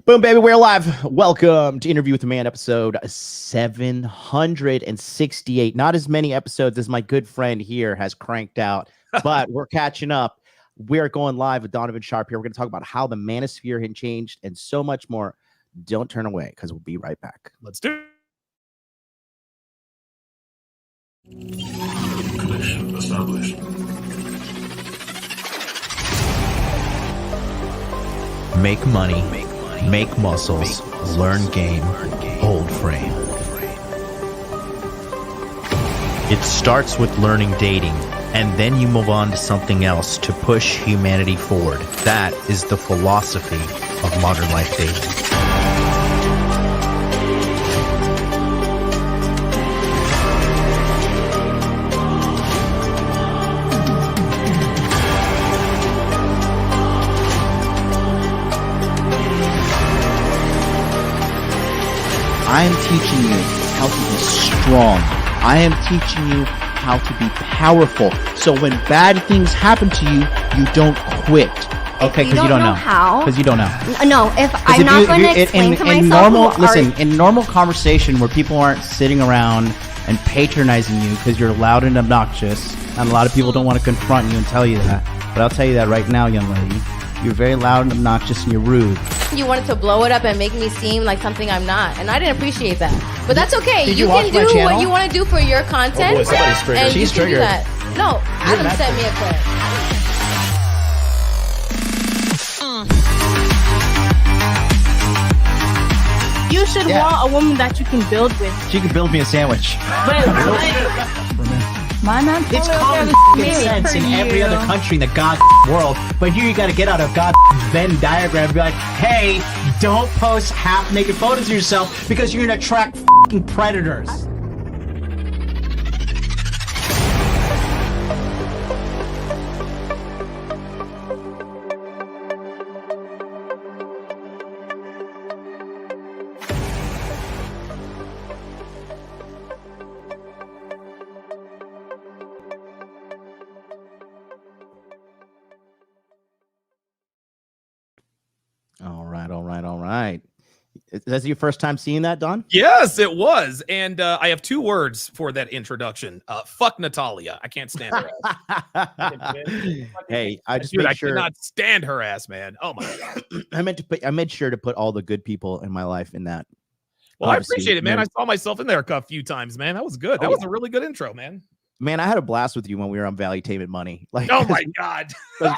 Boom, baby, we're live. Welcome to Interview with a Man, episode 768. Not as many episodes as my good friend here has cranked out, but we're catching up. We're going live with Donovan Sharpe here. We're going to talk about how the Manosphere had changed and so much more. Don't turn away because we'll be right back. Let's do it. Connection established. Make money, make muscles, learn game, hold frame. It starts with learning dating, and then you move on to something else to push humanity forward. That is the philosophy of modern life dating. I am teaching you how to be strong. I am teaching you how to be powerful. So when bad things happen to you, you don't quit. Okay, because you don't know how. Because you don't know. No, if I'm not going to explain to myself. In normal conversation where people aren't sitting around and patronizing you because you're loud and obnoxious, and a lot of people don't want to confront you and tell you that. But I'll tell you that right now, young lady. You're very loud and obnoxious and you're rude. You wanted to blow it up and make me seem like something I'm not, and I didn't appreciate that. But that's okay. You can do what you want to do for your content, and you can do that. No, Adam sent me a clip. You should want a woman that you can build with. She can build me a sandwich. My man, it's common sense in every other country in the god world, but here you got to get out of god Venn diagram and be like, hey, don't post half-naked photos of yourself because you're gonna attract fucking predators. All right. Is that your first time seeing that, Don? Yes, it was. And I have two words for that introduction. Fuck Natalia. I can't stand her ass. Hey, I just I cannot stand her ass, man. Oh my god. I made sure to put all the good people in my life in that. Well, I appreciate it, man. I saw myself in there a few times, man. That was good. That was a really good intro, man. Man, I had a blast with you when we were on Valuetainment money. Like, oh my god,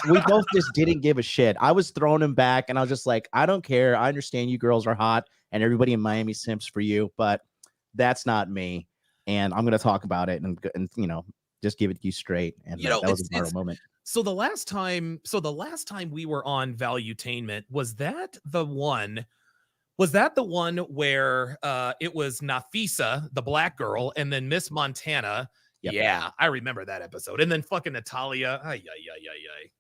we both just didn't give a shit. I was throwing him back, and I was just like, I don't care. I understand you girls are hot, and everybody in Miami simps for you, but that's not me. And I'm gonna talk about it, and just give it to you straight. And that was a viral moment. So the last time we were on Valuetainment, was that the one where it was Nafisa, the black girl, and then Miss Montana? Yep. Yeah, I remember that episode. And then fucking Natalia.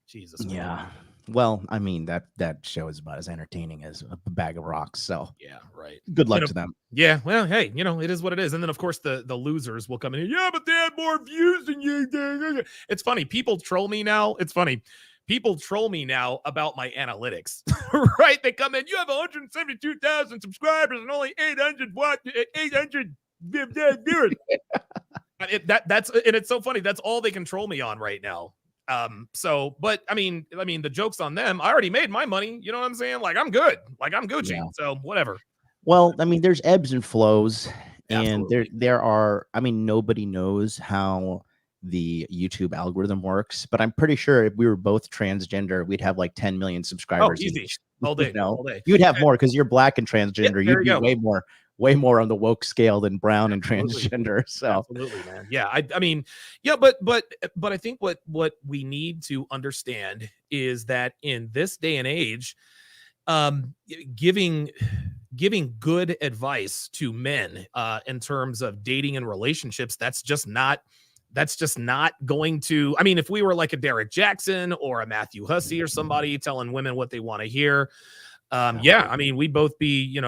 Jesus. Yeah. Christ. Well, I mean, that show is about as entertaining as a bag of rocks. So yeah, right. Good luck to them. Yeah. Well, hey, it is what it is. And then of course the losers will come in. Yeah, but they had more views than you. It's funny. People troll me now. People troll me now about my analytics, right? They come in. You have 172,000 subscribers and only 800 viewers. That's and it's so funny. That's all they control me on right now. But I mean, the joke's on them. I already made my money. You know what I'm saying? Like I'm good. Like I'm Gucci. Yeah. So whatever. Well, I mean, there's ebbs and flows, Absolutely. And there are. I mean, nobody knows how the YouTube algorithm works, but I'm pretty sure if we were both transgender, we'd have like 10 million subscribers. Oh, easy. All day. All day. You'd have more because you're black and transgender. You'd be way more on the woke scale than brown and transgender. So absolutely, man. Yeah, I mean, yeah, but I think what we need to understand is that in this day and age, giving good advice to men in terms of dating and relationships, that's just not going to. I mean, if we were like a Derek Jackson or a Matthew Hussey or somebody telling women what they want to hear, I mean, we'd both be,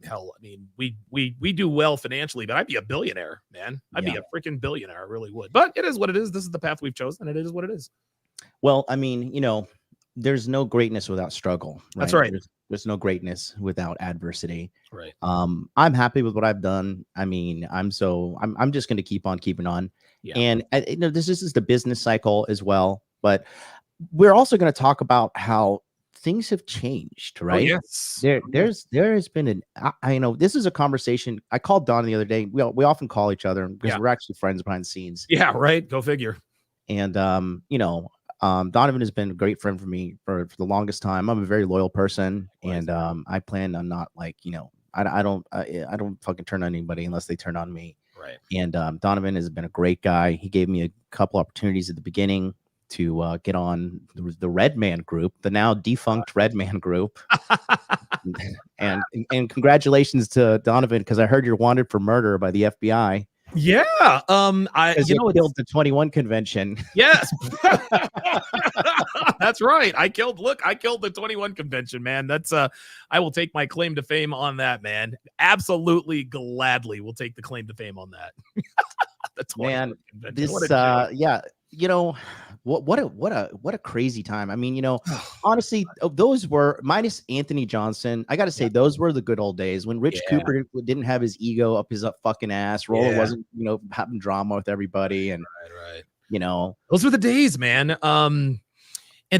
hell, I mean, we do well financially, but I'd be a billionaire, man. I'd be a freaking billionaire. I really would. But it is what it is. This is the path we've chosen, and it is what it is. Well, I mean, there's no greatness without struggle. Right? That's right. There's no greatness without adversity. Right. I'm happy with what I've done. I mean, I'm just going to keep on keeping on. Yeah. And you know, this is the business cycle as well, but we're also going to talk about how things have changed, right? Oh, yes. There has been I know this is a conversation. I called Don the other day. We often call each other because we're actually friends behind the scenes. Yeah, right. Go figure. And you know, Donovan has been a great friend for me for the longest time. I'm a very loyal person, and I plan on not, like, you know, I don't fucking turn on anybody unless they turn on me. Right. And Donovan has been a great guy. He gave me a couple opportunities at the beginning to get on the Red Man group, the now defunct Red Man group. and congratulations to Donovan, because I heard you're wanted for murder by the FBI. Yeah. You killed the 21 convention. Yes. That's right. I killed the 21 convention, man. That's I will take my claim to fame on that, man. Absolutely, gladly will take the claim to fame on that. The 21 convention. This yeah, you know, what a crazy time. I mean, you know, honestly, those were, minus Anthony Johnson, I gotta say, those were the good old days when Rich Cooper didn't have his ego up his fucking ass. Roller wasn't, you know, having drama with everybody, and right. You know, those were the days, man. And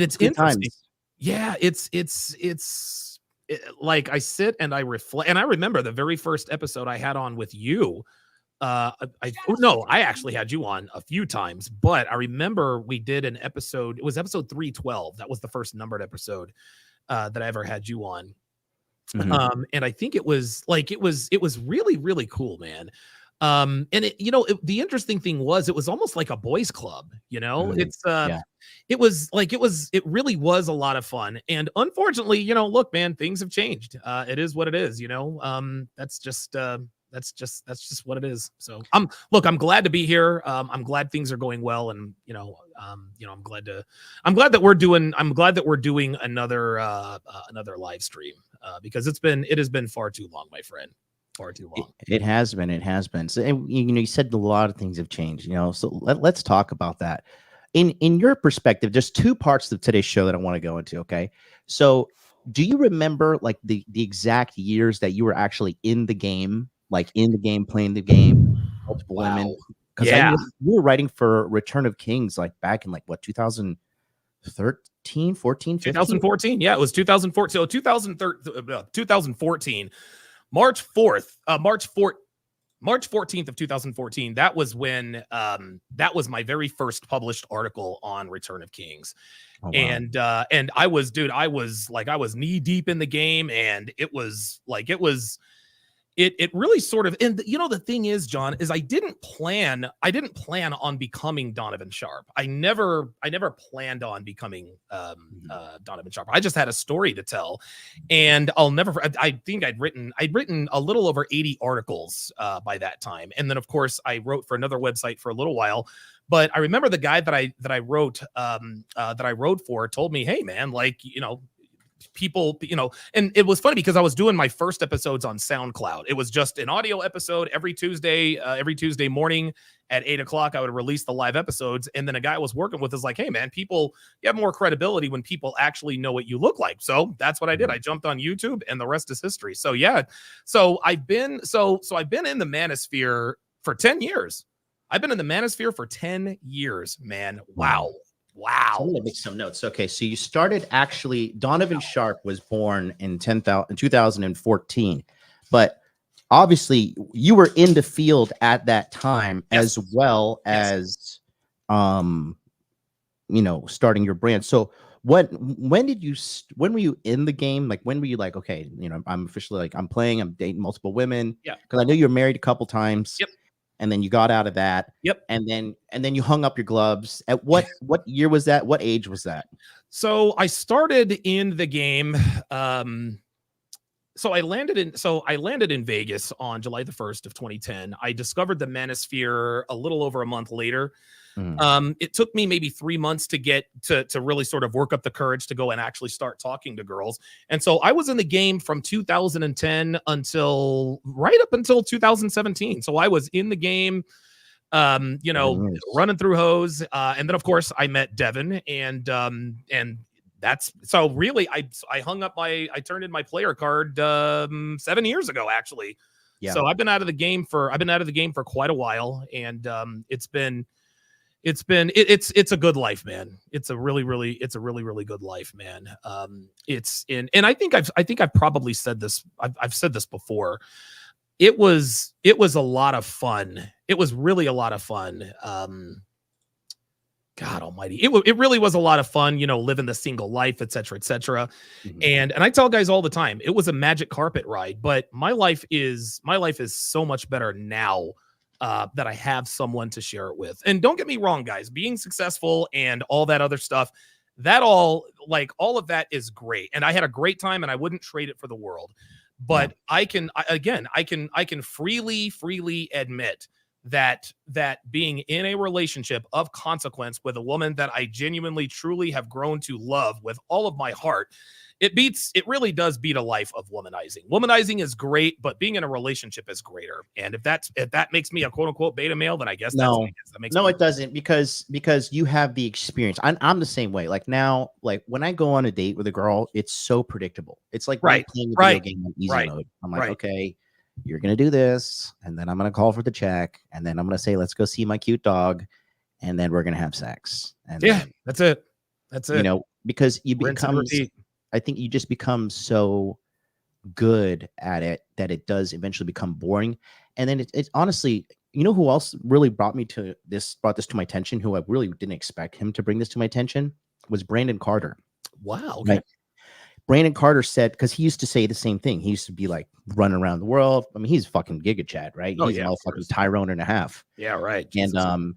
it's good interesting. times. Yeah, it's like I sit and I reflect, and I remember the very first episode I had on with you. I actually had you on a few times, but I remember we did an episode. It was episode 312. That was the first numbered episode that I ever had you on. Mm-hmm. And I think it was really, really cool, man. And it, you know, the interesting thing was, it was almost like a boys club, you know. It really was a lot of fun. And unfortunately, you know, look, man, things have changed. It is what it is, you know. That's just what it is. So I'm glad to be here. I'm glad things are going well, and I'm glad that we're doing another live stream because it has been far too long, my friend. Far too long. It has been. So, and, you know, you said a lot of things have changed, you know, so let's talk about that. In your perspective, there's two parts of today's show that I want to go into. Okay. So do you remember, like, the exact years that you were actually in the game, playing the game, multiple women? Because you were writing for Return of Kings, like, back in, like, what, 2013, 14, 15? 2014. Yeah, it was 2014. So 2014. March 14th of 2014. That was when that was my very first published article on Return of Kings. Oh, wow. And I was knee deep in the game, and it really sort of, and you know, the thing is, John, is I didn't plan on becoming Donovan Sharpe. I never planned on becoming Donovan Sharpe. I just had a story to tell, and I think I'd written a little over 80 articles by that time. And then, of course, I wrote for another website for a little while. But I remember the guy that I wrote for told me, hey, man, like, you know, people, you know, and it was funny because I was doing my first episodes on SoundCloud. It was just an audio episode every Tuesday morning at 8:00. I would release the live episodes. And then a guy I was working with is like, hey, man, you have more credibility when people actually know what you look like. So that's what I did. I jumped on YouTube, and the rest is history. So yeah. So I've been in the Manosphere for 10 years. I've been in the Manosphere for 10 years, man. Wow. I'm gonna make some notes. Okay, so you started, actually, Donovan Sharpe was born in 2014, but obviously you were in the field at that time, as well as you know, starting your brand. So when were you in the game? Like, when were you like, okay, you know, I'm officially, like, I'm dating multiple women? Yeah, because I know you were married a couple times. Yep. And then you got out of that. Yep. And then you hung up your gloves. At what year was that? What age was that? So I started in the game. So I landed in Vegas on July the 1st of 2010. I discovered the Manosphere a little over a month later. It took me maybe 3 months to get to really sort of work up the courage to go and actually start talking to girls. And so I was in the game from 2010 right up until 2017. So I was in the game, you know, running through hoes. And then, of course, I met Devin, and that's so really I turned in my player card 7 years ago, actually. Yeah. So I've been out of the game for quite a while, and it's a good life, man. It's a really good life, man. And I think I've probably said this. I've said this before. It was a lot of fun. It was really a lot of fun. God almighty. It really was a lot of fun, living the single life, et cetera, et cetera. Mhm. And I tell guys all the time, it was a magic carpet ride, but my life is so much better now that I have someone to share it with. And don't get me wrong, guys, being successful and all that other stuff, all of that is great. And I had a great time and I wouldn't trade it for the world. But I can freely admit that being in a relationship of consequence with a woman that I genuinely, truly have grown to love with all of my heart, it really does beat a life of womanizing. Womanizing is great, but being in a relationship is greater. And if that makes me a quote unquote beta male, then I guess no, that makes it doesn't, because you have the experience. I'm the same way. Like now, like when I go on a date with a girl, it's so predictable. It's like right, playing a video game on easy mode. I'm like, okay, you're gonna do this, and then I'm gonna call for the check, and then I'm gonna say, let's go see my cute dog, and then we're gonna have sex. And then, that's it. Because you Rinse and become. repeat. I think you just become so good at it that it does eventually become boring. And then it's honestly, who else really brought this to my attention, who I really didn't expect him to bring this to my attention, was Brandon Carter. Wow. Okay. Right? Brandon Carter said, because he used to say the same thing. He used to be like running around the world. I mean, he's fucking Giga Chad, right? He's a motherfucking Tyrone and a half. Yeah, right. And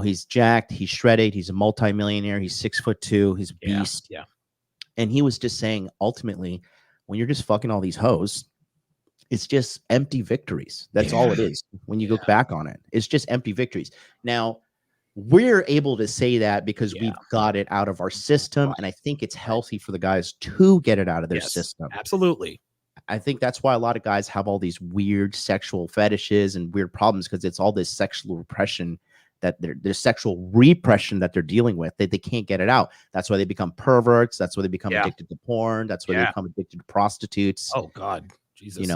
he's jacked, he's shredded, he's a multimillionaire, he's 6'2", he's a beast. Yeah. And he was just saying, ultimately, when you're just fucking all these hoes, it's just empty victories. That's all it is. When you look back on it, it's just empty victories. Now, we're able to say that because we've got it out of our system. And I think it's healthy for the guys to get it out of their system. Absolutely. I think that's why a lot of guys have all these weird sexual fetishes and weird problems, because it's all this sexual repression that there's sexual repression that they're dealing with. They can't get it out. That's why they become perverts. That's why they become addicted to porn. That's why they become addicted to prostitutes. Oh God, Jesus.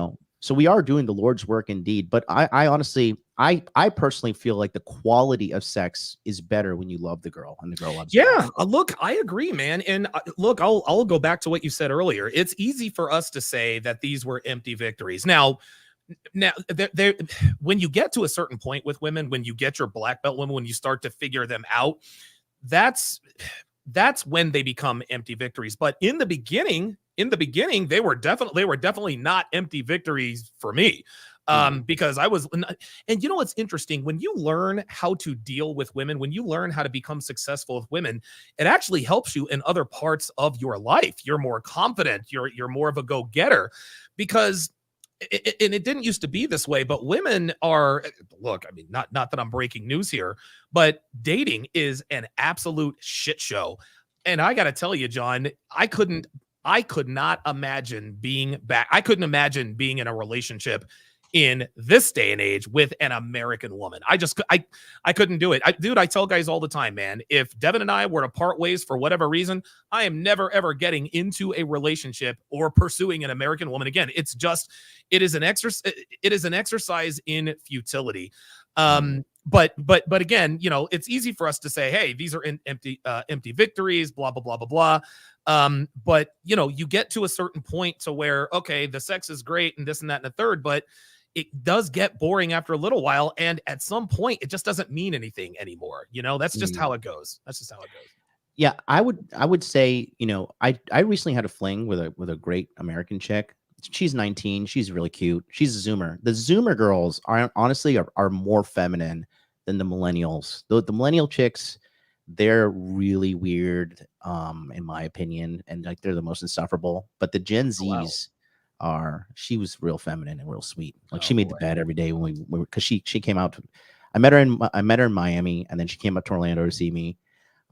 So we are doing the Lord's work indeed. But I honestly, I personally feel like the quality of sex is better when you love the girl and the girl loves you. Yeah, look, I agree, man. And look, I'll go back to what you said earlier. It's easy for us to say that these were empty victories. Now, when you get to a certain point with women, when you get your black belt women, when you start to figure them out, that's when they become empty victories. But in the beginning, they were definitely not empty victories for me. Because I was, and what's interesting, when you learn how to deal with women, when you learn how to become successful with women, it actually helps you in other parts of your life. You're more confident. You're more of a go-getter, because it didn't used to be this way, but women are, look, I mean, not that I'm breaking news here, but dating is an absolute shit show. And I got to tell you, John, I could not imagine being back. I couldn't imagine being in a relationship in this day and age with an American woman. I couldn't do it. I tell guys all the time, man, if Devin and I were to part ways for whatever reason, I am never, ever getting into a relationship or pursuing an American woman again. It is an exercise in futility. But again, it's easy for us to say, hey, these are empty victories, blah, blah, blah, blah, blah. But you get to a certain point to where, okay, the sex is great and this and that and the third, but it does get boring after a little while. And at some point, it just doesn't mean anything anymore. That's just how it goes. That's just how it goes. Yeah, I would say, I recently had a fling with a great American chick. She's 19. She's really cute. She's a Zoomer. The Zoomer girls are more feminine than the millennials. The millennial chicks, they're really weird, in my opinion, and like they're the most insufferable. But the Gen Zs she was real feminine and real sweet. Like she made the bed every day when we because she came out. I met her in Miami, and then she came up to Orlando to see me.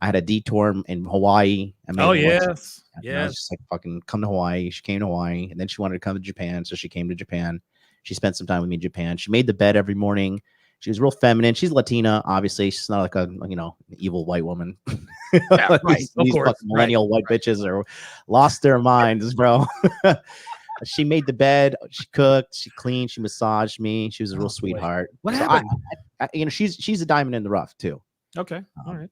I had a detour in Hawaii. Yes. I was just like, fucking come to Hawaii. She came to Hawaii, and then she wanted to come to Japan, so she came to Japan. She spent some time with me in Japan. She made the bed every morning. She was real feminine. She's Latina, obviously. She's not like a evil white woman. Yeah, right. These fucking millennial white bitches are lost their minds, bro. She made the bed. She cooked. She cleaned. She massaged me. She was a real sweetheart. What happened? She's a diamond in the rough too. Okay, all right.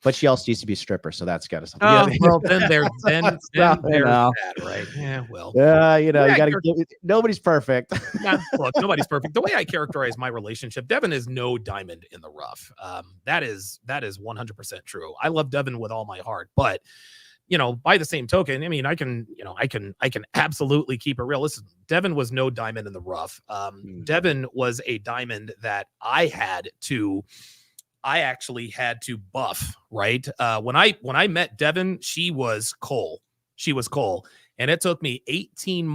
But she also used to be a stripper, so that's got to. Oh, well, then there's that, right? Yeah, well. You got to. Nobody's perfect. Yeah, look, nobody's perfect. The way I characterize my relationship, Devin is no diamond in the rough. That is 100% true. I love Devin with all my heart, but by the same token, I mean, I can absolutely keep it real. Listen, Devin was no diamond in the rough. Devin was a diamond that I actually had to buff, right? When I met Devin, she was coal. And it took me 18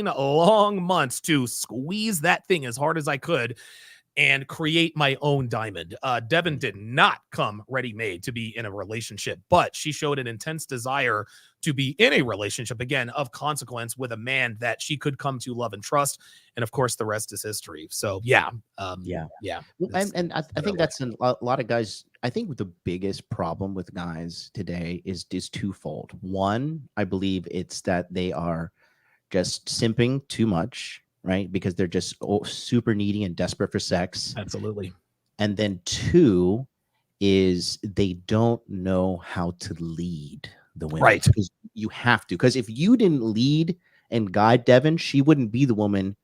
long months to squeeze that thing as hard as I could and create my own diamond. Devin did not come ready-made to be in a relationship, but she showed an intense desire to be in a relationship, again, of consequence with a man that she could come to love and trust. And of course, the rest is history. So yeah. And I think that's a lot of guys. I think the biggest problem with guys today is twofold. One, I believe it's that they are just simping too much, right? Because they're just super needy and desperate for sex. Absolutely. And then two is they don't know how to lead the women. Right. Because you have to. Because if you didn't lead and guide Devin, she wouldn't be the woman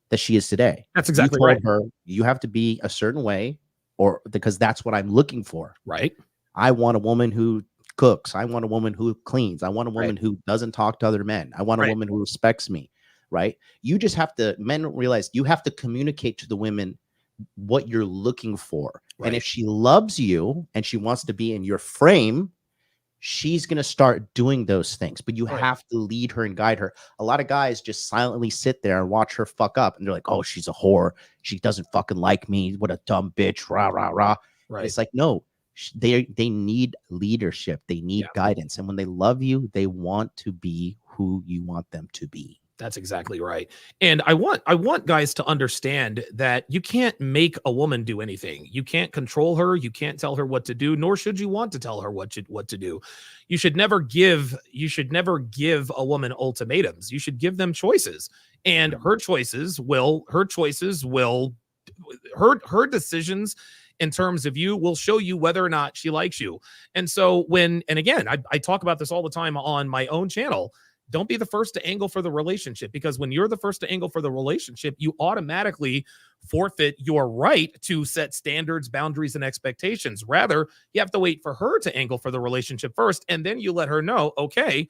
that she is today. That's exactly right. Her, you have to be a certain way, or because that's what I'm looking for. Right. I want a woman who cooks. I want a woman who cleans. I want a woman who doesn't talk to other men. I want a woman who respects me. Right. You just have to, men don't realize you have to communicate to the women what you're looking for. Right. And if she loves you and she wants to be in your frame, she's going to start doing those things, but you have to lead her and guide her. A lot of guys just silently sit there and watch her fuck up. And they're like, oh, she's a whore. She doesn't fucking like me. What a dumb bitch. Rah, rah, rah. Right. It's like, no, they need leadership. They need guidance. And when they love you, they want to be who you want them to be. That's exactly right. And I want guys to understand that you can't make a woman do anything. You can't control her. You can't tell her what to do, nor should you want to tell her what to do. You should never give a woman ultimatums. You should give them choices. And her decisions in terms of you will show you whether or not she likes you. And so and again, I talk about this all the time on my own channel. Don't be the first to angle for the relationship, because when you're the first to angle for the relationship, you automatically forfeit your right to set standards, boundaries, and expectations. Rather, you have to wait for her to angle for the relationship first, and then you let her know, okay,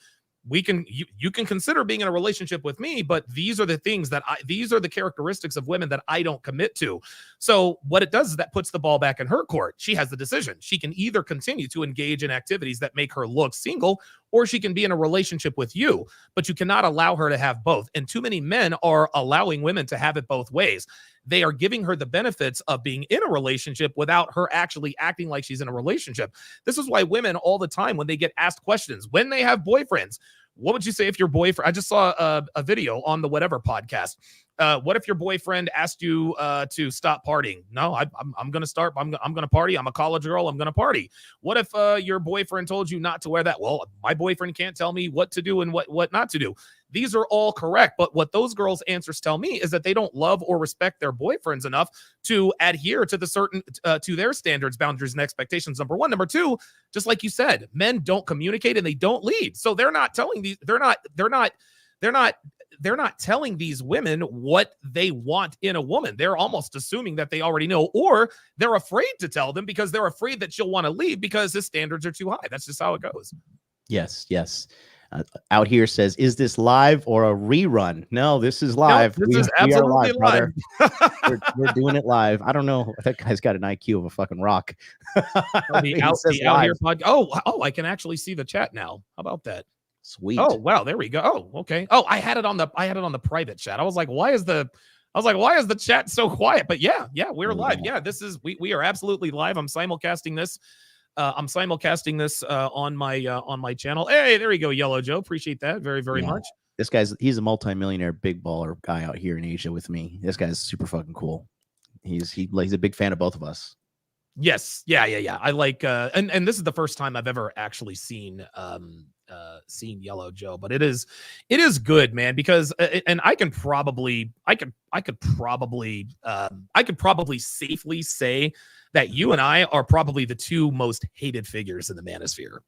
you can consider being in a relationship with me, but these are the things these are the characteristics of women that I don't commit to. So what it does is that puts the ball back in her court. She has the decision. She can either continue to engage in activities that make her look single, or she can be in a relationship with you, but you cannot allow her to have both. And too many men are allowing women to have it both ways. They are giving her the benefits of being in a relationship without her actually acting like she's in a relationship. This is why women all the time, when they get asked questions, when they have boyfriends, what would you say if your boyfriend, I just saw a video on the Whatever podcast. What if your boyfriend asked you to stop partying? No, I'm going to start. I'm going to party. I'm a college girl. I'm going to party. What if your boyfriend told you not to wear that? Well, my boyfriend can't tell me what to do and what not to do. These are all correct. But what those girls' answers tell me is that they don't love or respect their boyfriends enough to adhere to to their standards, boundaries, and expectations. Number one. Number two, just like you said, men don't communicate and they don't lead. So they're not telling they're not telling these women what they want in a woman. They're almost assuming that they already know, or they're afraid to tell them because they're afraid that she'll want to leave because his standards are too high. That's just how it goes. Yes. Out here says, is this live or a rerun? No, this is live. No, this is absolutely live. we're doing it live. I don't know. That guy's got an IQ of a fucking rock. The out here podcast. Oh, I can actually see the chat now. How about that? Sweet. Oh, wow. There we go. Oh, okay. Oh, I had it on the private chat. I was like, why is the chat so quiet? But yeah, we're live. Yeah, this is, we are absolutely live. I'm simulcasting this. On my channel. Hey, there you go, Yellow Joe. Appreciate that very, very much. He's a multimillionaire big baller guy out here in Asia with me. This guy's super fucking cool. He's a big fan of both of us. Yes. Yeah. I like and this is the first time I've ever actually seen Yellow Joe, but it is good, man, because and I could probably safely say that you and I are probably the two most hated figures in the manosphere.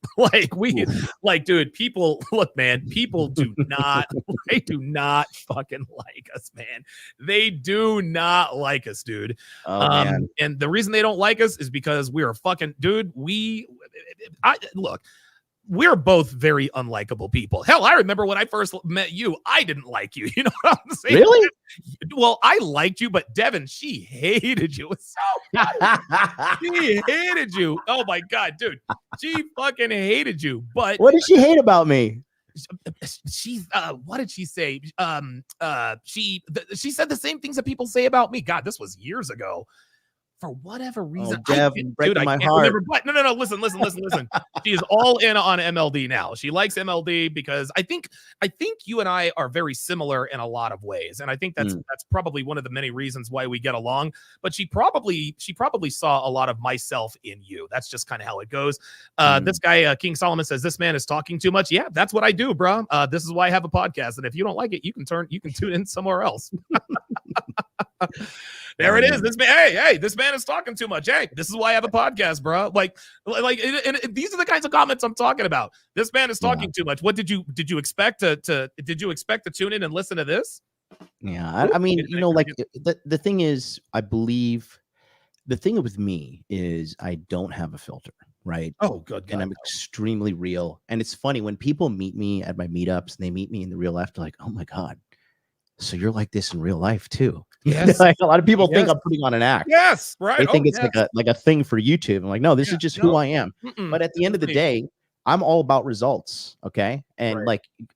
Dude, people look, man, people do not they do not fucking like us, man. They do not like us, dude. Man. And the reason they don't like us is because we're fucking, dude, look, we're both very unlikable people. Hell, I remember when I first met you, I didn't like you. You know what I'm saying? Really? Well, I liked you, but Devin, she hated you. It's so funny. She hated you. Oh my God, dude. She fucking hated you. But what did she hate about me? She what did she say? She said the same things that people say about me. God, this was years ago. For whatever reason, Dev, breaking my heart. Remember, but no. Listen. She is all in on MLD now. She likes MLD because I think you and I are very similar in a lot of ways, and I think that's probably one of the many reasons why we get along. But she probably saw a lot of myself in you. That's just kind of how it goes. This guy King Solomon says this man is talking too much. Yeah, that's what I do, bro. This is why I have a podcast, and if you don't like it, you can tune in somewhere else. There it is. This man, hey, this man is talking too much. Hey, this is why I have a podcast, bro. And these are the kinds of comments I'm talking about. This man is talking too much. What did you expect to tune in and listen to this? Yeah, I mean, the thing is, I believe the thing with me is I don't have a filter, right? Oh, good. And I'm extremely real. And it's funny when people meet me at my meetups and they meet me in the real life, they're like, "Oh my God, so you're like this in real life too?" Yes. Like a lot of people think I'm putting on an act. Yes, right. They think it's like a thing for YouTube. I'm like, no, this is just who I am. But at the end of the day, I'm all about results. Okay. And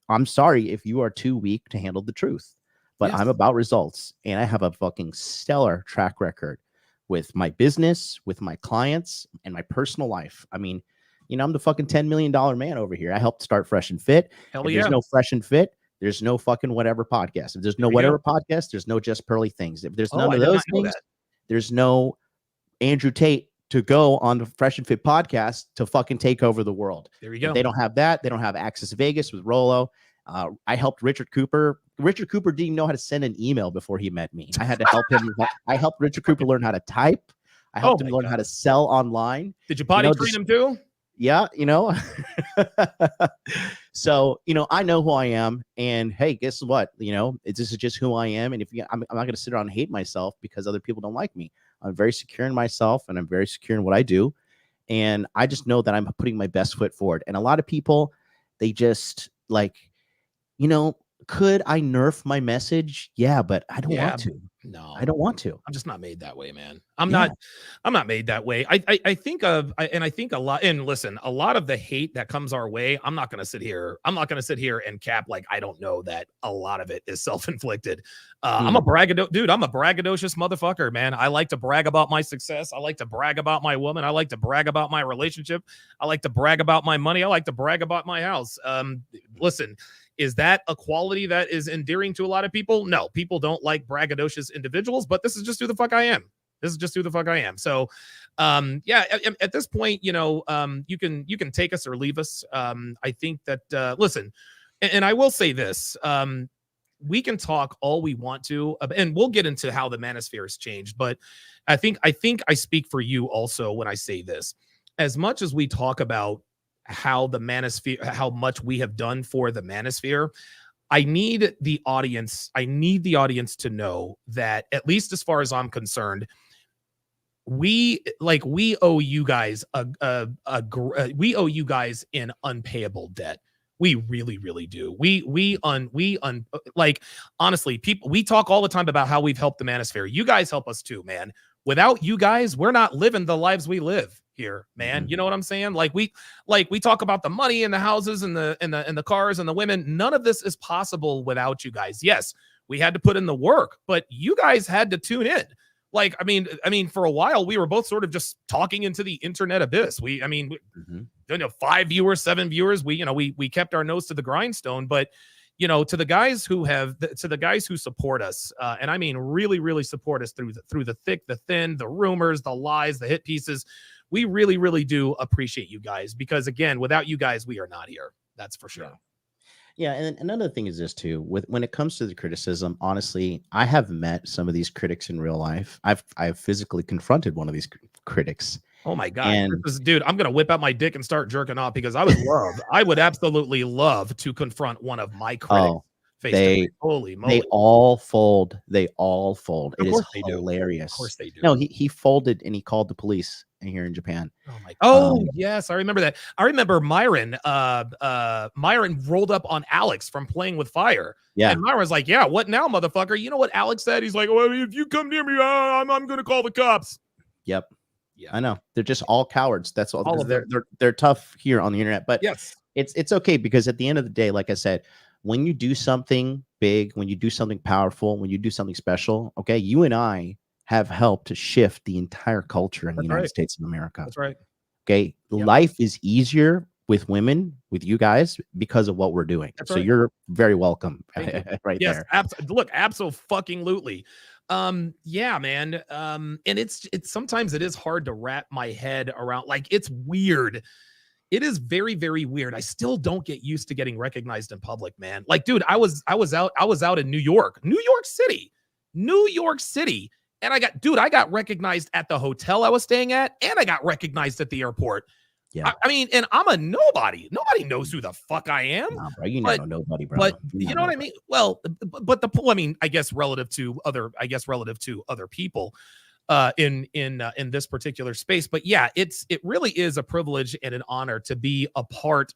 I'm sorry if you are too weak to handle the truth, but I'm about results. And I have a fucking stellar track record with my business, with my clients, and my personal life. I mean, I'm the fucking $10 million man over here. I helped start Fresh and Fit. Hell if yeah. There's no Fresh and Fit. There's no fucking whatever podcast. If there's no whatever podcast, there's no Just Pearly Things. If there's none of those things, there's no Andrew Tate to go on the Fresh and Fit podcast to fucking take over the world. There you go. If they don't have that. They don't have Access Vegas with Rolo. I helped Richard Cooper. Richard Cooper didn't even know how to send an email before he met me. I had to help him. I helped Richard Cooper learn how to type. I helped him learn how to sell online. Did you potty train him too? Yeah, so I know who I am, and hey, guess what? This is just who I am, and I'm not going to sit around and hate myself because other people don't like me. I'm very secure in myself, and I'm very secure in what I do, and I just know that I'm putting my best foot forward. And a lot of people, they just could I nerf my message? Yeah, but I don't want to. No, I don't want to. I'm just not made that way, man. I'm not made that way. I think a lot, and listen, a lot of the hate that comes our way, I'm not going to sit here and cap like I don't know that a lot of it is self-inflicted. I'm a braggadocious motherfucker, man. I like to brag about my success. I like to brag about my woman. I like to brag about my relationship. I like to brag about my money. I like to brag about my house. Listen, is that a quality that is endearing to a lot of people? No, people don't like braggadocious individuals, but this is just who the fuck I am. So, at this point, you can take us or leave us. I think that, listen, and I will say this, we can talk all we want to, and we'll get into how the manosphere has changed, but I think I speak for you also when I say this. As much as we talk about how much we have done for the manosphere, I need the audience to know that, at least as far as I'm concerned, we owe you guys we owe you guys an unpayable debt. We really, really do. Honestly, people, we talk all the time about how we've helped the manosphere. You guys help us too, man. Without you guys, we're not living the lives we live here, man. You know what I'm saying? We talk about the money and the houses and the cars and the women. None of this is possible without you guys. Yes, we had to put in the work, but you guys had to tune in. I mean, for a while we were both sort of just talking into the internet abyss. 5 viewers, 7 viewers. We kept our nose to the grindstone, but you know, to the guys who support us, and I mean really, really support us through the thick, the thin, the rumors, the lies, the hit pieces. We really, really do appreciate you guys, because again, without you guys, we are not here. That's for sure. Yeah, and another thing is this too. When it comes to the criticism, honestly, I have met some of these critics in real life. I've physically confronted one of these critics. Oh my God, And dude, I'm gonna whip out my dick and start jerking off, because I would absolutely love to confront one of my critics. Holy moly. they all fold. They all fold. Of It course is they do. hilarious. Of course they do. No, he folded and he called the police here in Japan. Oh my! Oh yes, I remember that. I remember Myron. Myron rolled up on Alex from Playing with Fire. Yeah, and Myron was like, "Yeah, what now, motherfucker?" You know what Alex said? He's like, "Well, if you come near me, I'm gonna call the cops." Yep. Yeah, I know. They're just all cowards. That's all. All of They're tough here on the internet, but yes, it's okay, because at the end of the day, like I said, when you do something big, when you do something powerful, when you do something special, okay, you and I have helped to shift the entire culture in the United States of America. That's right. Okay. Yep. Life is easier with women, with you guys, because of what we're doing. That's so right. You're very welcome right yes, there. Look, absolutely. Yeah, man. And it's sometimes it is hard to wrap my head around. Like, it's weird. It is very, very weird. I still don't get used to getting recognized in public, man. Like, dude, I was out in New York City. And I got recognized at the hotel I was staying at, and I got recognized at the airport. Yeah. I mean, and I'm a nobody. Nobody knows who the fuck I am. Nah, bro, you know nobody, bro. But you know what I mean? Well, but I mean, I guess relative to other people in this particular space. But yeah, it really is a privilege and an honor to be a part.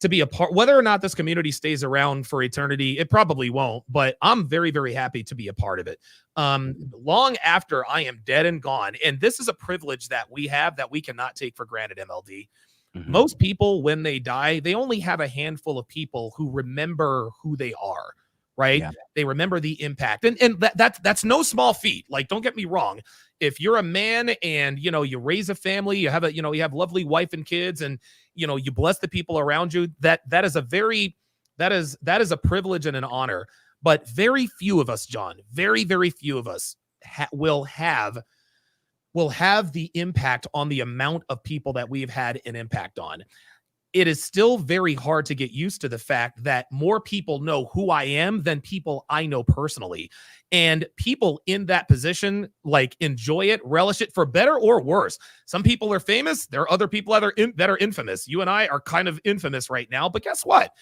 Whether or not this community stays around for eternity, it probably won't, but I'm very, very happy to be a part of it. Long after I am dead and gone. And this is a privilege that we have that we cannot take for granted, MLD. Mm-hmm. Most people, when they die, they only have a handful of people who remember who they are, right? Yeah. They remember the impact. And that's no small feat. Like, don't get me wrong. If you're a man and, you know, you raise a family, you have a lovely wife and kids, and, you know, you bless the people around you, that is a privilege and an honor. But very few of us, John, very, very few of us will have the impact on the amount of people that we've had an impact on. It is still very hard to get used to the fact that more people know who I am than people I know personally. And people in that position, like, enjoy it, relish it, for better or worse. Some people are famous. There are other people that are infamous. You and I are kind of infamous right now. But guess what?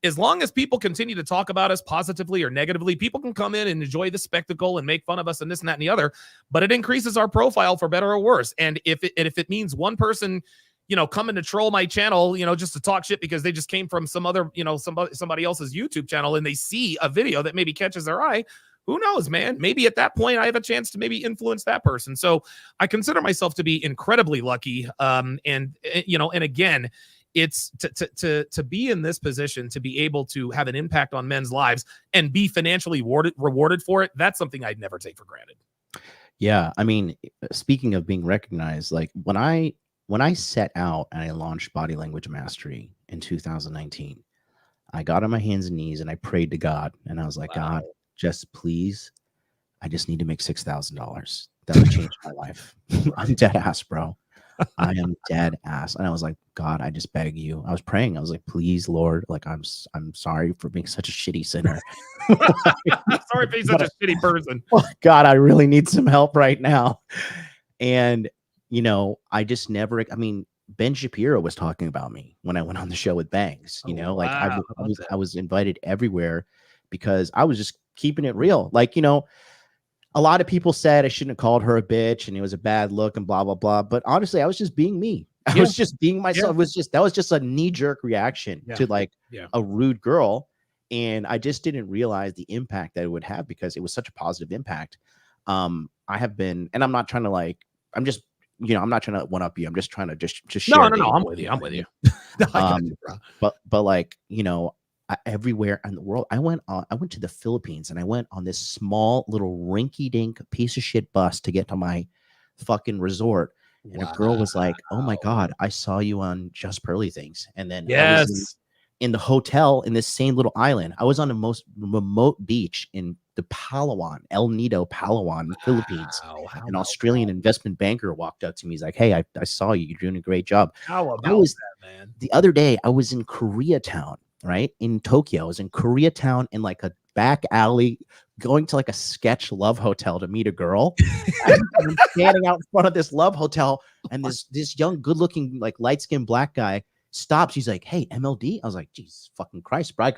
As long as people continue to talk about us positively or negatively, people can come in and enjoy the spectacle and make fun of us and this and that and the other. But it increases our profile for better or worse. And if it means one person, you know, coming to troll my channel, you know, just to talk shit because they just came from some other, you know, somebody else's YouTube channel, and they see a video that maybe catches their eye, who knows, man? Maybe at that point I have a chance to maybe influence that person. So I consider myself to be incredibly lucky. And you know, and again, it's to be in this position, to be able to have an impact on men's lives and be financially rewarded for it. That's something I'd never take for granted. Yeah. I mean, speaking of being recognized, like when I set out and I launched Body Language Mastery in 2019, I got on my hands and knees and I prayed to God, and I was like, wow. God, just please, I just need to make $6,000. That would change my life. I'm dead ass, bro. I am dead ass. And I was like, God, I just beg you. I was praying. I was like, please, Lord, like, I'm sorry for being such a shitty sinner. I'm sorry for being such a shitty person. God, I really need some help right now. And, you know, I just never, I mean, Ben Shapiro was talking about me when I went on the show with Bangs, you know, like wow. I was invited everywhere because I was just keeping it real. Like, you know, a lot of people said I shouldn't have called her a bitch and it was a bad look and blah, blah, blah. But honestly, I was just being me. I was just being myself. Yeah. That was just a knee-jerk reaction to like a rude girl. And I just didn't realize the impact that it would have because it was such a positive impact. I have been, and I'm not trying to like, I'm just, you know, I'm not trying to one up you. I'm just trying to just share. No, I'm with you. But like, you know, everywhere in the world, I went to the Philippines and I went on this small little rinky-dink piece of shit bus to get to my fucking resort. And a girl was like, "Oh my God, I saw you on Just Pearly Things." And then in the hotel in this same little island. I was on the most remote beach in the Palawan, El Nido, Palawan, Philippines. An Australian investment banker walked up to me. He's like, "Hey, I saw you. You're doing a great job." How about that, man? The other day, I was in Koreatown, right? In Tokyo. I was in Koreatown in like a back alley, going to like a sketch love hotel to meet a girl. I'm standing out in front of this love hotel, and this young, good-looking, like light-skinned black guy stops. He's like, "Hey, MLD." I was like, "Jesus fucking Christ, bro!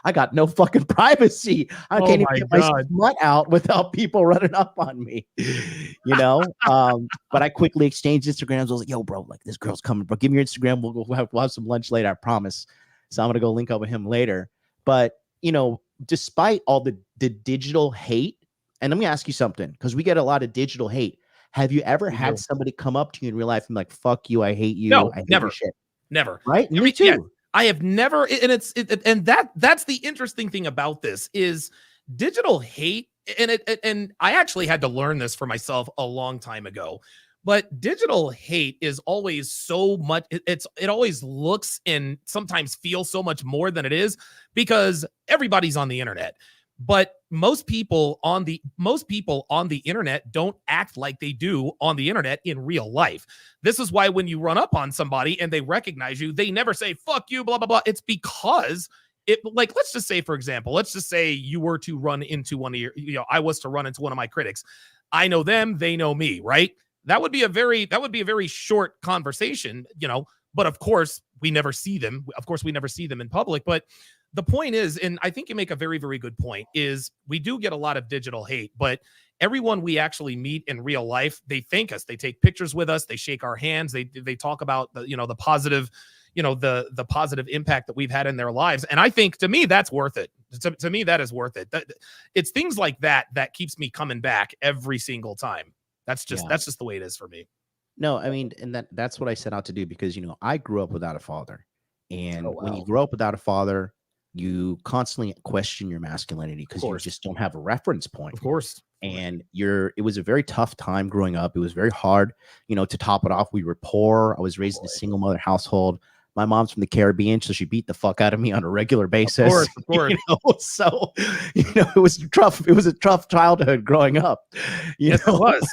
I got no fucking privacy. I can't even get my smut out without people running up on me." You know. But I quickly exchanged Instagrams. I was like, "Yo, bro, like this girl's coming, bro. Give me your Instagram. We'll have some lunch later. I promise." So I'm gonna go link up with him later. But you know, despite all the digital hate, and let me ask you something, because we get a lot of digital hate. Have you ever had somebody come up to you in real life and like, "Fuck you, I hate you"? No, I hate never. your shit. Never. Right? Me too. Yeah, I have never, and and that's the interesting thing about this is digital hate, and I actually had to learn this for myself a long time ago. But digital hate is always so much. It always looks and sometimes feels so much more than it is, because everybody's on the internet. But most people on the internet don't act like they do on the internet in real life. This is why when you run up on somebody and they recognize you, they never say "fuck you," blah blah blah. It's because like, let's just say, for example, let's just say you were to run into one of your, I was to run into one of my critics. I know them, they know me, right? That would be a very short conversation, but of course we never see them. Of course we never see them in public. But the point is, and I think you make a very, very good point, is we do get a lot of digital hate, but everyone we actually meet in real life, they thank us. They take pictures with us. They shake our hands. They talk about the positive, the positive impact that we've had in their lives. And I think, to me, that's worth it. To me, that is worth it. It's things like that keeps me coming back every single time. That's just the way it is for me. No, I mean, and that's what I set out to do, because I grew up without a father, and when you grow up without a father, you constantly question your masculinity because you just don't have a reference point. Of course. And it was a very tough time growing up. It was very hard, to top it off. We were poor. I was raised in a single mother household. My mom's from the Caribbean, so she beat the fuck out of me on a regular basis. Of course. So it was tough. It was a tough childhood growing up. Yes, it was.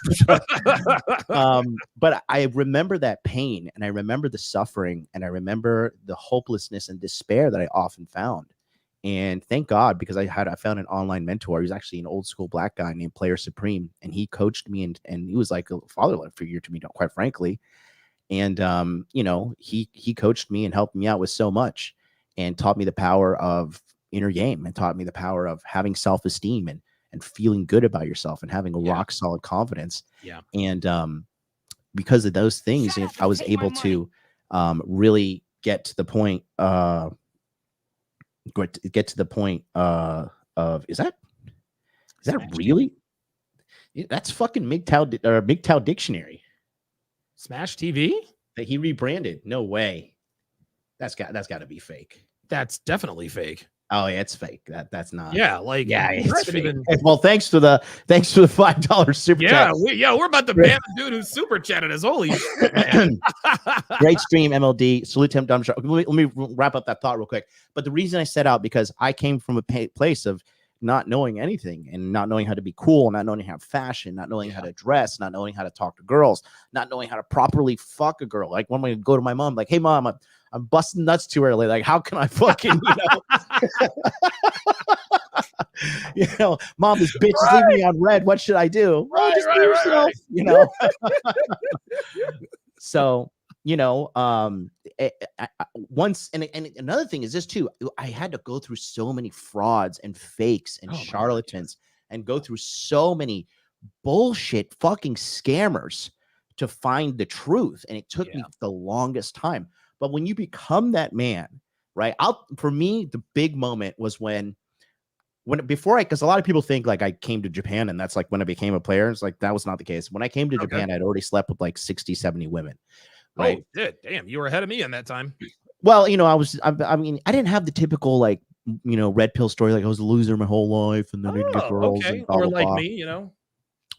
But I remember that pain, and I remember the suffering, and I remember the hopelessness and despair that I often found. And thank God, because I found an online mentor. He was actually an old school black guy named Player Supreme, and he coached me, and he was like a father figure to me, quite frankly. And he coached me and helped me out with so much, and taught me the power of inner game, and taught me the power of having self-esteem and feeling good about yourself, and having a rock solid confidence. Yeah. And because of those things, I was able to really get to the point of is that really? That's fucking MGTOW Dictionary. Smash TV that he rebranded. No way. That's got to be fake. That's definitely fake. Oh yeah, it's fake. That's not. Yeah, like it's fake. Well, thanks for the $5 super chat. We're about to ban the dude who super chatted us. Holy shit, man. Great stream, MLD. Salute to him, Donovan Sharpe. Let me wrap up that thought real quick. But the reason I set out, because I came from a place of not knowing anything, and not knowing how to be cool, not knowing how to fashion, not knowing how to dress, not knowing how to talk to girls, not knowing how to properly fuck a girl. Like when I go to my mom, like, "Hey mom, I'm busting nuts too early. Like, how can I fucking, mom, this bitch is leaving me on red. What should I do?" Right. So, once, and another thing is this too, I had to go through so many frauds and fakes and charlatans, and go through so many bullshit fucking scammers to find the truth. And it took me the longest time. But when you become that man, right? For me, the big moment was because a lot of people think like I came to Japan and that's like when I became a player. It's like, that was not the case. When I came to Japan, I'd already slept with like 60, 70 women. Right? Oh, shit. Damn, you were ahead of me in that time. Well, I didn't have the typical like, red pill story. Like I was a loser my whole life, and then I didn't get girls. Okay. And blah, or blah, like blah. me,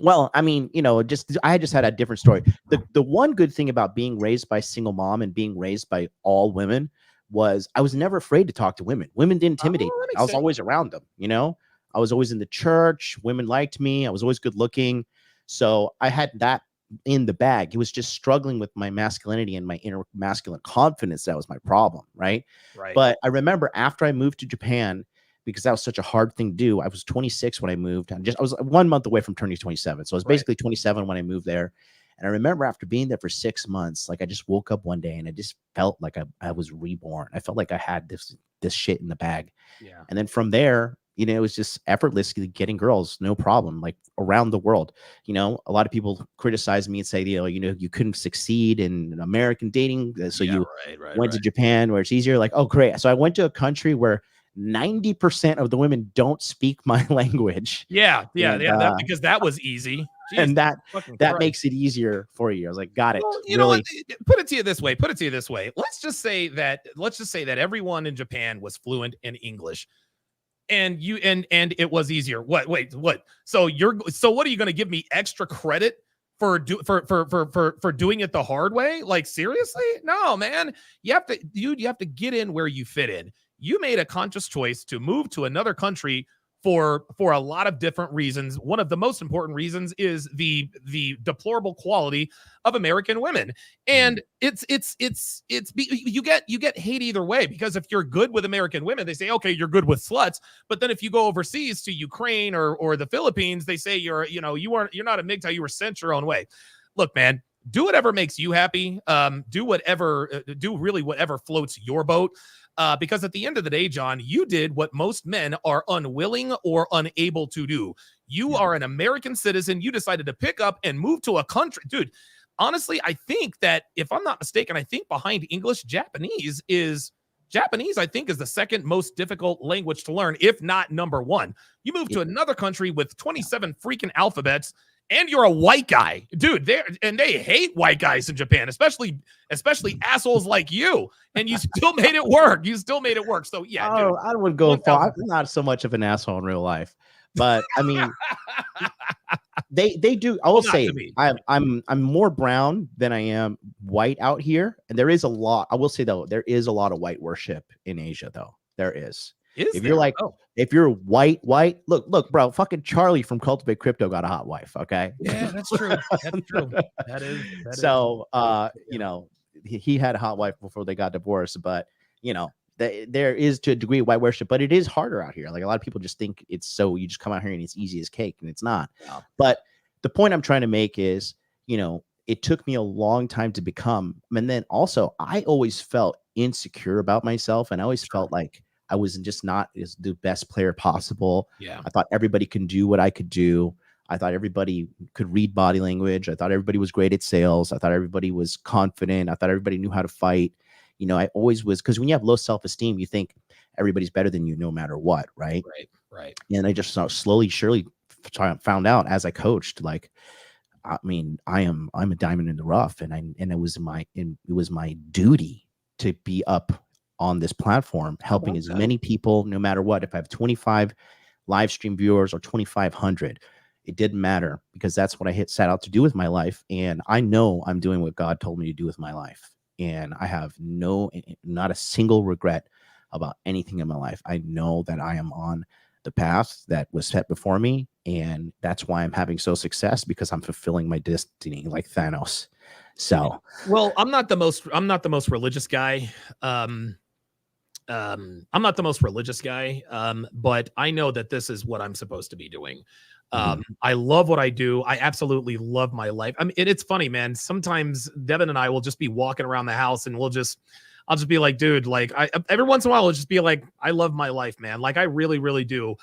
Well, I just had a different story. The one good thing about being raised by a single mom and being raised by all women was I was never afraid to talk to women. Women didn't intimidate Oh, me. that makes I was sense. always around them, you know? I was always in the church. Women liked me. I was always good looking. So I had that in the bag. It was just struggling with my masculinity and my inner masculine confidence. That was my problem, right? Right. But I remember after I moved to Japan, because that was such a hard thing to do. I was 26 when I moved. I was 1 month away from turning 27. So I was basically 27 when I moved there. And I remember after being there for 6 months, like I just woke up one day and I just felt like I was reborn. I felt like I had this shit in the bag. Yeah. And then from there, you know, it was just effortlessly getting girls, no problem, like around the world. You know, a lot of people criticize me and say, you know, you couldn't succeed in American dating. So you went to Japan where it's easier. Like, oh, great. So I went to a country where 90% of the women don't speak my language. Yeah. And, because that was easy. Jeez, and that Christ. makes it easier for you. I was like, got it. Well, you know what? Put it to you this way. Let's just say that everyone in Japan was fluent in English. And it was easier. What? So what are you going to give me extra credit for doing it the hard way? Like, seriously? No, man. You have to get in where you fit in. You made a conscious choice to move to another country for a lot of different reasons. One of the most important reasons is the deplorable quality of American women. And you get hate either way, because if you're good with American women, they say, okay, you're good with sluts. But then if you go overseas to Ukraine or the Philippines, they say you're not a MGTOW, you were sent your own way. Look, man, do whatever makes you happy. Do really whatever floats your boat. Because at the end of the day, John, you did what most men are unwilling or unable to do. You are an American citizen. You decided to pick up and move to a country. Dude, honestly, I think that, if I'm not mistaken, I think behind English, Japanese, I think, is the second most difficult language to learn, if not number one. You move to another country with 27 freaking alphabets, and you're a white guy, dude. They hate white guys in Japan, especially assholes like you. And you still made it work. So yeah, dude, I would go far. I'm not so much of an asshole in real life, but I mean, they do. I will say, I'm more brown than I am white out here, and there is a lot. I will say though, there is a lot of white worship in Asia, though. There is. If you're white, look, bro, fucking Charlie from Cultivate Crypto got a hot wife. Okay. Yeah, that's true. That's true. That is. So, you know, he had a hot wife before they got divorced, but you know, there is to a degree white worship, but it is harder out here. Like, a lot of people just think it's so, you just come out here and it's easy as cake, and it's not. Yeah. But the point I'm trying to make is, you know, it took me a long time to become, and then also I always felt insecure about myself, and I always felt like I was just not as the best player possible. Yeah. I thought everybody can do what I could do. I thought everybody could read body language. I thought everybody was great at sales. I thought everybody was confident. I thought everybody knew how to fight. You know, I always was, because when you have low self-esteem, you think everybody's better than you no matter what, right? Right. And I just slowly, surely found out as I coached, like, I mean, I'm a diamond in the rough, and it was my duty to be up on this platform, helping as many people, no matter what. If I have 25 live stream viewers or 2,500, it didn't matter, because that's what I set out to do with my life. And I know I'm doing what God told me to do with my life. And I have not a single regret about anything in my life. I know that I am on the path that was set before me. And that's why I'm having so success, because I'm fulfilling my destiny like Thanos. So, well, I'm not the most religious guy. I'm not the most religious guy, but I know that this is what I'm supposed to be doing. I love what I do. I absolutely love my life. I mean, it's funny, man. Sometimes Devin and I will just be walking around the house, and I'll just be like, dude, like, every once in a while, I'll just be like, I love my life, man. Like, I really, really do.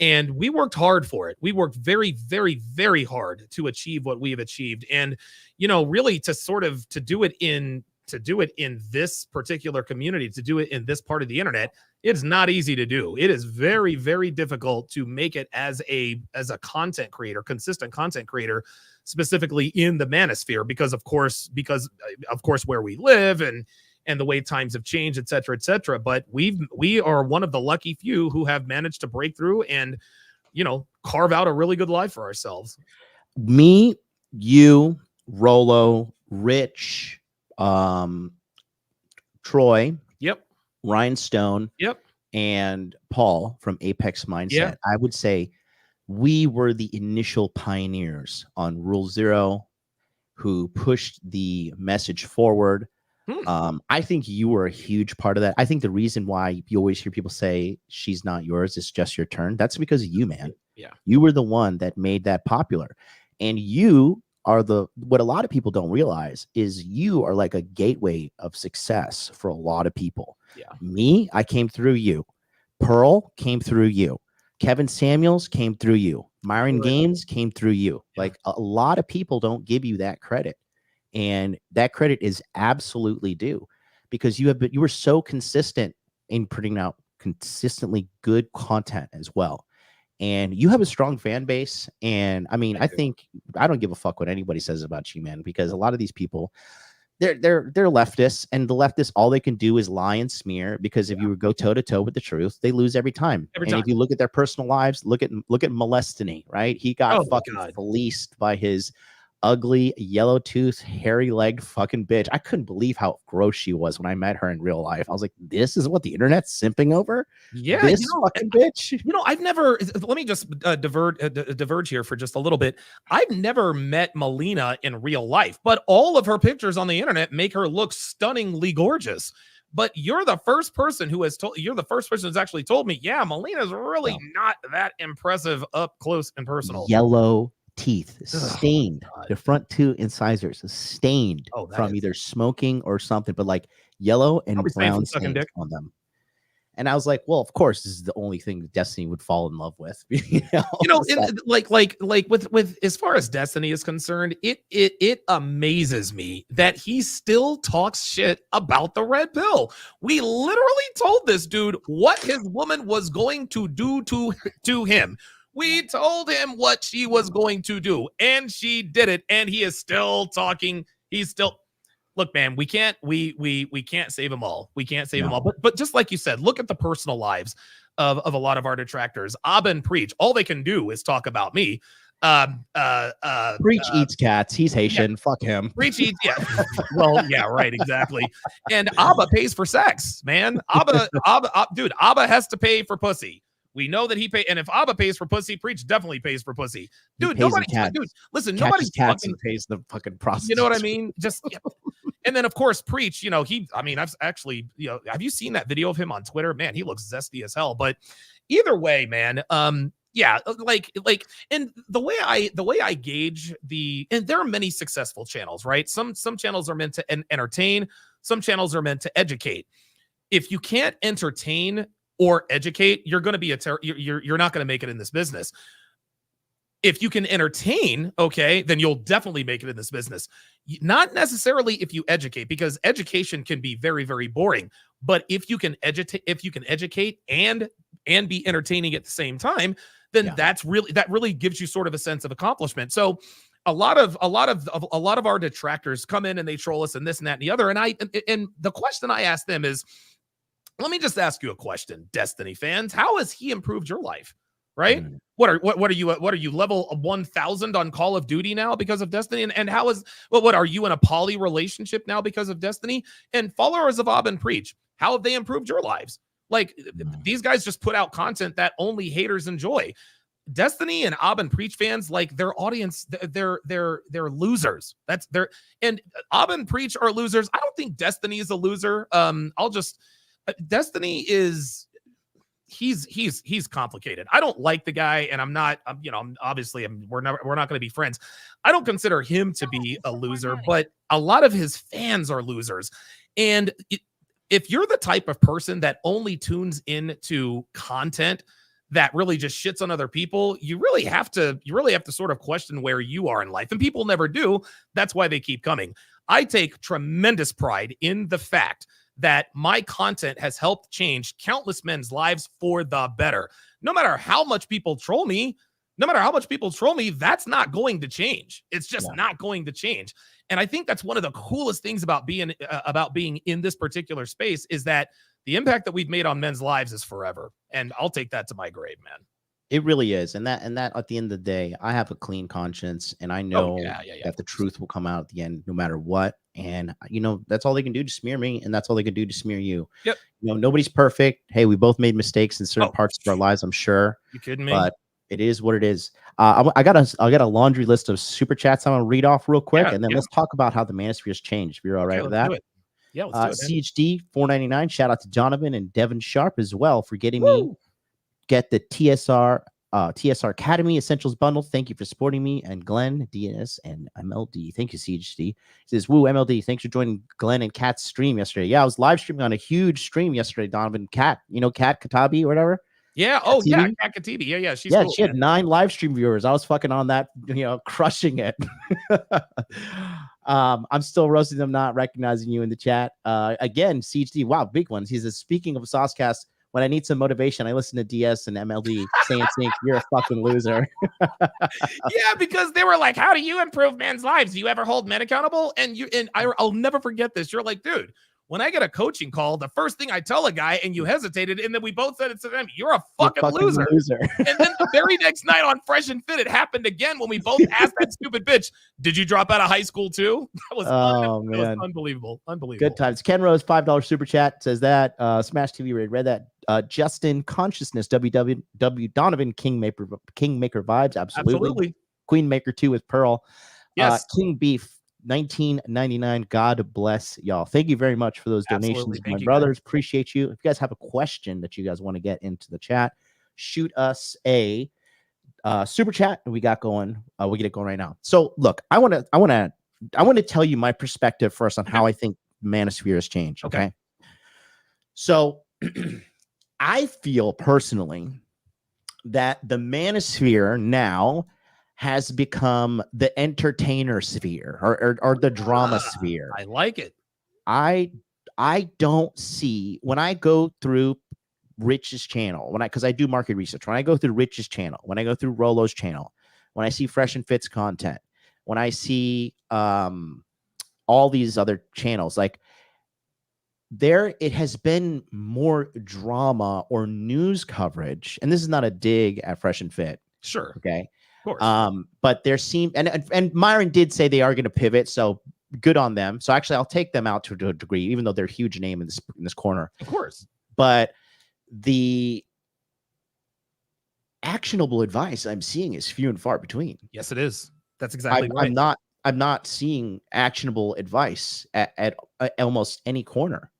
And we worked hard for it. We worked very, very, very hard to achieve what we have achieved. And, you know, really to do it in this particular community, to do it in this part of the internet, it's not easy to do. It is very, very difficult to make it as a content creator, consistent content creator, specifically in the Manosphere, because of course where we live and the way times have changed, et cetera. But we are one of the lucky few who have managed to break through and, you know, carve out a really good life for ourselves. Me, you, Rolo, Rich, Troy. Yep. Ryan Stone, Yep. and Paul from Apex Mindset, Yeah. I would say we were the initial pioneers on Rule Zero who pushed the message forward. I think you were a huge part of that. I think the reason why you always hear people say she's not yours, it's just your turn. That's because of you, man. Yeah. You were the one that made that popular. And you are what a lot of people don't realize is you are like a gateway of success for a lot of people. Yeah. Me, I came through you. Pearl came through you. Kevin Samuels came through you. Myron Gaines came through you. Yeah. Like a lot of people don't give you that credit. And that credit is absolutely due because you were so consistent in putting out consistently good content as well. And you have a strong fan base. And I mean, I think I don't give a fuck what anybody says about you, man, because a lot of these people, they're leftists, and the leftists, all they can do is lie and smear, because if you go toe to toe with the truth, they lose every time. If you look at their personal lives, look at Molestiny, right? He got fucking fleeced by his ugly, yellow-toothed, hairy-legged fucking bitch. I couldn't believe how gross she was when I met her in real life. I was like, this is what the internet's simping over? Yeah, this fucking bitch. I've never. Let me just diverge here for just a little bit. I've never met Melina in real life, but all of her pictures on the internet make her look stunningly gorgeous. But you're the first person who has told. You're the first person who's actually told me, yeah, Melina's really not that impressive up close and personal. Yellow teeth, stained. The front two incisors stained from either smoking or something, but like yellow and brown stains on them. And I was like, well, of course, this is the only thing Destiny would fall in love with. With as far as Destiny is concerned, it amazes me that he still talks shit about the red pill. We literally told this dude what his woman was going to do to him. We told him what she was going to do, and she did it. And he is still talking. He's still. Look, man, we can't save them all. We can't save them all. But just like you said, look at the personal lives of a lot of our detractors. Abba and Preach, all they can do is talk about me. Preach eats cats. He's Haitian. Yeah. Fuck him. Preach eats. Yeah. Well, yeah, right. Exactly. And Abba pays for sex, man. Dude, Abba has to pay for pussy. We know that he pay, and if Abba pays for pussy, Preach definitely pays for pussy. Dude, nobody. Dude, listen, nobody pays the fucking prostitutes. You know what I mean? Just. Yeah. And then, of course, Preach, I've actually, have you seen that video of him on Twitter? Man, he looks zesty as hell. But either way, man, yeah, and the way I gauge and there are many successful channels, right? Some channels are meant to entertain. Some channels are meant to educate. If you can't entertain or educate, you're going to be you're not going to make it in this business. If you can entertain, okay, then you'll definitely make it in this business. Not necessarily if you educate, because education can be very, very boring. But if you can educate and be entertaining at the same time, then that really gives you sort of a sense of accomplishment. So a lot of our detractors come in and they troll us and this and that and the other. And the question I ask them is, let me just ask you a question, Destiny fans. How has he improved your life? Right? What are you level 1000 on Call of Duty now because of Destiny? And how is what are you in a poly relationship now because of Destiny? And followers of Ab and Preach, how have they improved your lives? Like these guys just put out content that only haters enjoy. Destiny and Ab and Preach fans, like their audience, they're losers. And Ab and Preach are losers. I don't think Destiny is a loser. Destiny is. He's complicated. I don't like the guy, and we're not going to be friends. I don't consider him to be a loser, but a lot of his fans are losers. And if you're the type of person that only tunes into content that really just shits on other people, you really have to sort of question where you are in life. And people never do. That's why they keep coming. I take tremendous pride in the fact that my content has helped change countless men's lives for the better. No matter how much people troll me, that's not going to change. It's just not going to change. And I think that's one of the coolest things about being in this particular space is that the impact that we've made on men's lives is forever. And I'll take that to my grave, man. It really is. And that at the end of the day, I have a clean conscience, and I know that the truth will come out at the end, no matter what. And that's all they can do to smear me, and that's all they can do to smear you. Yep. Nobody's perfect. Hey, we both made mistakes in certain parts of our lives, I'm sure. You kidding me? But it is what it is. I got a laundry list of super chats I'm gonna read off real quick, and then let's talk about how the Manosphere has changed. If you're all right with that. Yeah, let's do it. CHD 499. Shout out to Donovan and Devin Sharpe as well for getting me get the TSR Academy Essentials Bundle. Thank you for supporting me. And Glenn, DS, and MLD. Thank you, CHD. He says, woo, MLD. Thanks for joining Glenn and Kat's stream yesterday. Yeah, I was live streaming on a huge stream yesterday, Donovan. Kat, Kat Katabi or whatever. Yeah. Oh, yeah. Kat Katabi. Yeah. She's cool, she had 9 live stream viewers. I was fucking on that, crushing it. I'm still roasting them, not recognizing you in the chat. Again, CHD. Wow, big ones. He says, speaking of Saucecast, when I need some motivation, I listen to DS and MLD saying, you're a fucking loser. Yeah, because they were like, how do you improve men's lives? Do you ever hold men accountable? And I'll never forget this. You're like, dude, when I get a coaching call, the first thing I tell a guy, and you hesitated, and then we both said it to them, you're a fucking loser. And then the very next night on Fresh and Fit, it happened again when we both asked that stupid bitch, did you drop out of high school too? That was, man. That was unbelievable. Good times. Ken Rose, $5 super chat says that. Smash TV read that. Justin Consciousness, WW Donovan Kingmaker vibes. Absolutely. Queenmaker 2 with Pearl. Yes. King Beef 1999. God bless y'all. Thank you very much for those donations, my brothers. Appreciate you. If you guys have a question that you guys want to get into the chat, shoot us a super chat, and we got going. We get it going right now. So look, I want to tell you my perspective first on how I think Manosphere has changed. Okay. So I feel personally that the Manosphere now has become the entertainer sphere or the drama sphere. I like it. I don't see, when I go through Rich's channel, because I do market research, when I go through Rich's channel, when I go through Rolo's channel, when I see Fresh and Fit's content, when I see all these other channels, like it has been more drama or news coverage, and this is not a dig at Fresh and Fit. Sure. Okay. Of course. But there seemed, and Myron did say they are going to pivot, so good on them. So actually, I'll take them out to a degree, even though they're a huge name in this corner. Of course. But the actionable advice I'm seeing is few and far between. Yes, it is. That's exactly right. I'm not seeing actionable advice at almost any corner.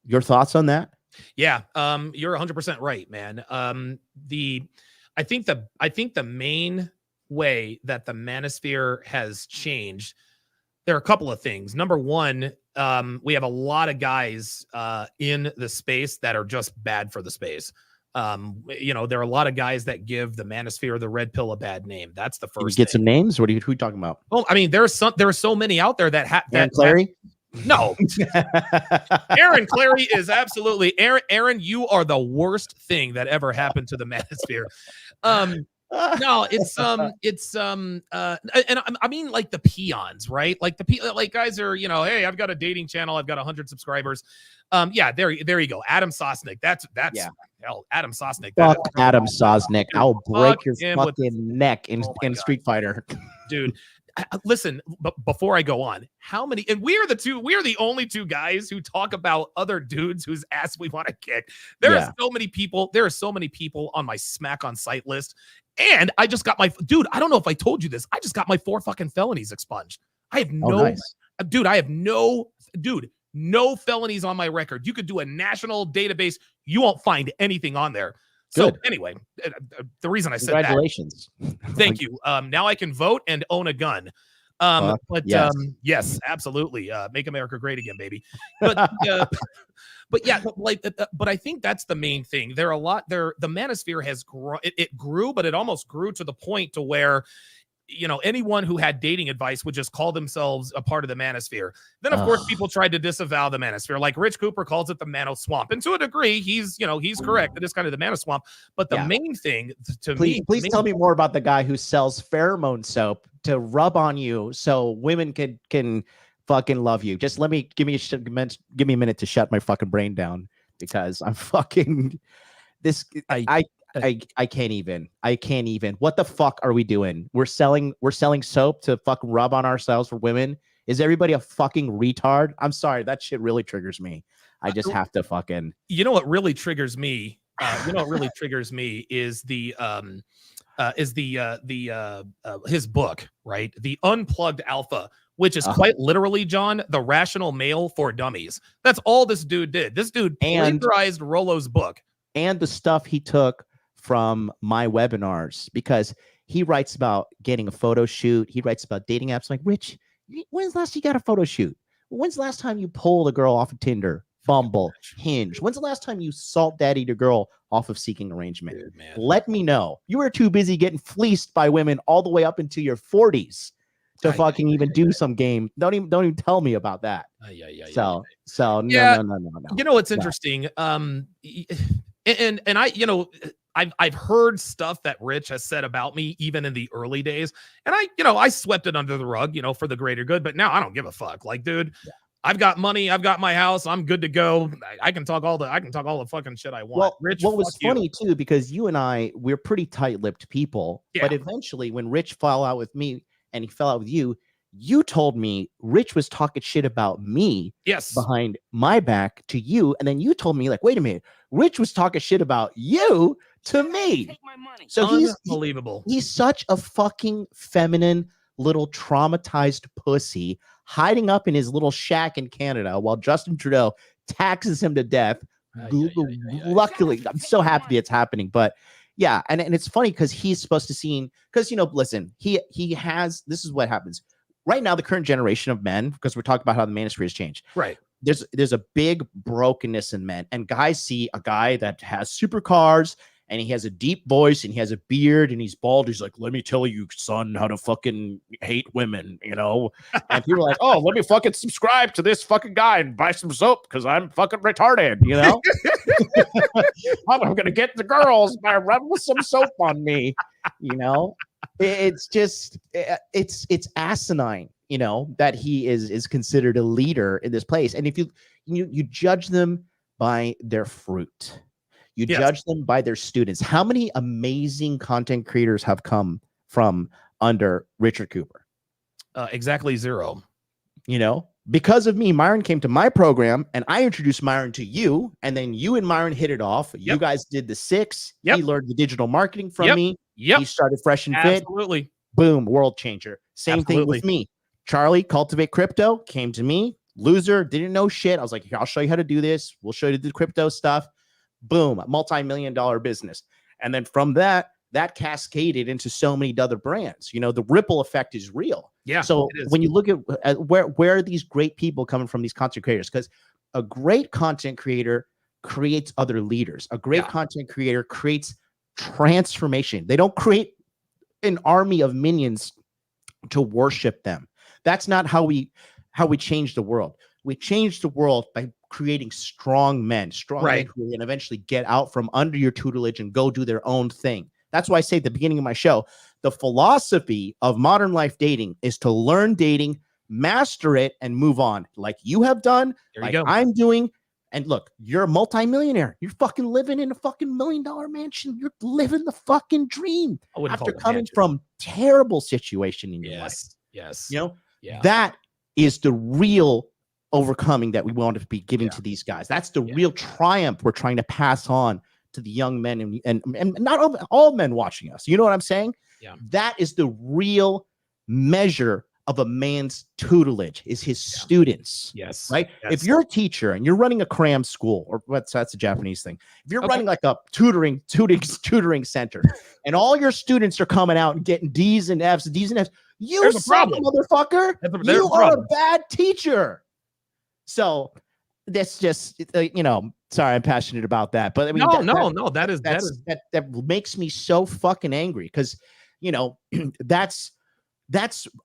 Your thoughts on that? Yeah, you're 100% right, man. I think the main way that the Manosphere has changed, there are a couple of things. Number one, we have a lot of guys in the space that are just bad for the space. There are a lot of guys that give the Manosphere, the red pill, a bad name. That's the first. Get some names. Who are you talking about? Well, I mean, there are so many out there that Aaron Clary. No, Aaron Clary is absolutely Aaron. You are the worst thing that ever happened to the Manosphere. No, and I mean, like the peons, right? Like like guys are, hey, I've got a dating channel, I've got 100 subscribers. Yeah, there you go. Adam Sosnick. That's hell, Adam Sosnick. Fuck Adam Sosnick. I'll break your fucking neck in Street Fighter, dude. Listen, before I go on, how many, and we are the only two guys who talk about other dudes whose ass we want to kick. There are so many people on my Smack on Sight list. And I just got dude, I don't know if I told you this. I just got my 4 fucking felonies expunged. I have no felonies on my record. You could do a national database. You won't find anything on there. So anyway, the reason I said congratulations. Thank you. Now I can vote and own a gun. Yes, absolutely. Make America great again, baby. But but I think that's the main thing. The Manosphere has grown. It grew, but it almost grew to the point to where, anyone who had dating advice would just call themselves a part of the Manosphere. Then, of course, people tried to disavow the Manosphere. Like Rich Cooper calls it the Mano Swamp. And to a degree, he's correct. It is kind of the Mano Swamp. But the main thing please tell me more about the guy who sells pheromone soap to rub on you so women can fucking love you. Just give me a minute to shut my fucking brain down, because I'm fucking I can't even. What the fuck are we doing? We're selling soap to fucking rub on ourselves for women, Is everybody a fucking retard? I'm sorry, that shit really triggers me. I just have to fucking. You know what really triggers me? You know what really triggers me is his book, right? The Unplugged Alpha, which is quite literally, John, the rational male for dummies. That's all this dude did. This dude plagiarized Rollo's book. And the stuff he took from my webinars, because he writes about getting a photo shoot. He writes about dating apps. Like, Rich, when's the last time you got a photo shoot? When's the last time you pulled a girl off of Tinder, Bumble, Hinge? When's the last time you salt daddied a girl off of Seeking Arrangement? Dude, let me know. You were too busy getting fleeced by women all the way up into your 40s to fucking even do some game. Don't even tell me about that. No. You know what's interesting? And I, you know, I've heard stuff that Rich has said about me even in the early days, and I swept it under the rug, you know, for the greater good. But now I don't give a fuck. Like, dude, I've got money, I've got my house, I'm good to go. I can talk all the fucking shit I want. Well, Rich, what was funny too, because you and we're pretty tight-lipped people, but eventually when Rich fell out with me and he fell out with you, you told me Rich was talking shit about me behind my back to you. And then you told me, like, wait a minute, Rich was talking shit about you to me. Take my money. So unbelievable. He's such a fucking feminine little traumatized pussy hiding up in his little shack in Canada while Justin Trudeau taxes him to death. Luckily, I'm so happy it's happening. But yeah, and it's funny because he's supposed to see, because, you know, listen, he has, this is what happens. Right now, the current generation of men, because we're talking about how the manosphere has changed. Right. There's a big brokenness in men, and guys see a guy that has supercars and he has a deep voice and he has a beard and he's bald. He's like, let me tell you, son, how to fucking hate women, you know? And people are like, oh, let me fucking subscribe to this fucking guy and buy some soap because I'm fucking retarded, you know? I'm going to get the girls by rubbing some soap on me, you know? It's just, it's asinine, you know, that he is considered a leader in this place. And if you judge them by their fruit, you judge them by their students. How many amazing content creators have come from under Richard Cooper? Exactly 0. You know, because of me, Myron came to my program and I introduced Myron to you, and then you and Myron hit it off. You guys did the 6. He learned the digital marketing from me. He started Fresh and Fit. Absolutely. Boom, world changer. Same thing with me. Charlie, Cultivate Crypto, came to me. Loser, didn't know shit. I was like, here, I'll show you how to do this. We'll show you the crypto stuff. Boom, multi-million-dollar business. And then from that cascaded into so many other brands. You know, the ripple effect is real. Yeah. So when you look at where are these great people coming from, these content creators? Because a great content creator creates other leaders. A great content creator creates transformation. They don't create an army of minions to worship them. That's not how we change the world. We change the world by creating strong men who can eventually get out from under your tutelage and go do their own thing. That's why I say at the beginning of my show, the philosophy of modern life dating is to learn dating, master it, and move on, like you have done, I'm doing. And look, you're a multimillionaire. You're fucking living in a fucking $1 million mansion. You're living the fucking dream after coming from terrible situation in your life. Yes. You know, that is the real overcoming that we want to be giving to these guys. That's the real triumph we're trying to pass on to the young men and not all men watching us. You know what I'm saying? Yeah. That is the real measure of a man's tutelage, is his students. Yes. Right. Yes. If you're a teacher and you're running a cram school, or that's a Japanese thing. If you're running like a tutoring center and all your students are coming out and getting D's and F's, you suck, motherfucker. You are a bad teacher. So that's just, you know, sorry, I'm passionate about that. But I mean, that makes me so fucking angry because, you know, that's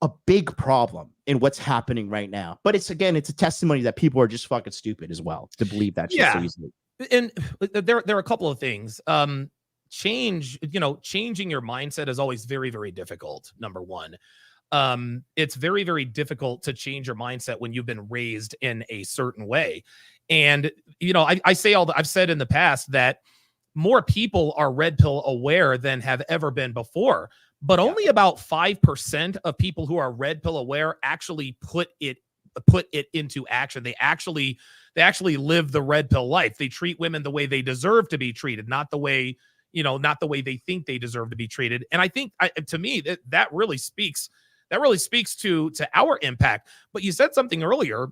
a big problem in what's happening right now. But it's a testimony that people are just fucking stupid as well to believe that shit so easily. And there are a couple of things. Changing your mindset is always very, very difficult. Number one. It's very, very difficult to change your mindset when you've been raised in a certain way. And, you know, I've said in the past that more people are red pill aware than have ever been before, but only about 5% of people who are red pill aware actually put it into action. They actually live the red pill life. They treat women the way they deserve to be treated, not the way, not the way they think they deserve to be treated. And I think to me that really speaks to our impact. But you said something earlier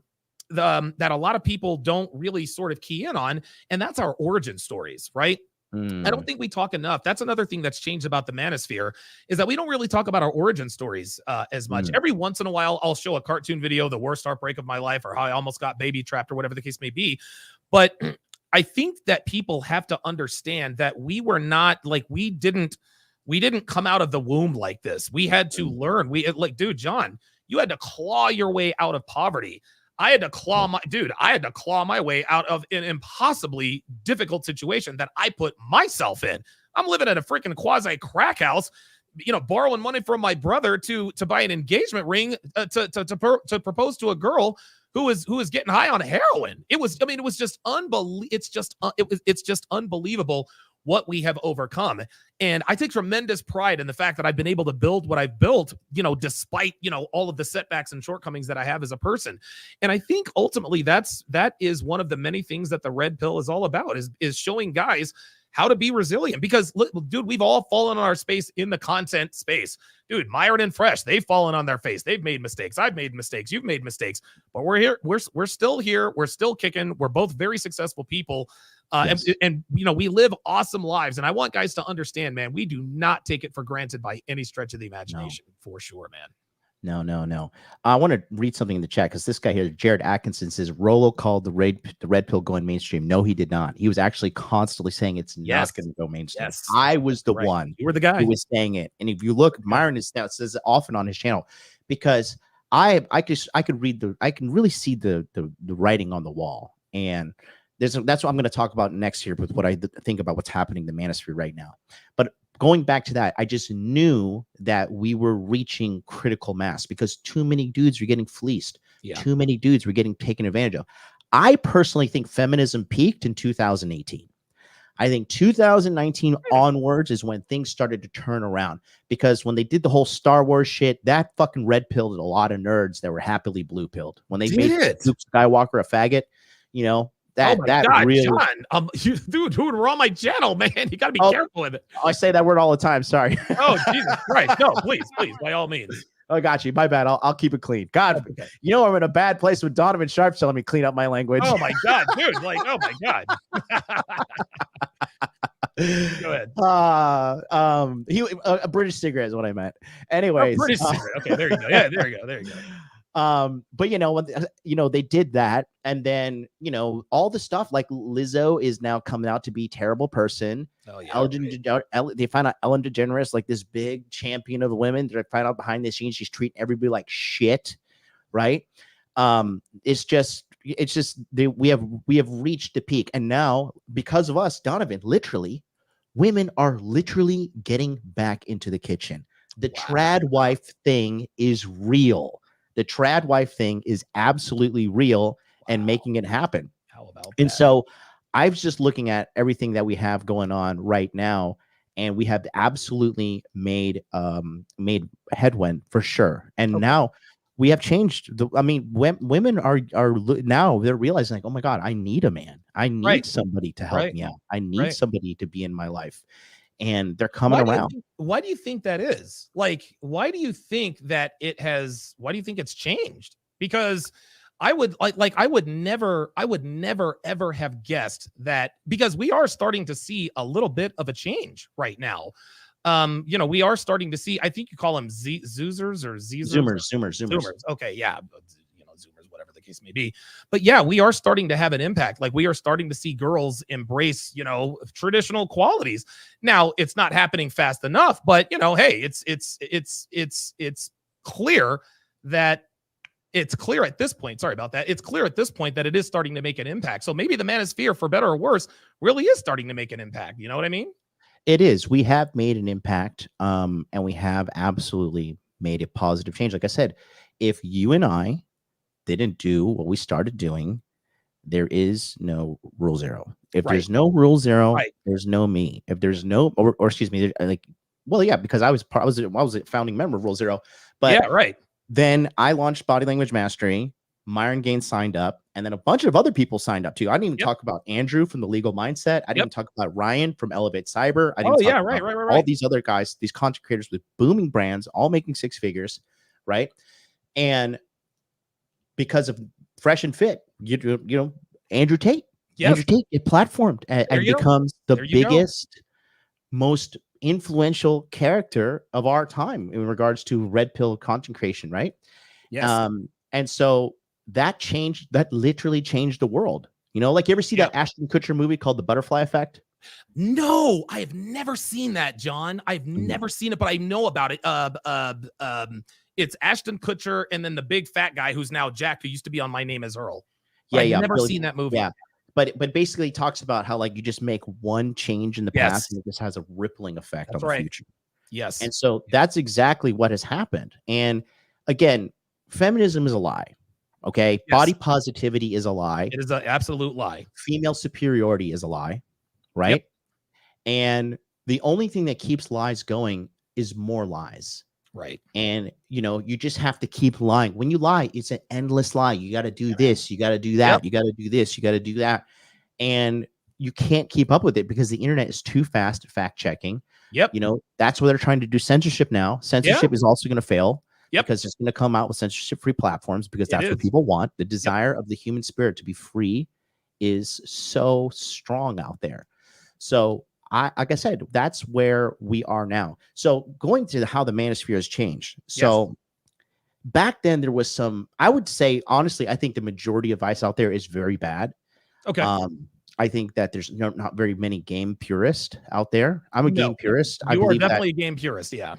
that a lot of people don't really sort of key in on, and that's our origin stories, right? I don't think we talk enough. That's another thing that's changed about the Manosphere, is that we don't really talk about our origin stories as much. Every once in a while, I'll show a cartoon video, the worst heartbreak of my life, or how I almost got baby trapped, or whatever the case may be. But I think that people have to understand that we were not like, we didn't come out of the womb like this. We had to learn. Dude, John, you had to claw your way out of poverty. I had to claw my way out of an impossibly difficult situation that I put myself in. I'm living at a freaking quasi crack house, borrowing money from my brother to buy an engagement ring to propose to a girl who was getting high on heroin. It was just unbelievable. It's just unbelievable what we have overcome. And I take tremendous pride in the fact that I've been able to build what I've built, despite, all of the setbacks and shortcomings that I have as a person. And I think ultimately that is one of the many things that the red pill is all about, is showing guys how to be resilient. Because dude, we've all fallen on our space in the content space. Dude, Myron and Fresh, they've fallen on their face. They've made mistakes. I've made mistakes. You've made mistakes. But we're here. We're still here. We're still kicking. We're both very successful people. Yes. And we live awesome lives. And I want guys to understand, man, we do not take it for granted by any stretch of the imagination. No. For sure, man. No. I want to read something in the chat, because this guy here, Jared Atkinson, says Rolo called the red pill going mainstream. No, he did not. He was actually constantly saying it's not going to go mainstream. Yes. I was the one. You were the guy who was saying it. And if you look, Myron says it often on his channel, because I can really see the writing on the wall. And that's what I'm going to talk about next here with what I think about what's happening in the Manosphere right now. But going back to that, I just knew that we were reaching critical mass, because too many dudes were getting fleeced. Yeah. Too many dudes were getting taken advantage of. I personally think feminism peaked in 2018. I think 2019 onwards is when things started to turn around, because when they did the whole Star Wars shit, that fucking red pilled a lot of nerds that were happily blue pilled. When they made Luke Skywalker a faggot, that God, really, John, dude, we're on my channel, man. You got to be careful with it. I say that word all the time. Sorry. Oh, Jesus Christ. No, please, by all means. I got you. My bad. I'll keep it clean. God, okay. I'm in a bad place with Donovan Sharpe telling me clean up my language. Oh my God, dude. Oh my God. Go ahead. A British cigarette is what I meant. Anyways, British cigarette. Okay, there you go. Yeah, there you go. But when they did that, and then all the stuff like Lizzo is now coming out to be a terrible person. Oh yeah, they find out Ellen DeGeneres, like this big champion of the women. They find out behind the scenes she's treating everybody like shit, right? It's just we have reached the peak, and now because of us, Donovan, literally, women are literally getting back into the kitchen. The trad wife thing is real. The trad wife thing is absolutely real and making it happen. How about that? And so I was just looking at everything that we have going on right now, and we have absolutely made headwind for sure. And now we have changed. Women are now they're realizing like, oh my God, I need a man. I need somebody to help me out. I need somebody to be in my life. And they're coming around. Why do you think that is? Like, why do you think that why do you think it's changed? Because I would never ever have guessed that, because we are starting to see a little bit of a change right now. We are starting to see, I think you call them Zoomers or Zoomers. Okay. Yeah. Zoomers, whatever the case may be. But yeah, we are starting to have an impact. Like, we are starting to see girls embrace, traditional qualities. Now, it's not happening fast enough, but hey, it's clear that it's clear at this point. Sorry about that. It's clear at this point that it is starting to make an impact. So maybe the Manosphere, for better or worse, really is starting to make an impact. You know what I mean? It is. We have made an impact, and we have absolutely made a positive change. Like I said, if you and I didn't do what we started doing, there is no rule zero. If Right. there's no rule zero, Right. there's no me. If there's no, or excuse me, like, well, yeah, because I was a founding member of Rule Zero, but Yeah, right. then I launched Body Language Mastery. Myron Gaines signed up, and then a bunch of other people signed up too. I didn't even talk about Andrew from the Legal Mindset. I didn't even talk about Ryan from Elevate Cyber. I didn't talk about all these other guys, these content creators with booming brands, all making 6 figures, right? And because of Fresh and Fit, you know, Andrew Tate. Yes. Andrew Tate, it platformed and becomes the biggest, most influential character of our time in regards to red pill content creation, right? Yes. And so that literally changed the world. You know, like, you ever see that Ashton Kutcher movie called The Butterfly Effect? No, I have never seen that, John. I've never seen it, but I know about it. It's Ashton Kutcher and then the big fat guy who's now Jack, who used to be on My Name Is Earl. But I've never seen that movie. Yeah. But basically it talks about how, like, you just make one change in the past and it just has a rippling effect on the future. Yes. And so that's exactly what has happened. And again, feminism is a lie. Okay. Yes. Body positivity is a lie. It is an absolute lie. Female superiority is a lie. Right. Yep. And the only thing that keeps lies going is more lies. Right. And, you know, you just have to keep lying. When you lie, it's an endless lie. You got to do this. You got to do that. You got to do this. You got to do that. And you can't keep up with it because the internet is too fast at fact checking. Yep. You know, that's where they're trying to do censorship now. Censorship is also going to fail. Because it's going to come out with censorship-free platforms because that's what people want. The desire of the human spirit to be free is so strong out there. So like I said, that's where we are now. So going to how the manosphere has changed. So back then there was some, I would say, honestly, I think the majority of advice out there is very bad. Okay. I think that there's not very many game purists out there. I'm a game purist. You are definitely a game purist. Yeah.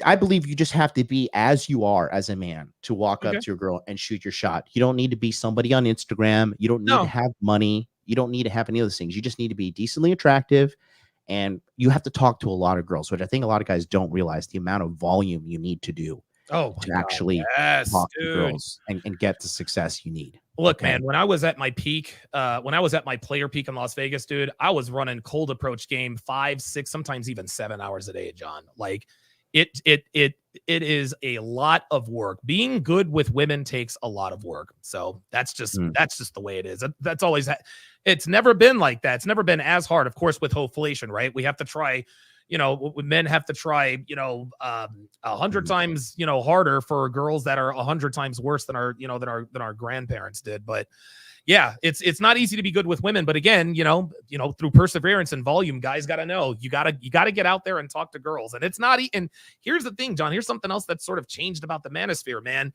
I believe you just have to be as you are as a man to walk up to your girl and shoot your shot. You don't need to be somebody on Instagram. You don't need to have money. You don't need to have any of those things. You just need to be decently attractive, and you have to talk to a lot of girls, which I think a lot of guys don't realize the amount of volume you need to do to actually talk to girls and get the success you need. Look, man, when I was at my peak, when I was at my player peak in Las Vegas, dude, I was running cold approach game 5, 6, sometimes even 7 hours a day, John. Like, it is a lot of work. Being good with women takes a lot of work. So that's just the way it is. That's always, it's never been like that. It's never been as hard, of course, with hoflation, right? We have to try, you know, men have to try, you know, 100 times, you know, harder for girls that are 100 times worse than our grandparents did. But yeah, it's not easy to be good with women. But again, you know, through perseverance and volume, guys got to know you got to get out there and talk to girls. And it's not. And here's the thing, John. Here's something else that's sort of changed about the manosphere, man.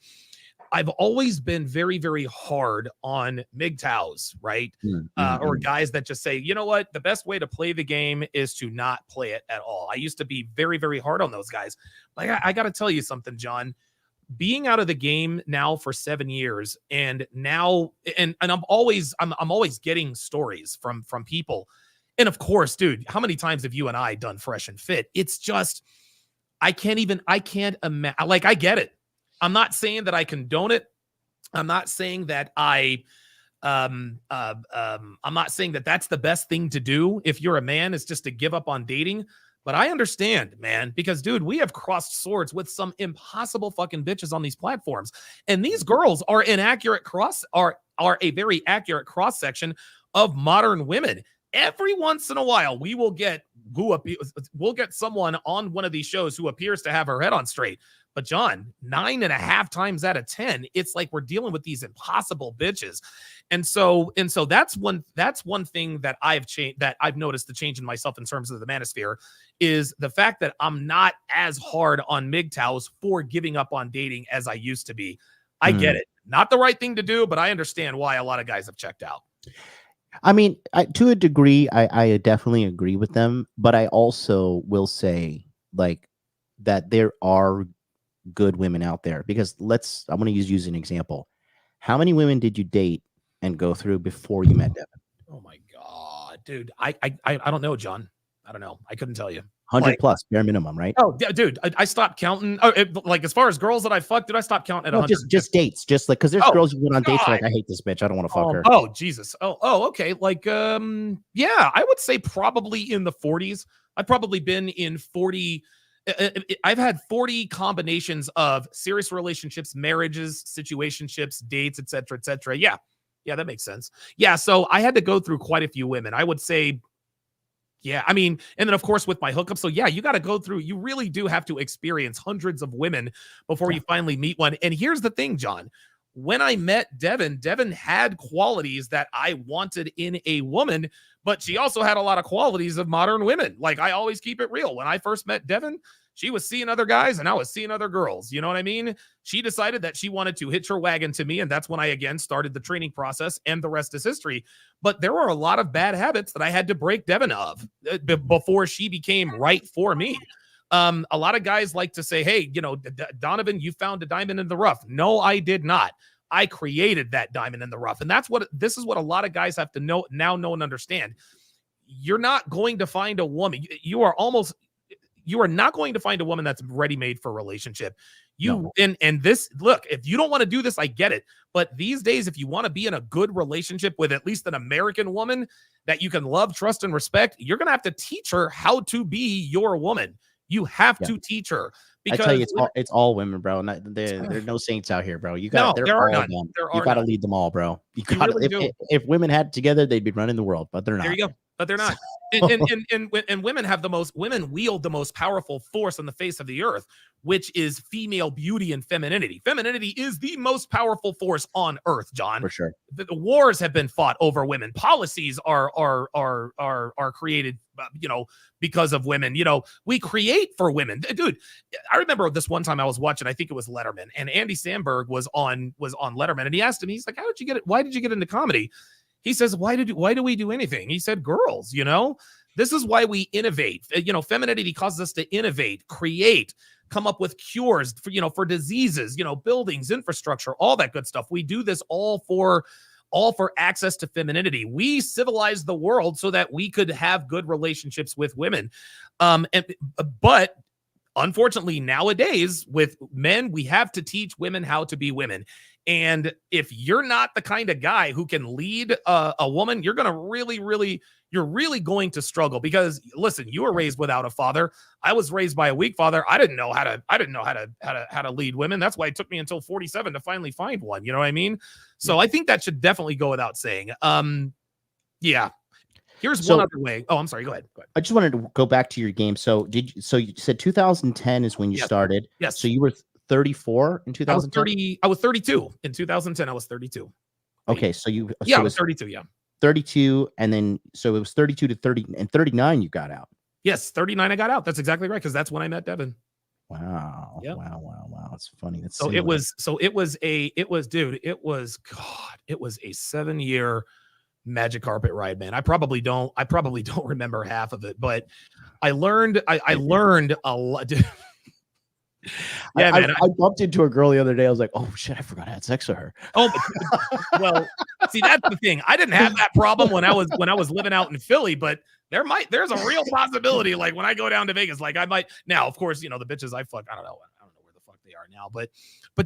I've always been very, very hard on MGTOWs, right? Or guys that just say, you know what, the best way to play the game is to not play it at all. I used to be very, very hard on those guys. Like, I got to tell you something, John. Being out of the game now for 7 years, and now, and I'm always getting stories from people. And of course, dude, how many times have you and I done Fresh and Fit? It's just, I can't imagine. Like, I get it. I'm not saying that I condone it. I'm not saying that I'm not saying that that's the best thing to do if you're a man, is just to give up on dating. But I understand, man, because, dude, we have crossed swords with some impossible fucking bitches on these platforms. And these girls are are a very accurate cross section of modern women. Every once in a while, we'll get someone on one of these shows who appears to have her head on straight. But John, 9.5 times out of 10, it's like we're dealing with these impossible bitches. And so that's one thing that I've changed, that I've noticed the change in myself in terms of the manosphere, is the fact that I'm not as hard on MGTOWs for giving up on dating as I used to be. I get it. Not the right thing to do, but I understand why a lot of guys have checked out. I mean, to a degree, I definitely agree with them, but I also will say, like, that there are good women out there, because I'm going to use an example. How many women did you date and go through before you met Devin? Oh my God, dude. I don't know, John. I don't know. I couldn't tell you. 100 plus bare minimum, right? Oh, dude, I stopped counting. Oh, like as far as girls that I fucked, did I stop counting at 100? Just dates, just like because there's girls you went on dates like I hate this bitch, I don't want to fuck her. Oh Jesus. Okay. Like yeah, I would say probably in the 40s. I've probably been in 40. I've had 40 combinations of serious relationships, marriages, situationships, dates, etc., etc. Yeah, that makes sense. Yeah, so I had to go through quite a few women. I would say. Yeah, I mean, and then of course with my hookup. So yeah, you got to go through, you really do have to experience hundreds of women before you finally meet one. And here's the thing, John, when I met Devin had qualities that I wanted in a woman, but she also had a lot of qualities of modern women. Like I always keep it real. When I first met Devin, she was seeing other guys and I was seeing other girls. You know what I mean? She decided that she wanted to hitch her wagon to me. And that's when I, again, started the training process, and the rest is history. But there were a lot of bad habits that I had to break Devin of before she became right for me. A lot of guys like to say, hey, you know, Donovan, you found a diamond in the rough. No, I did not. I created that diamond in the rough. And this is what a lot of guys have to know and understand. You're not going to find a woman. You are not going to find a woman that's ready-made for a relationship. And this, look, if you don't want to do this, I get it. But these days, if you want to be in a good relationship with at least an American woman that you can love, trust, and respect, you're going to have to teach her how to be your woman. You have to teach her. Because I tell you, it's all women, bro. There are no saints out here, bro. You got there are none. You got to lead them all, bro. You got really if women had it together, they'd be running the world, but they're not. There you go. But they're not. And women wield the most powerful force on the face of the earth, which is female beauty and femininity. Femininity is the most powerful force on earth, John. For sure. The wars have been fought over women. Policies are created, because of women. We create for women. Dude, I remember this one time I was watching, I think it was Letterman, and Andy Samberg was on Letterman, and he asked him, he's like, why did you get into comedy? He says, why do we do anything? He said, girls, this is why we innovate. Femininity causes us to innovate, create, come up with cures for diseases, buildings, infrastructure, all that good stuff. We do this all for access to femininity. We civilized the world so that we could have good relationships with women. But unfortunately, nowadays with men, we have to teach women how to be women. And if you're not the kind of guy who can lead a woman, you're going to really going to struggle, because listen, you were raised without a father. I was raised by a weak father. I didn't know how to lead women. That's why it took me until 47 to finally find one. You know what I mean? So I think that should definitely go without saying. Yeah. Here's one other way. Oh, I'm sorry. Go ahead. I just wanted to go back to your game. So you said 2010 is when you started. Yes. So you were 34 in 2010? I was 32 in 2010. I was 32. Okay. So I was 32. Yeah. 32. And then, so it was 32 to 30 and 39 you got out. Yes. 39 I got out. That's exactly right. Because that's when I met Devin. Wow. Yep. Wow. It's funny. It was a 7-year magic carpet ride, man. I probably don't remember half of it, but I learned a lot. Yeah, man. I bumped into a girl the other day. I was like, oh shit, I forgot I had sex with her. Oh, well, see, that's the thing. I didn't have that problem when I was living out in Philly, but there's a real possibility. Like when I go down to Vegas, like I might. Now, of course, the bitches I fuck, I don't know where the fuck they are now, but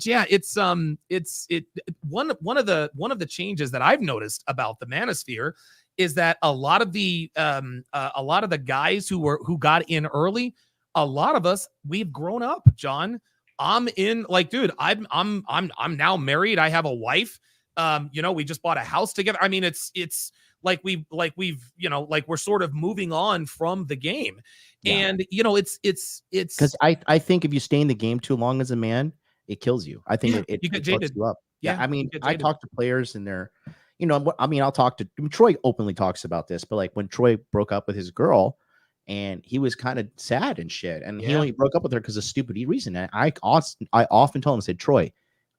yeah, it's one of the changes that I've noticed about the Manosphere is that a lot of the guys who got in early, a lot of us, we've grown up, John. I'm in, like, dude, I'm now married. I have a wife. We just bought a house together. I mean, it's like we're sort of moving on from the game. Yeah. And it's because I think if you stay in the game too long as a man, it kills you. I think it fucks you up. Yeah. I mean, I talk to players and they're, I'll talk to Troy openly talks about this, but like when Troy broke up with his girl, and he was kind of sad and shit. And he only broke up with her because of stupid reason. And I often told him, said, Troy,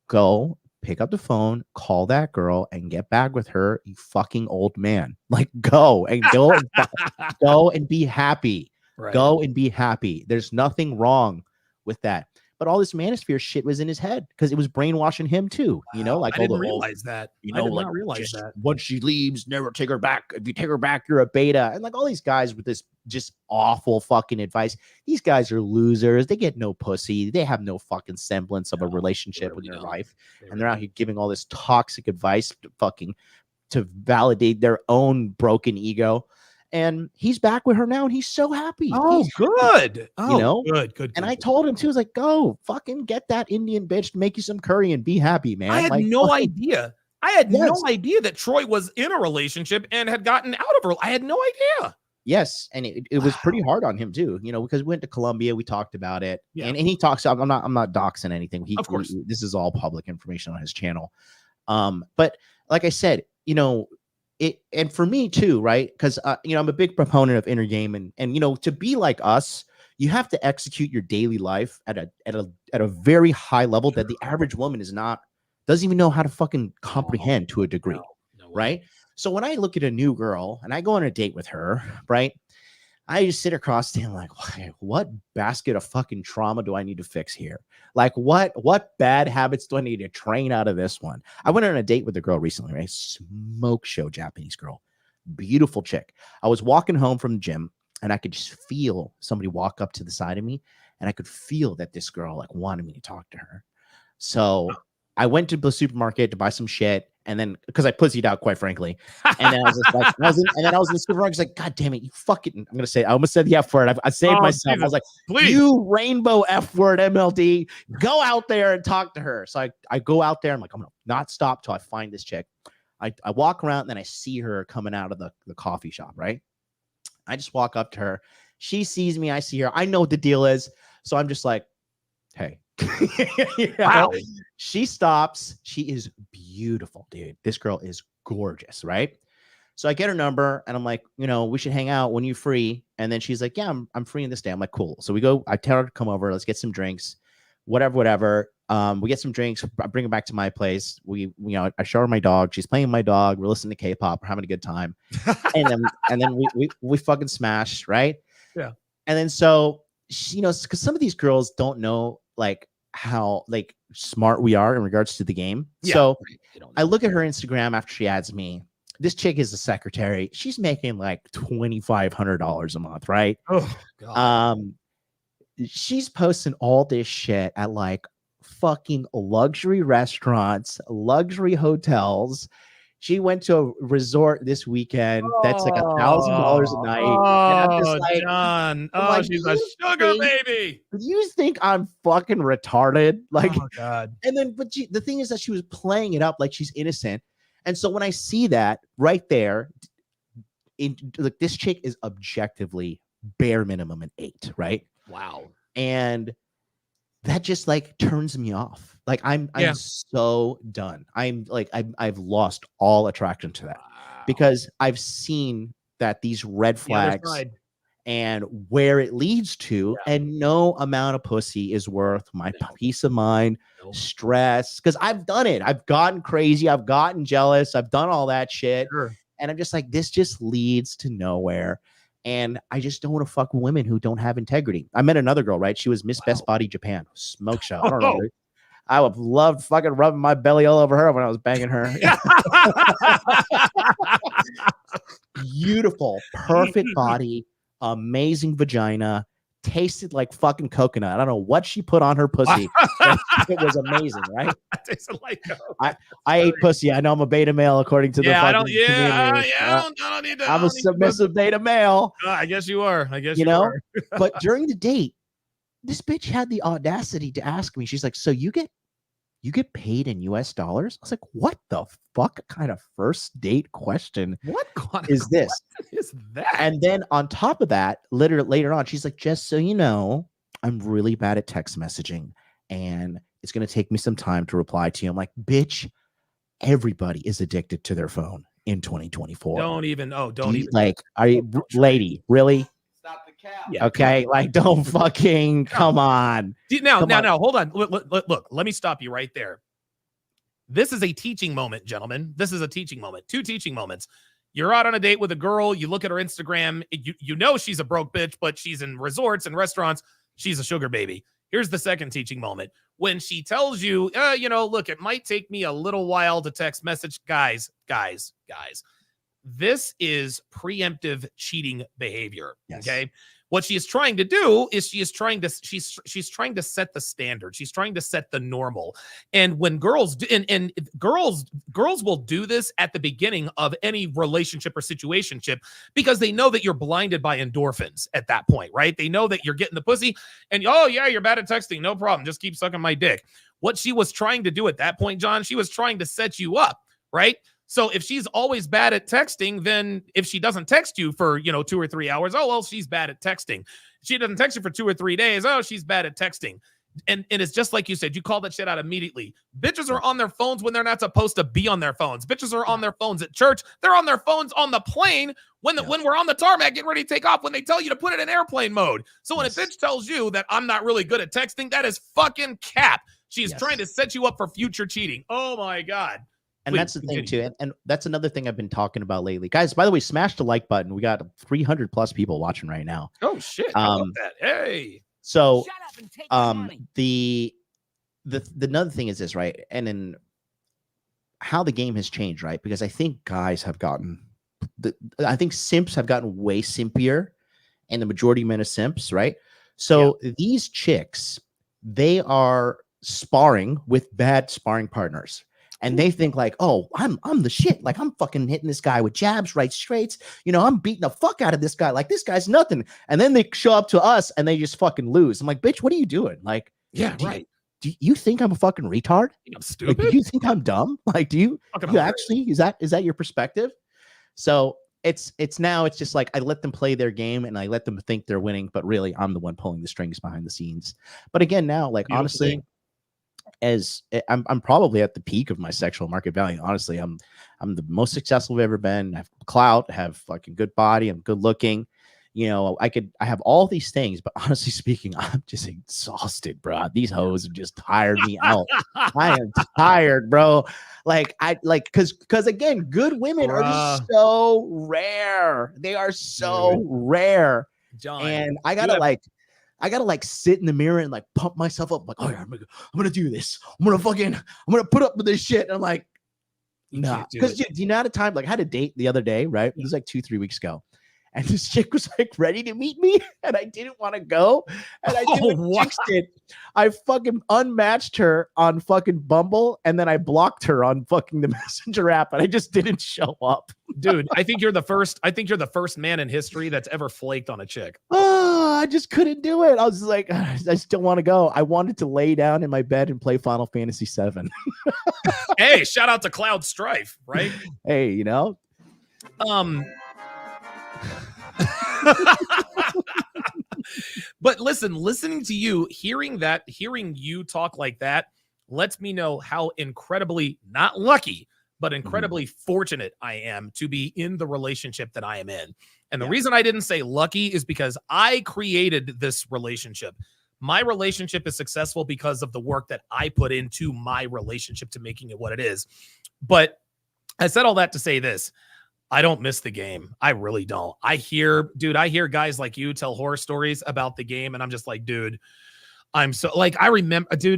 go pick up the phone, call that girl and get back with her, you fucking old man. Like go and go and be happy. Right. Go and be happy. There's nothing wrong with that. but all this manosphere shit was in his head because it was brainwashing him too. You know, like I didn't realize that. You know, I did like not realize just that. once she leaves, never take her back. If you take her back, you're a beta. And like all these guys with this just awful fucking advice. These guys are losers. They get no pussy. They have no fucking semblance of a relationship in their life, and they're out here giving all this toxic advice to validate their own broken ego. And he's back with her now, and he's so happy. Oh, he's good. Oh, you know, good. And I told him too, I was like, go fucking get that Indian bitch to make you some curry and be happy, man. I had like, no idea. I had no idea that Troy was in a relationship and had gotten out of her. I had no idea. Yes, and it was pretty hard on him too, you know, because we went to Colombia, we talked about it, and he talks. I'm not doxing anything. Of course, this is all public information on his channel. But like I said, you know, it, and for me too, right? Because you know, I'm a big proponent of inner game, and you know, to be like us, you have to execute your daily life at a very high level that the average woman doesn't even know how to fucking comprehend to a degree, right? So when I look at a new girl and I go on a date with her, right, I just sit across the table like, what basket of fucking trauma do I need to fix here? Like, what bad habits do I need to train out of this one? I went on a date with a girl recently, right? Smoke show Japanese girl, beautiful chick. I was walking home from the gym and I could just feel somebody walk up to the side of me, and I could feel that this girl like wanted me to talk to her. So I went to the supermarket to buy some shit. And then, because I pussied out, quite frankly, and then I was just like, I was in the supermarket. I was like, God damn it, you fucking! I'm gonna say, I almost said the F word. I saved myself. Jesus. I was like, please. You rainbow F word, MLD, go out there and talk to her. So I go out there. I'm like, I'm gonna not stop till I find this chick. I walk around, and then I see her coming out of the coffee shop. Right. I just walk up to her. She sees me. I see her. I know what the deal is. So I'm just like, hey. You know? Wow. She stops. She is beautiful, dude. This girl is gorgeous, right? So I get her number and I'm like, you know, we should hang out when you're free. And then she's like, yeah, I'm free in this day. I'm like, cool. So we go, I tell her to come over, let's get some drinks, whatever. We get some drinks, I bring her back to my place. I show her my dog. She's playing my dog. We're listening to K-pop. We're having a good time. and then we fucking smash, right? Yeah. And then so she, you know, because some of these girls don't know like how like smart we are in regards to the game. Yeah. So I look at her Instagram after she adds me. This chick is a secretary. She's making like $2,500 a month, right? Oh God. She's posting all this shit at like fucking luxury restaurants, luxury hotels. She went to a resort this weekend that's like $1,000 a night. And I'm just like, John. She's a sugar baby. Do you think I'm fucking retarded? Like, oh God. And then, but the thing is that she was playing it up like she's innocent. And so when I see that right there, like this chick is objectively bare minimum an 8, right? Wow. And that just like turns me off. Like I'm so done. I've lost all attraction to that because I've seen that these red flags and where it leads to, and no amount of pussy is worth my peace of mind, stress. Because I've done it. I've gotten crazy. I've gotten jealous. I've done all that shit. Sure. And I'm just like, this just leads to nowhere. And I just don't want to fuck with women who don't have integrity. I met another girl, right? She was Miss Best Body Japan. Smoke show. I don't know. I would love fucking rubbing my belly all over her when I was banging her. Beautiful, perfect body, amazing vagina, tasted like fucking coconut. I don't know what she put on her pussy. It was amazing, right? Tasted like I ate pussy. I know I'm a beta male according to the fucking community. I don't need to. I'm a submissive beta male. I guess you are. I guess you know. But during the date, this bitch had the audacity to ask me. She's like, "So you get paid in US dollars?" I was like, "What the fuck kind of first date question? What is this? What is that?" And then on top of that, later on, she's like, "Just so you know, I'm really bad at text messaging, and it's gonna take me some time to reply to you." I'm like, "Bitch, everybody is addicted to their phone in 2024. Don't even. Like, are you, lady, really?" Yeah. Okay, like don't fucking come on. Now, hold on. Look, let me stop you right there. This is a teaching moment, gentlemen. This is a teaching moment. 2 teaching moments. You're out on a date with a girl. You look at her Instagram. You know she's a broke bitch, but she's in resorts and restaurants. She's a sugar baby. Here's the second teaching moment. When she tells you, look, it might take me a little while to text message. Guys, this is preemptive cheating behavior. Yes. Okay. What she is trying to do is she's trying to set the standard. She's trying to set the normal. And when girls do, and girls will do this at the beginning of any relationship or situationship because they know that you're blinded by endorphins at that point, right? They know that you're getting the pussy and, oh yeah, you're bad at texting. No problem. Just keep sucking my dick. What she was trying to do at that point, John, she was trying to set you up, right? So if she's always bad at texting, then if she doesn't text you for, 2 or 3 hours, oh, well, she's bad at texting. She doesn't text you for 2 or 3 days. Oh, she's bad at texting. And it's just like you said, you call that shit out immediately. Bitches are on their phones when they're not supposed to be on their phones. Bitches are on their phones at church. They're on their phones on the plane when we're on the tarmac getting ready to take off, when they tell you to put it in airplane mode. So when a bitch tells you that I'm not really good at texting, that is fucking cap. She's trying to set you up for future cheating. Oh my God. And that's the thing too. And that's another thing I've been talking about lately. Guys, by the way, smash the like button. We got 300 plus people watching right now. Oh shit. I love that. Hey. So the another thing is this, right? And then how the game has changed, right? Because I think guys have gotten I think simps have gotten way simpier, and the majority of men are simps, right? So these chicks, they are sparring with bad sparring partners. And they think like, oh, I'm the shit. Like, I'm fucking hitting this guy with jabs, right straights. I'm beating the fuck out of this guy. Like, this guy's nothing. And then they show up to us and they just fucking lose. I'm like, bitch, what are you doing? Like, do you think I'm a fucking retard? I'm stupid. Like, do you think I'm dumb? Like, do you actually, is that your perspective? So it's just like I let them play their game and I let them think they're winning, but really I'm the one pulling the strings behind the scenes. But again, now, like, honestly, as I'm probably at the peak of my sexual market value. Honestly, I'm the most successful I've ever been. I have clout, have fucking good body, I'm good looking. I have all these things, but honestly speaking, I'm just exhausted, bro. These hoes have just tired me out. I am tired, bro. Because again, good women are just so rare. They are so rare. John, and I gotta sit in the mirror and like pump myself up. Like, oh yeah, I'm gonna do this. I'm gonna put up with this shit. And I'm like, nah, because you know, at a time, like I had a date the other day, right? It was like 2-3 weeks ago. And this chick was like ready to meet me, and I didn't want to go. And I did. I fucking unmatched her on fucking Bumble, and then I blocked her on fucking the Messenger app, and I just didn't show up. Dude, I think you're the first man in history that's ever flaked on a chick. Oh, I just couldn't do it. I was like, I still want to go. I wanted to lay down in my bed and play Final Fantasy VII. Hey, shout out to Cloud Strife, right? Hey, But listening to you, hearing you talk like that lets me know how incredibly not lucky, but incredibly fortunate I am to be in the relationship that I am in. And the reason I didn't say lucky is because I created this relationship. My relationship is successful because of the work that I put into my relationship to making it what it is. But I said all that to say this. I don't miss the game. I really don't. I hear guys like you tell horror stories about the game, and I'm just like, dude, I'm so like, I remember just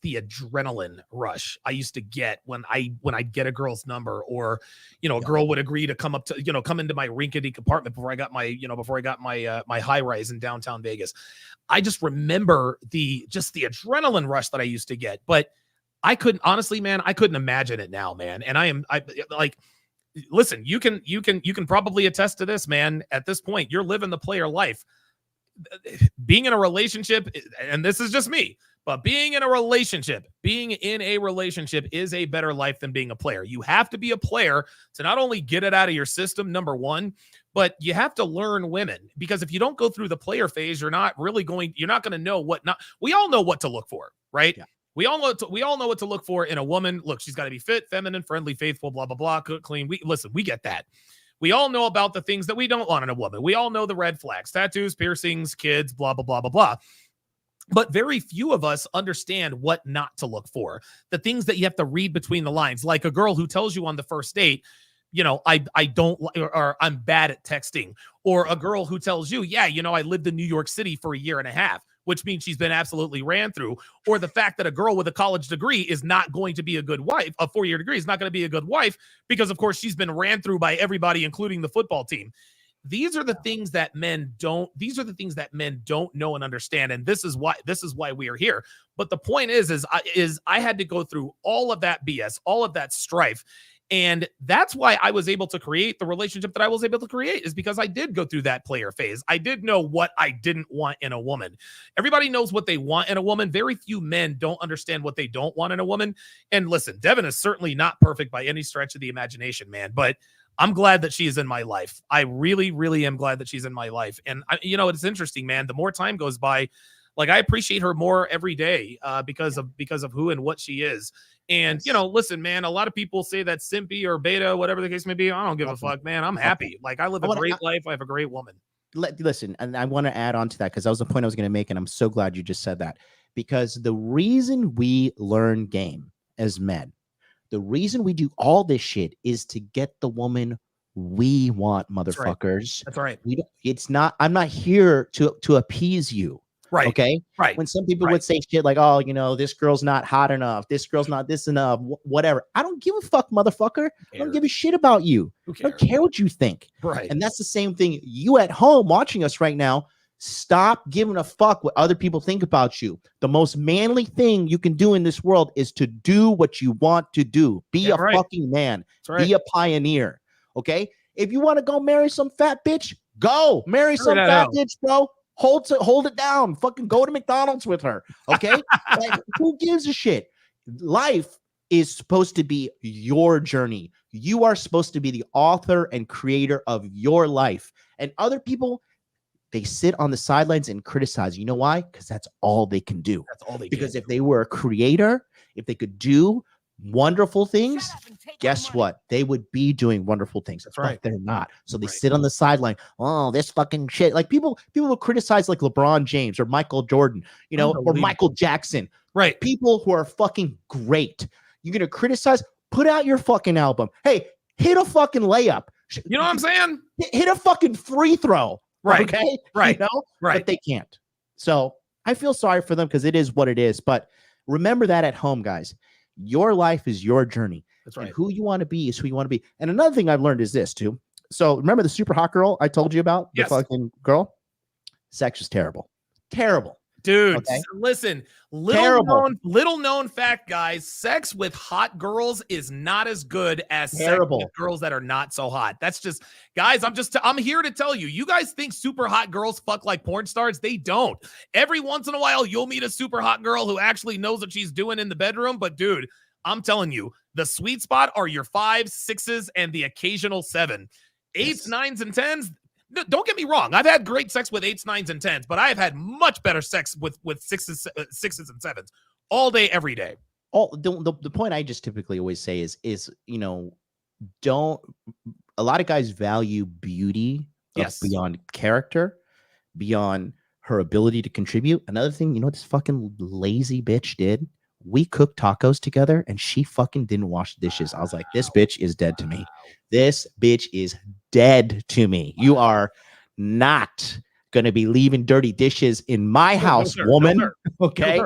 the adrenaline rush I used to get when I'd get a girl's number, or, a girl would agree to come up to, come into my rinky-dink apartment before I got my, my high rise in downtown Vegas. I just remember the adrenaline rush that I used to get, but I couldn't imagine it now, man. And listen, you can probably attest to this, man. At this point, you're living the player life. Being in a relationship, and this is just me, but being in a relationship is a better life than being a player. You have to be a player to not only get it out of your system, number one, but you have to learn women, because if you don't go through the player phase, you're not going to know we all know what to look for, right? Yeah. We all know what to look for in a woman. Look, she's got to be fit, feminine, friendly, faithful, blah, blah, blah, cook, clean. We get that. We all know about the things that we don't want in a woman. We all know the red flags: tattoos, piercings, kids, blah, blah, blah, blah, blah. But very few of us understand what not to look for. The things that you have to read between the lines, like a girl who tells you on the first date, you know, I don't, or I'm bad at texting, or a girl who tells you, yeah, you know, I lived in New York City for a year and a half, which means she's been absolutely ran through, or the fact that a girl with a college degree is not going to be a good wife, a 4-year degree is not going to be a good wife because, of course, she's been ran through by everybody, including the football team. These are the things that men don't, know and understand. And this is why we are here. But the point is I had to go through all of that BS, all of that strife. And that's why I was able to create the relationship that I was able to create, is because I did go through that player phase. I did know what I didn't want in a woman. Everybody knows what they want in a woman. Very few men don't understand what they don't want in a woman. And listen, Devin is certainly not perfect by any stretch of the imagination, man, but I'm glad that she is in my life. I really, really am glad that she's in my life. And you know, it's interesting, man. The more time goes by, like, I appreciate her more every day because of who and what she is. And, you know, listen, man, a lot of people say that simpy or beta, whatever the case may be. I don't give a fuck, man. I'm happy. Like, I live a great life. I have a great woman. Listen, and I want to add on to that because that was the point I was going to make. And I'm so glad you just said that, because the reason we learn game as men, the reason we do all this shit is to get the woman we want, motherfuckers. That's right. We don't, it's not, I'm not here to appease you. Right. Okay. Right. When some people would say shit like, oh, you know, this girl's not hot enough, this girl's not this enough, whatever. I don't give a fuck, motherfucker. I don't give a shit about you. I don't care what you think. Right. And that's the same thing. You at home watching us right now, stop giving a fuck what other people think about you. The most manly thing you can do in this world is to do what you want to do. Be a fucking man. Be a pioneer. Okay. If you want to go marry some fat bitch, go marry some fat bitch, bro. Hold it down. Fucking go to McDonald's with her. Okay. Like, who gives a shit? Life is supposed to be your journey. You are supposed to be the author and creator of your life. And other people, they sit on the sidelines and criticize. You know why? Because that's all they can do. That's all they can. Because if they were a creator, if they could do wonderful things, guess what? They would be doing wonderful things. That's right. But they're not. So they sit on the sideline. Oh, this fucking shit. Like people will criticize like LeBron James or Michael Jordan, you know, or Michael Jackson. Right. People who are fucking great. You're going to criticize, put out your fucking album. Hey, hit a fucking layup. You know what I'm saying? Hit a fucking free throw. Right. Okay. Right. You know? Right. But they can't. So I feel sorry for them because it is what it is. But remember that at home, guys. Your life is your journey. That's right. And who you want to be is who you want to be. And another thing I've learned is this too. So remember the super hot girl I told you about? Yes. The fucking girl? Sex is terrible. Terrible. Dude, okay? Listen, little known fact, guys, sex with hot girls is not as good as sex with girls that are not so hot. That's just, guys, I'm here to tell you, you guys think super hot girls fuck like porn stars? They don't. Every once in a while, you'll meet a super hot girl who actually knows what she's doing in the bedroom. But dude, I'm telling you, the sweet spot are your 5s, 6s, and the occasional 7. 8s, 9s, and 10s. Don't get me wrong. I've had great sex with 8s, 9s, and 10s, but I have had much better sex with 6s and 7s all day, every day. The point I just typically always say is, you know, a lot of guys value beauty beyond character, beyond her ability to contribute. Another thing, you know what this fucking lazy bitch did? We cooked tacos together and she fucking didn't wash the dishes. I was like, this bitch is dead to me. This bitch is dead to me. You are not going to be leaving dirty dishes in my house, woman. Okay.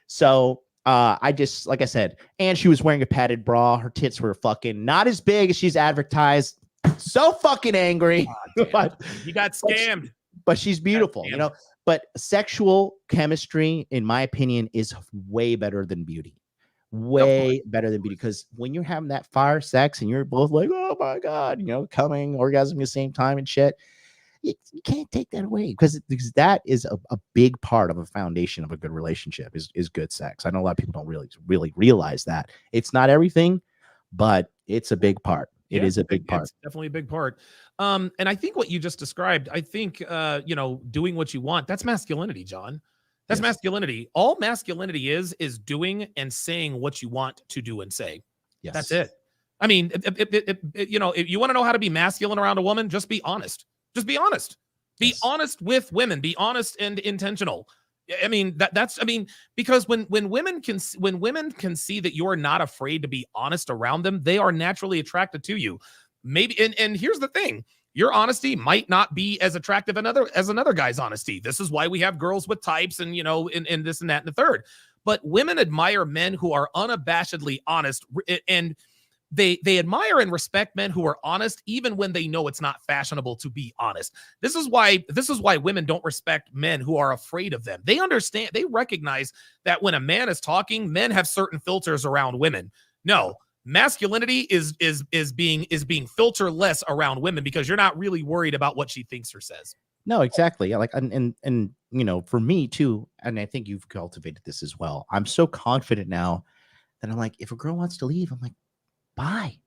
So I just, like I said, and she was wearing a padded bra. Her tits were fucking not as big as she's advertised. So fucking angry. But you got scammed. But she's beautiful, you know. But sexual chemistry, in my opinion, is way better than beauty. Way better than beauty. Because when you're having that fire sex and you're both like, oh my God, you know, coming, orgasming at the same time and shit, you can't take that away. Because that is a big part of a foundation of a good relationship is good sex. I know a lot of people don't really realize that. It's not everything, but it's a big part. It is a big part. It's definitely a big part. And I think what you just described, I think, you know, doing what you want, that's masculinity, John. That's masculinity. All masculinity is doing and saying what you want to do and say. Yes. That's it. I mean, you know, if you want to know how to be masculine around a woman, just be honest. Just be honest. Be honest with women. Be honest and intentional. I mean, because when women can see that you're not afraid to be honest around them, they are naturally attracted to you. maybe, and here's the thing. Your honesty might not be as attractive as another guy's honesty. This is why we have girls with types and, you know, and this and that and the third. But women admire men who are unabashedly honest, and they admire and respect men who are honest, even when they know it's not fashionable to be honest. This is why women don't respect men who are afraid of them. They understand, they recognize that when a man is talking, men have certain filters around women. No. Masculinity is being filterless around women because you're not really worried about what she thinks or says. No, exactly. Like, and you know, for me too, and I think you've cultivated this as well. I'm so confident now that I'm like, if a girl wants to leave, I'm like, bye.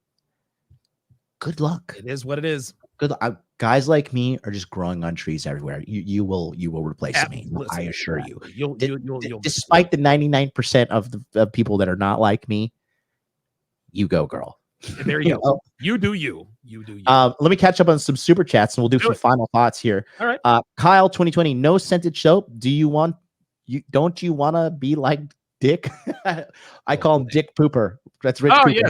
Good luck. It is what it is. Good. Guys like me are just growing on trees everywhere. You will replace me. I assure you. You'll despite the 99% of the people that are not like me. You go, girl. There you go. You do you. You do you. Let me catch up on some super chats and we'll do some final thoughts here. All right. Kyle 2020, no scented soap. Don't you want to be like Dick? I call him Dick Pooper. That's Rich. Oh, Pooper.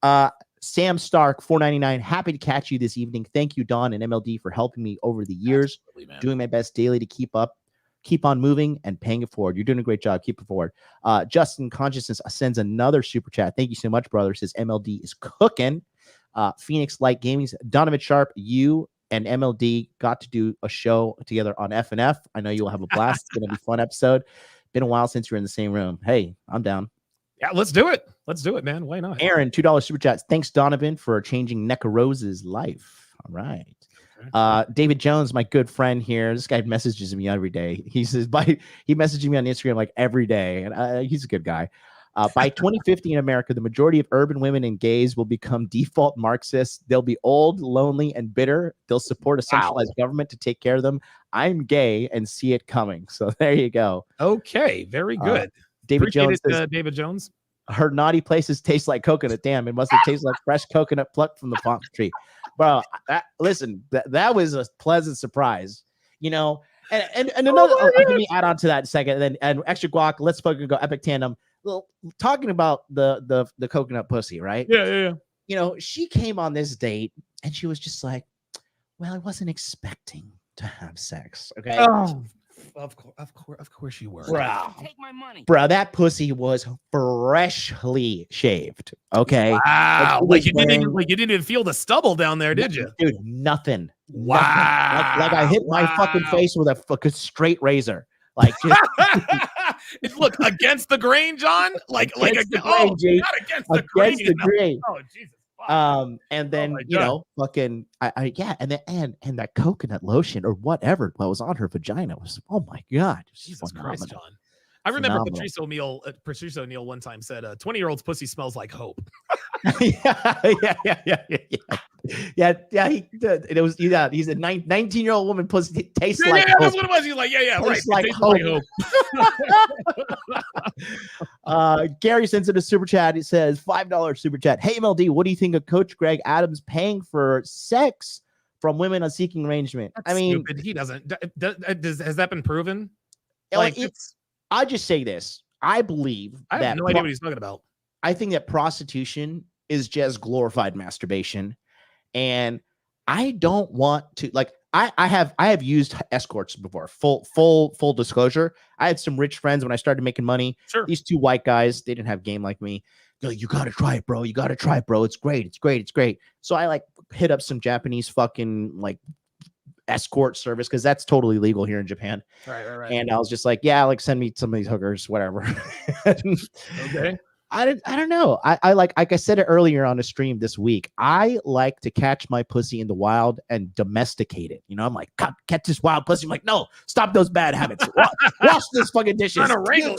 yes. Sam Stark 499. Happy to catch you this evening. Thank you, Don and MLD, for helping me over the years. Doing my best daily to keep on moving and paying it forward. You're doing a great job. Keep it forward. Justin Consciousness sends another super chat. Thank you so much, brother. Says MLD is cooking. Phoenix Light Gaming. Donovan Sharpe, you and MLD got to do a show together on FNF. I know you'll have a blast. It's going to be a fun episode. Been a while since you're in the same room. Hey, I'm down. Yeah, let's do it. Let's do it, man. Why not? Aaron, $2 super chats. Thanks, Donovan, for changing Necka Rose's life. All right. David Jones, my good friend here. This guy messages me every day. He says he messages me on Instagram like every day, and he's a good guy. By 2050 in America, the majority of urban women and gays will become default Marxists. They'll be old, lonely, and bitter. They'll support a centralized government to take care of them. I'm gay and see it coming. So there you go. Okay, very good. David Jones says, David Jones. Her naughty places taste like coconut. Damn, it must have tasted like fresh coconut plucked from the palm tree. Bro, listen, that was a pleasant surprise, you know. And another, let me add on to that in a second. And extra guac. Let's fucking go epic tandem. Well, talking about the coconut pussy, right? Yeah. You know, she came on this date and she was just like, "Well, I wasn't expecting to have sex." Okay. Oh, of course you were. Bro, Take my money. Bro, that pussy was freshly shaved. Okay. Wow. Like you didn't even feel the stubble down there, did you? Dude, nothing. Wow. Nothing. Like I hit my fucking face with a fucking straight razor. Like just look against the grain, John. Like not against the grain. Oh, Jesus. And then you know, fucking yeah, and that coconut lotion or whatever what was on her vagina was, oh my god, Jesus Christ, John. I remember Patrice O'Neal one time said, 20-year-old's pussy smells like hope. yeah. It was, he said 19-year-old woman pussy tastes like hope. That's what it was. He's like, tastes right. Like hope. Gary sends in a super chat. He says $5 super chat. Hey MLD, what do you think of Coach Greg Adams paying for sex from women on seeking arrangement? That's stupid. He doesn't. Has that been proven? Like, I just say this. I believe I have no idea what he's talking about. I think that prostitution is just glorified masturbation, and I don't want to, like, I have used escorts before. Full disclosure. I had some rich friends when I started making money. Sure. These two white guys, they didn't have game like me. They're like, you gotta try it, bro. You gotta try it, bro. It's great. So I like hit up some Japanese fucking like escort service because that's totally legal here in Japan. Right. And I was just like, yeah, like send me some of these hookers, whatever. Okay. I don't know. I like I said it earlier on a stream this week. I like to catch my pussy in the wild and domesticate it. You know, I'm like, catch this wild pussy. I'm like, no, stop those bad habits. Wash this fucking dishes. Trying to wrangle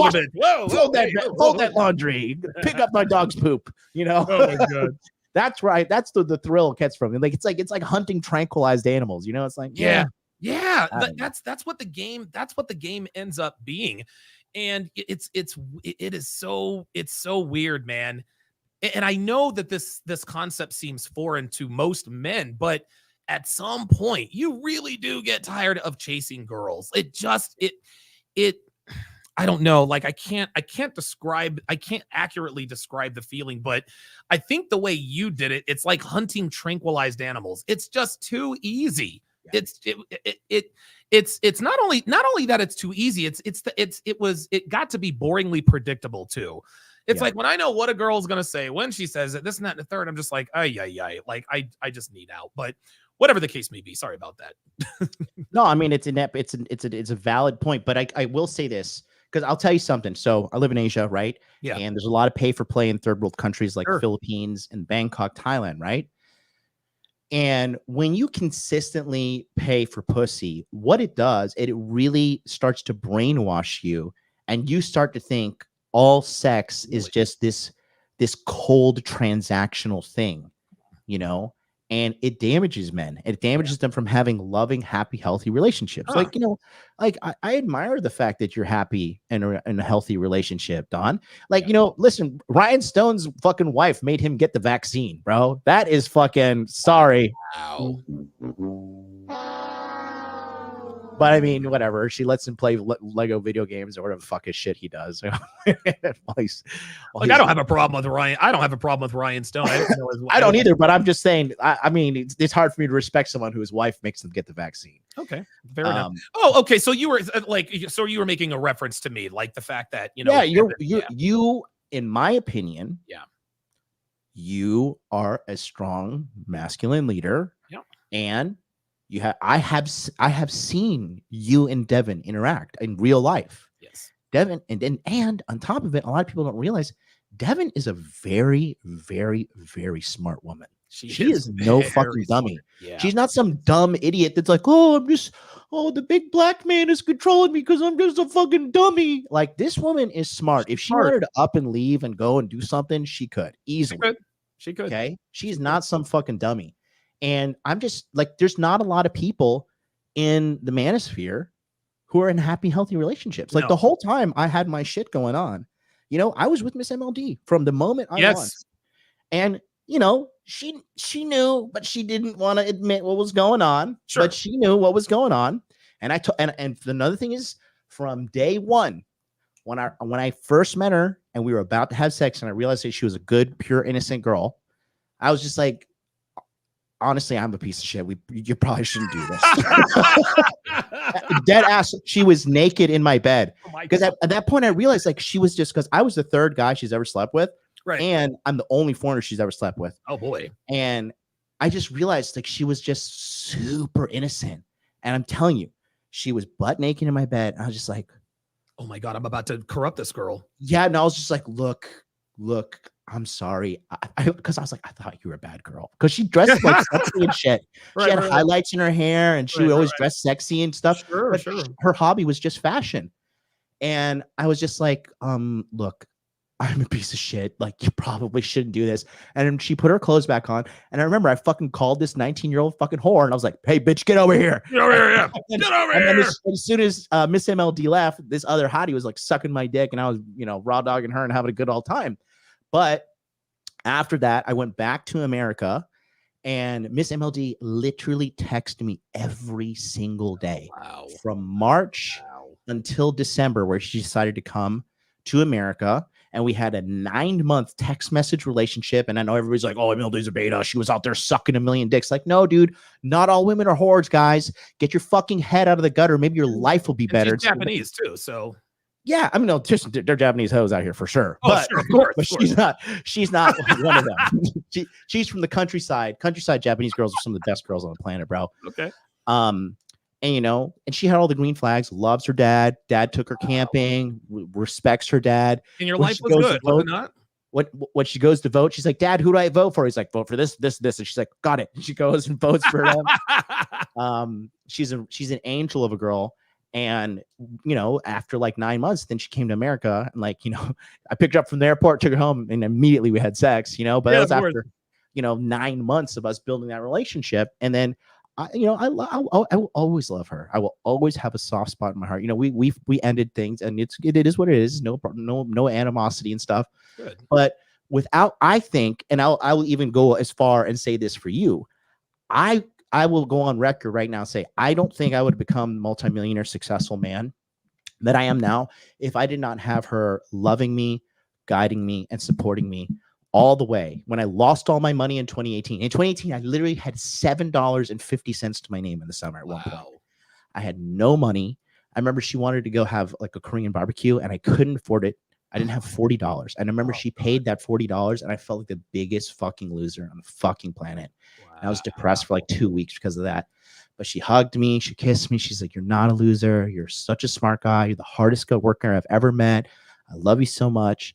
a bit. Whoa, fold that laundry. Pick up my dog's poop. You know. Oh my god. That's right. That's the thrill it gets from it. Like it's like hunting tranquilized animals. You know, it's like yeah. That's what the game ends up being. And it is so weird, man. And I know that this concept seems foreign to most men, but at some point you really do get tired of chasing girls. I don't know. Like I can't accurately describe the feeling, but I think the way you did it, it's like hunting tranquilized animals. It's just too easy. Yeah. It's not only that it's too easy. It got to be boringly predictable too. It's like when I know what a girl's gonna say when she says it, this and that and the third, I'm just like, ay. Like I just need out. But whatever the case may be, sorry about that. No, I mean it's a valid point, but I will say this because I'll tell you something. So I live in Asia, right? Yeah, and there's a lot of pay for play in third world countries like the Philippines and Bangkok, Thailand, right? And when you consistently pay for pussy, what it does, it really starts to brainwash you, and you start to think all sex is just this cold transactional thing, you know, and it damages men. It damages them from having loving, happy, healthy relationships. Like, you know, like I admire the fact that you're happy in a healthy relationship, Don. Like, you know, listen, Ryan Stone's fucking wife made him get the vaccine, bro. That is fucking sorry. Wow. But I mean, whatever. She lets him play Lego video games or whatever the fuck his shit he does. I don't have a problem with Ryan. I don't have a problem with Ryan Stone. I don't either. But I'm just saying. I mean, it's hard for me to respect someone whose wife makes them get the vaccine. Okay, fair enough. Oh, okay. So you were making a reference to me, like the fact that you know. Yeah, you, in my opinion. Yeah. You are a strong masculine leader. Yeah. And I have seen you and Devin interact in real life. Yes. Devin, and on top of it, a lot of people don't realize Devin is a very, very, very smart woman. She is no fucking dummy. Yeah. She's not some dumb idiot that's like, the big black man is controlling me because I'm just a fucking dummy. Like, this woman is smart. If she wanted to up and leave and go and do something, she could easily. She could. Okay. She's not some fucking dummy. And I'm just like, there's not a lot of people in the manosphere who are in happy, healthy relationships. Like the whole time I had my shit going on, you know, I was with Miss MLD from the moment I was. And, you know, she knew, but she didn't want to admit what was going on. Sure. But she knew what was going on. And and another thing is, from day one, when I first met her and we were about to have sex and I realized that she was a good, pure, innocent girl, I was just like, honestly, I'm a piece of shit. You probably shouldn't do this. Dead ass. She was naked in my bed. Because at that point, I realized like she was just, because I was the third guy she's ever slept with. Right. And I'm the only foreigner she's ever slept with. Oh, boy. And I just realized like she was just super innocent. And I'm telling you, she was butt naked in my bed. And I was just like, oh, my God, I'm about to corrupt this girl. Yeah. And I was just like, look, I'm sorry. Because I was like, I thought you were a bad girl. Because she dressed like sexy and shit. She had highlights in her hair and she would always dress sexy and stuff. Sure. Her hobby was just fashion. And I was just like, look, I'm a piece of shit. Like, you probably shouldn't do this. And she put her clothes back on. And I remember I fucking called this 19-year-old fucking whore. And I was like, hey, bitch, get over here. Get over here. Yeah. Get over here. And then as soon as Miss MLD left, this other hottie was like sucking my dick. And I was, you know, raw dogging her and having a good old time. But after that, I went back to America, and Miss MLD literally texted me every single day from March until December, where she decided to come to America. And we had a 9-month text message relationship. And I know everybody's like, oh, MLD's a beta. She was out there sucking a million dicks. Like, no, dude, not all women are whores, guys. Get your fucking head out of the gutter. Maybe your life will be better. She's Japanese too, so. Yeah, I mean, no, they're Japanese hoes out here for sure. Oh, but, sure, of course. But she's not one of them. She's from the countryside. Countryside Japanese girls are some of the best girls on the planet, bro. Okay. And you know, and she had all the green flags. Loves her dad. Dad took her camping. Respects her dad. And your life was good, was it not? When she goes to vote, she's like, Dad, who do I vote for? He's like, vote for this. And she's like, got it. And she goes and votes for him. She's an angel of a girl. And, you know, after like 9 months, then she came to America and like, you know, I picked her up from the airport, took her home, and immediately we had sex, you know, but it was after, you know, 9 months of us building that relationship. And then, I will always love her. I will always have a soft spot in my heart. You know, we ended things, and it is what it is. No animosity and stuff. Good. But without, I think, and I will even go as far and say this for you. I will go on record right now and say, I don't think I would become multimillionaire successful man that I am now if I did not have her loving me, guiding me, and supporting me all the way. When I lost all my money in 2018, I literally had $7.50 to my name in the summer at one point. I had no money. I remember she wanted to go have like a Korean barbecue and I couldn't afford it. I didn't have $40. And I remember she paid that $40 and I felt like the biggest fucking loser on the fucking planet. And I was depressed for like 2 weeks because of that. But she hugged me. She kissed me. She's like, you're not a loser. You're such a smart guy. You're the hardest worker I've ever met. I love you so much.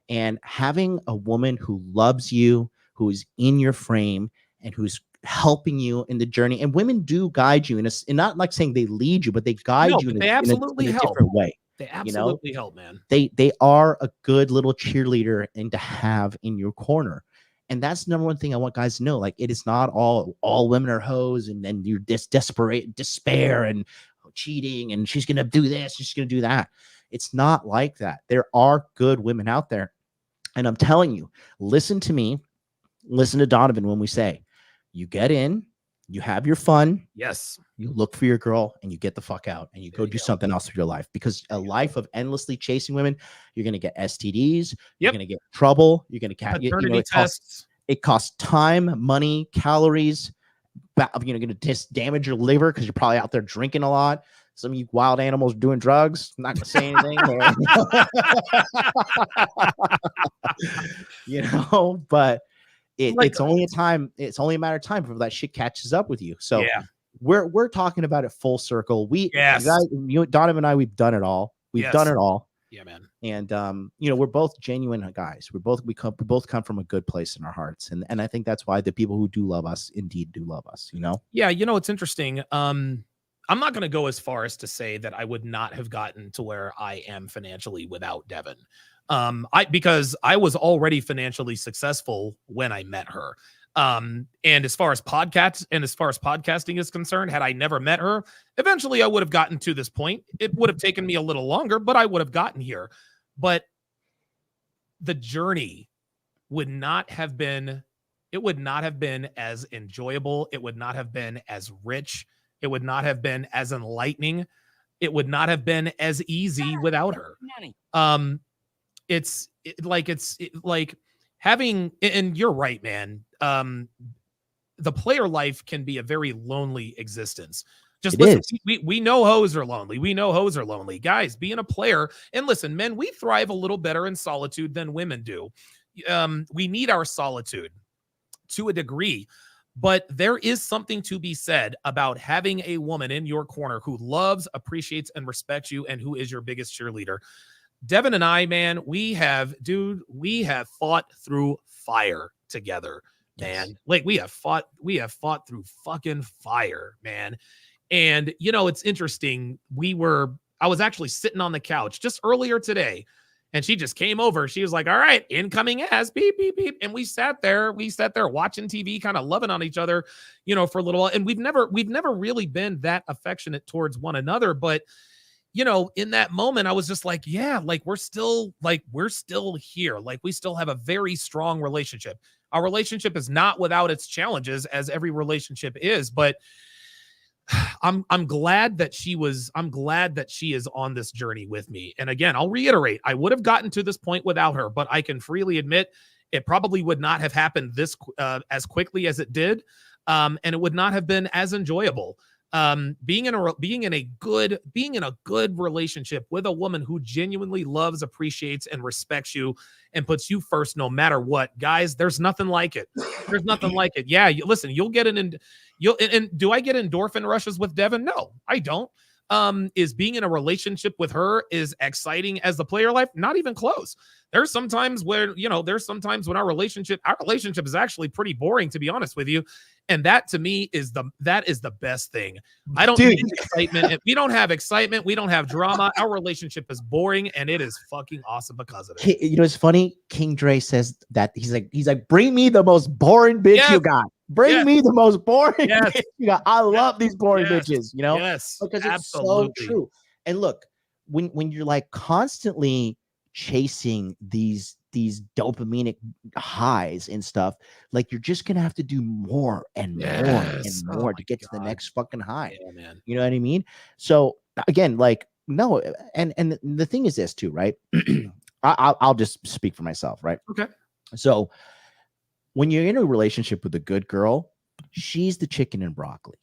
And having a woman who loves you, who is in your frame and who's helping you in the journey. And women do guide you and not like saying they lead you, but they guide you in a different way. They absolutely help, man. They are a good little cheerleader and to have in your corner. And that's the number one thing I want guys to know. Like, it is not all women are hoes and then you're despair and cheating and she's gonna do this, she's gonna do that. It's not like that. There are good women out there. And I'm telling you, listen to me, listen to Donovan when we say, you get in, you have your fun. Yes. You look for your girl and you get the fuck out and you go do something else with your life, because a life of endlessly chasing women, you're going to get STDs. You're going to get trouble. You're going to catch paternity tests. It costs time, money, calories. You're going to damage your liver because you're probably out there drinking a lot. Some of you wild animals doing drugs. I'm not going to say anything. But it's only a matter of time before that shit catches up with you. So we're talking about it full circle. Donovan and I, we've done it all. We've done it all. Yeah, man. And we're both genuine guys. We both come from a good place in our hearts. And I think that's why the people who do love us indeed do love us, Yeah, it's interesting. I'm not going to go as far as to say that I would not have gotten to where I am financially without Devin. Because I was already financially successful when I met her. And as far as podcasting is concerned, had I never met her, eventually I would have gotten to this point. It would have taken me a little longer, but I would have gotten here. But the journey would not have been as enjoyable. It would not have been as rich. It would not have been as enlightening. It would not have been as easy without her. It's like having, and you're right, man. The player life can be a very lonely existence. Just listen, we know hoes are lonely. We know hoes are lonely. Guys, being a player, and listen, men, we thrive a little better in solitude than women do. We need our solitude to a degree. But there is something to be said about having a woman in your corner who loves, appreciates, and respects you, and who is your biggest cheerleader. Devin and I, man, we have fought through fire together, man. Yes. Like we have fought through fucking fire, man. And it's interesting. I was actually sitting on the couch just earlier today, and she just came over. She was like, all right, incoming as beep, beep, beep. And we sat there watching TV, kind of loving on each other, for a little while. And we've never really been that affectionate towards one another. But, in that moment, I was just like, yeah, like we're still here. Like we still have a very strong relationship. Our relationship is not without its challenges, as every relationship is, but I'm glad that she is on this journey with me. And again, I'll reiterate, I would have gotten to this point without her, but I can freely admit it probably would not have happened this as quickly as it did. And it would not have been as enjoyable. Being in a good relationship with a woman who genuinely loves, appreciates, and respects you and puts you first no matter what. Guys, there's nothing like it. There's nothing like it. Yeah, listen, you'll get and do I get endorphin rushes with Devin? No, I don't. Is being in a relationship with her is exciting as the player life? Not even close. There's some times when our relationship is actually pretty boring, to be honest with you. And that to me is the best thing. I don't need excitement. If we don't have excitement, we don't have drama. Our relationship is boring, and it is fucking awesome because of it. It's funny. King Dre says that he's like, bring me the most boring bitch you got. Bring me the most boring bitch you got. I love these boring bitches, Yes, because it's so true. And look, when you're like constantly chasing these dopaminic highs and stuff, like you're just gonna have to do more and more and more to get to the next fucking high. Yeah, man. You know what I mean? So again, like no, and the thing is this too, right? I'll just speak for myself, right? Okay. So when you're in a relationship with a good girl, she's the chicken and broccoli.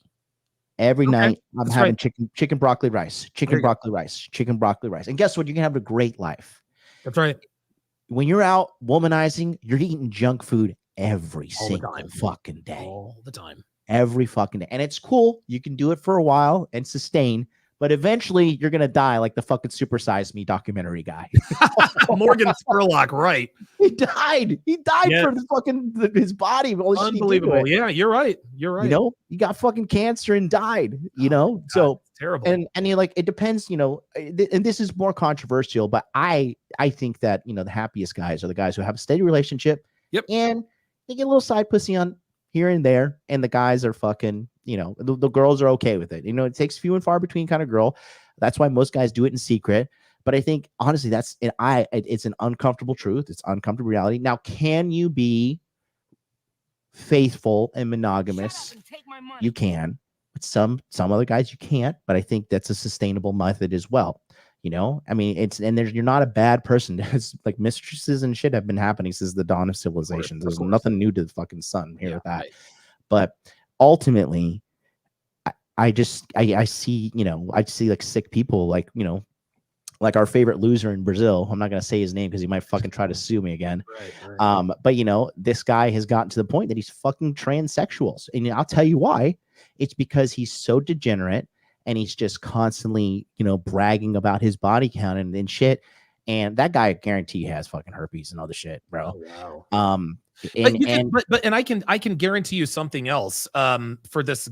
Every night I'm having chicken broccoli rice, chicken broccoli rice. And guess what? You can have a great life. That's right. When you're out womanizing, you're eating junk food every single fucking day. All the time. Every fucking day. And it's cool. You can do it for a while and sustain, but eventually you're going to die like the fucking Super Size Me documentary guy. Morgan Spurlock, right. He died. He died for the fucking his body. Unbelievable. Yeah, you're right. You're right. You know, he got fucking cancer and died, you know? God, so terrible. And you're like, it depends, you know, and this is more controversial, but I think that, you know, the happiest guys are the guys who have a steady relationship. Yep. And they get a little side pussy on here and there, and the guys are fucking, you know, the girls are okay with it. You know, it takes few and far between kind of girl. That's why most guys do it in secret. But I think honestly, it's an uncomfortable truth. It's uncomfortable reality. Now, can you be faithful and monogamous? You can. But some other guys you can't. But I think that's a sustainable method as well. You know, I mean, you're not a bad person. It's like mistresses and shit have been happening since the dawn of civilization. There's nothing new to the fucking sun here with that. Right. But ultimately, I see, you know, I see like sick people, like, you know, like our favorite loser in Brazil. I'm not going to say his name because he might fucking try to sue me again. Right. But you know, this guy has gotten to the point that he's fucking transsexuals. And I'll tell you why. It's because he's so degenerate. And he's just constantly, you know, bragging about his body count and shit. And that guy, I guarantee, has fucking herpes and other shit, bro. Oh, wow. And I can guarantee you something else. For this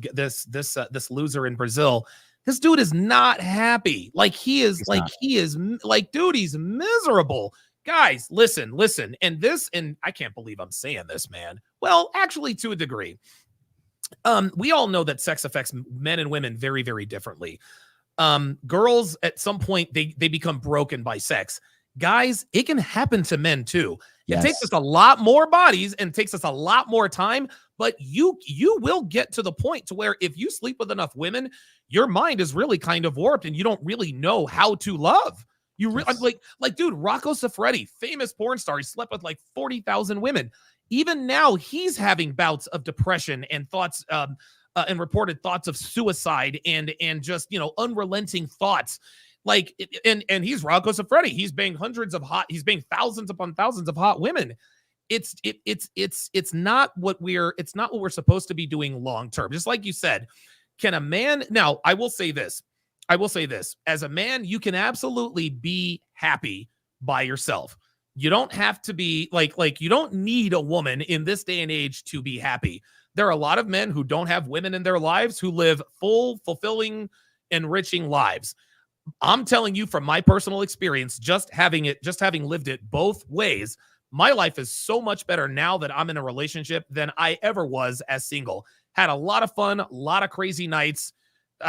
loser in Brazil, this dude is not happy. Like he's dude, he's miserable. Guys, listen. And I can't believe I'm saying this, man. Well, actually, to a degree. We all know that sex affects men and women very, very differently. Girls, at some point, they become broken by sex. Guys, it can happen to men too. Yes. It takes us a lot more bodies and takes us a lot more time, but you will get to the point to where if you sleep with enough women, your mind is really kind of warped and you don't really know how to love. Like, dude, Rocco Siffredi, famous porn star, he slept with like 40,000 women. Even now, he's having bouts of depression and thoughts, and reported thoughts of suicide and just, you know, unrelenting thoughts. Like, and he's Rocco Siffredi. He's banged thousands upon thousands of hot women. It's not what we're supposed to be doing long term. Just like you said, can a man? Now, I will say this. As a man, you can absolutely be happy by yourself. You don't have to be like you don't need a woman in this day and age to be happy. There are a lot of men who don't have women in their lives who live full, fulfilling, enriching lives. I'm telling you from my personal experience, just having lived it both ways, my life is so much better now that I'm in a relationship than I ever was as single. Had a lot of fun, a lot of crazy nights. You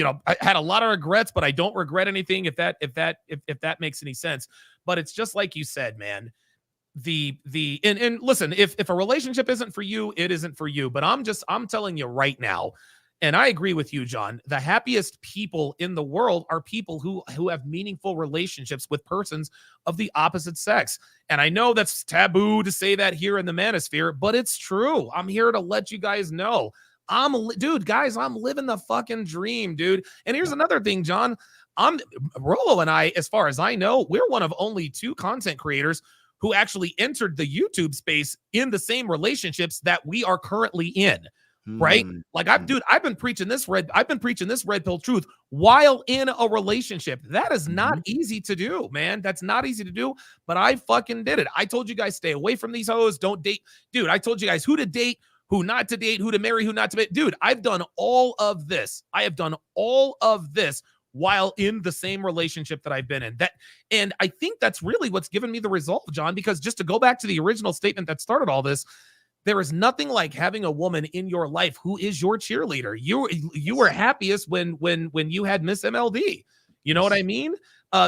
know, I had a lot of regrets, but I don't regret anything if that makes any sense. But it's just like you said, man, and listen, if a relationship isn't for you, it isn't for you. But I'm telling you right now, and I agree with you, John, the happiest people in the world are people who have meaningful relationships with persons of the opposite sex. And I know that's taboo to say that here in the Manosphere, but it's true. I'm here to let you guys know. I'm living the fucking dream, dude. And here's another thing, John. Rolo and I, as far as I know, we're one of only 2 content creators who actually entered the YouTube space in the same relationships that we are currently in. Right? Like I've been preaching this red pill truth while in a relationship. That is not easy to do, man. That's not easy to do, but I fucking did it. I told you guys, stay away from these hoes. Don't date. Dude, I told you guys who to date, who not to date, who to marry, who not to marry. Dude, I've done all of this. While in the same relationship that I've been in. And I think that's really what's given me the result, John, because just to go back to the original statement that started all this, there is nothing like having a woman in your life who is your cheerleader. You were happiest when you had Miss MLD. You know what I mean?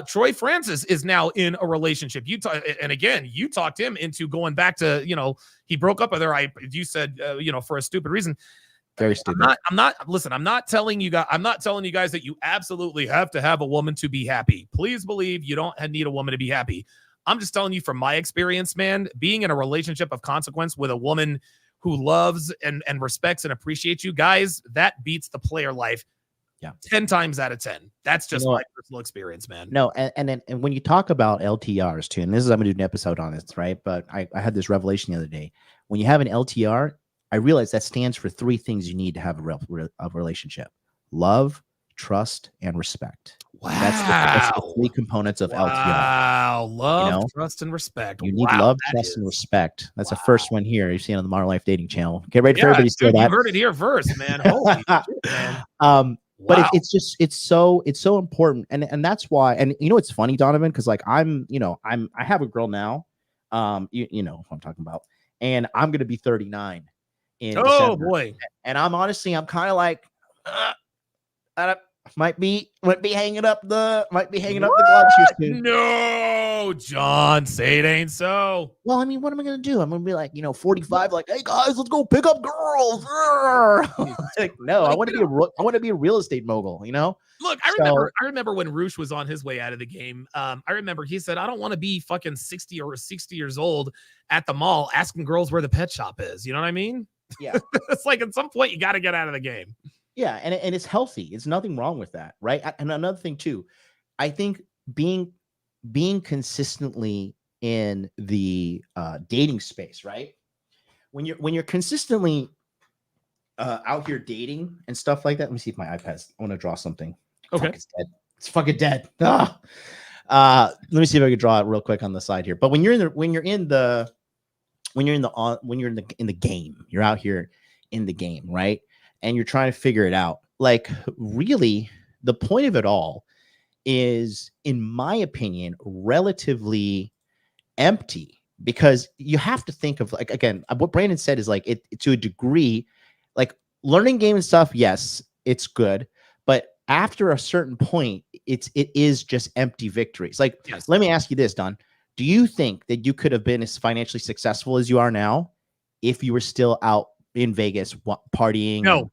Troy Francis is now in a relationship. You talked him into going back to, you know, he broke up with her. You said, you know, for a stupid reason. Very stupid. I'm not telling you guys that you absolutely have to have a woman to be happy. Please believe you don't need a woman to be happy. I'm just telling you from my experience, man, being in a relationship of consequence with a woman who loves and respects and appreciates you guys, that beats the player life 10 times out of 10. That's just my personal experience, man. No, and when you talk about LTRs too, and this is, I'm gonna do an episode on this, right? But I had this revelation the other day. When you have an LTR, I realized that stands for 3 things you need to have a relationship: love, trust, and respect. Wow. That's the 3 components of LTR. Wow. Love, trust, and respect. You need love, trust, and respect. That's the first one here. You've seen on the Modern Life Dating channel. Get ready for everybody to say that. You heard it here first, man. Holy shit, man. But it's so important. And that's why, and you know, it's funny, Donovan, because like I have a girl now. You know what I'm talking about. And I'm gonna be 39 in December. Boy. And I'm kind of like might be hanging up the gloves here soon. No, John, say it ain't so. Well, I mean, what am I gonna do? I'm gonna be like, 45, like, hey guys, let's go pick up girls. Like, no, I want to be a real estate mogul, Look, I remember when Roosh was on his way out of the game. I remember he said, I don't want to be fucking 60 years old at the mall asking girls where the pet shop is. You know what I mean? Yeah. It's like at some point you got to get out of the game. Yeah, and it's healthy. It's nothing wrong with that, right? And another thing too, I think being consistently in the dating space, right? When you're consistently out here dating and stuff like that. Let me see if my iPad's. I want to draw something. Okay, it's dead. It's fucking dead. Let me see if I can draw it real quick on the side here. But when you're in the game, you're out here in the game, right? And you're trying to figure it out. Like, really, the point of it all is, in my opinion, relatively empty, because you have to think of, like, again, what Brandon said is like, it to a degree, like learning game and stuff. Yes, it's good, but after a certain point, it is just empty victories. Like, Let me ask you this, Don. Do you think that you could have been as financially successful as you are now if you were still out in Vegas partying, no,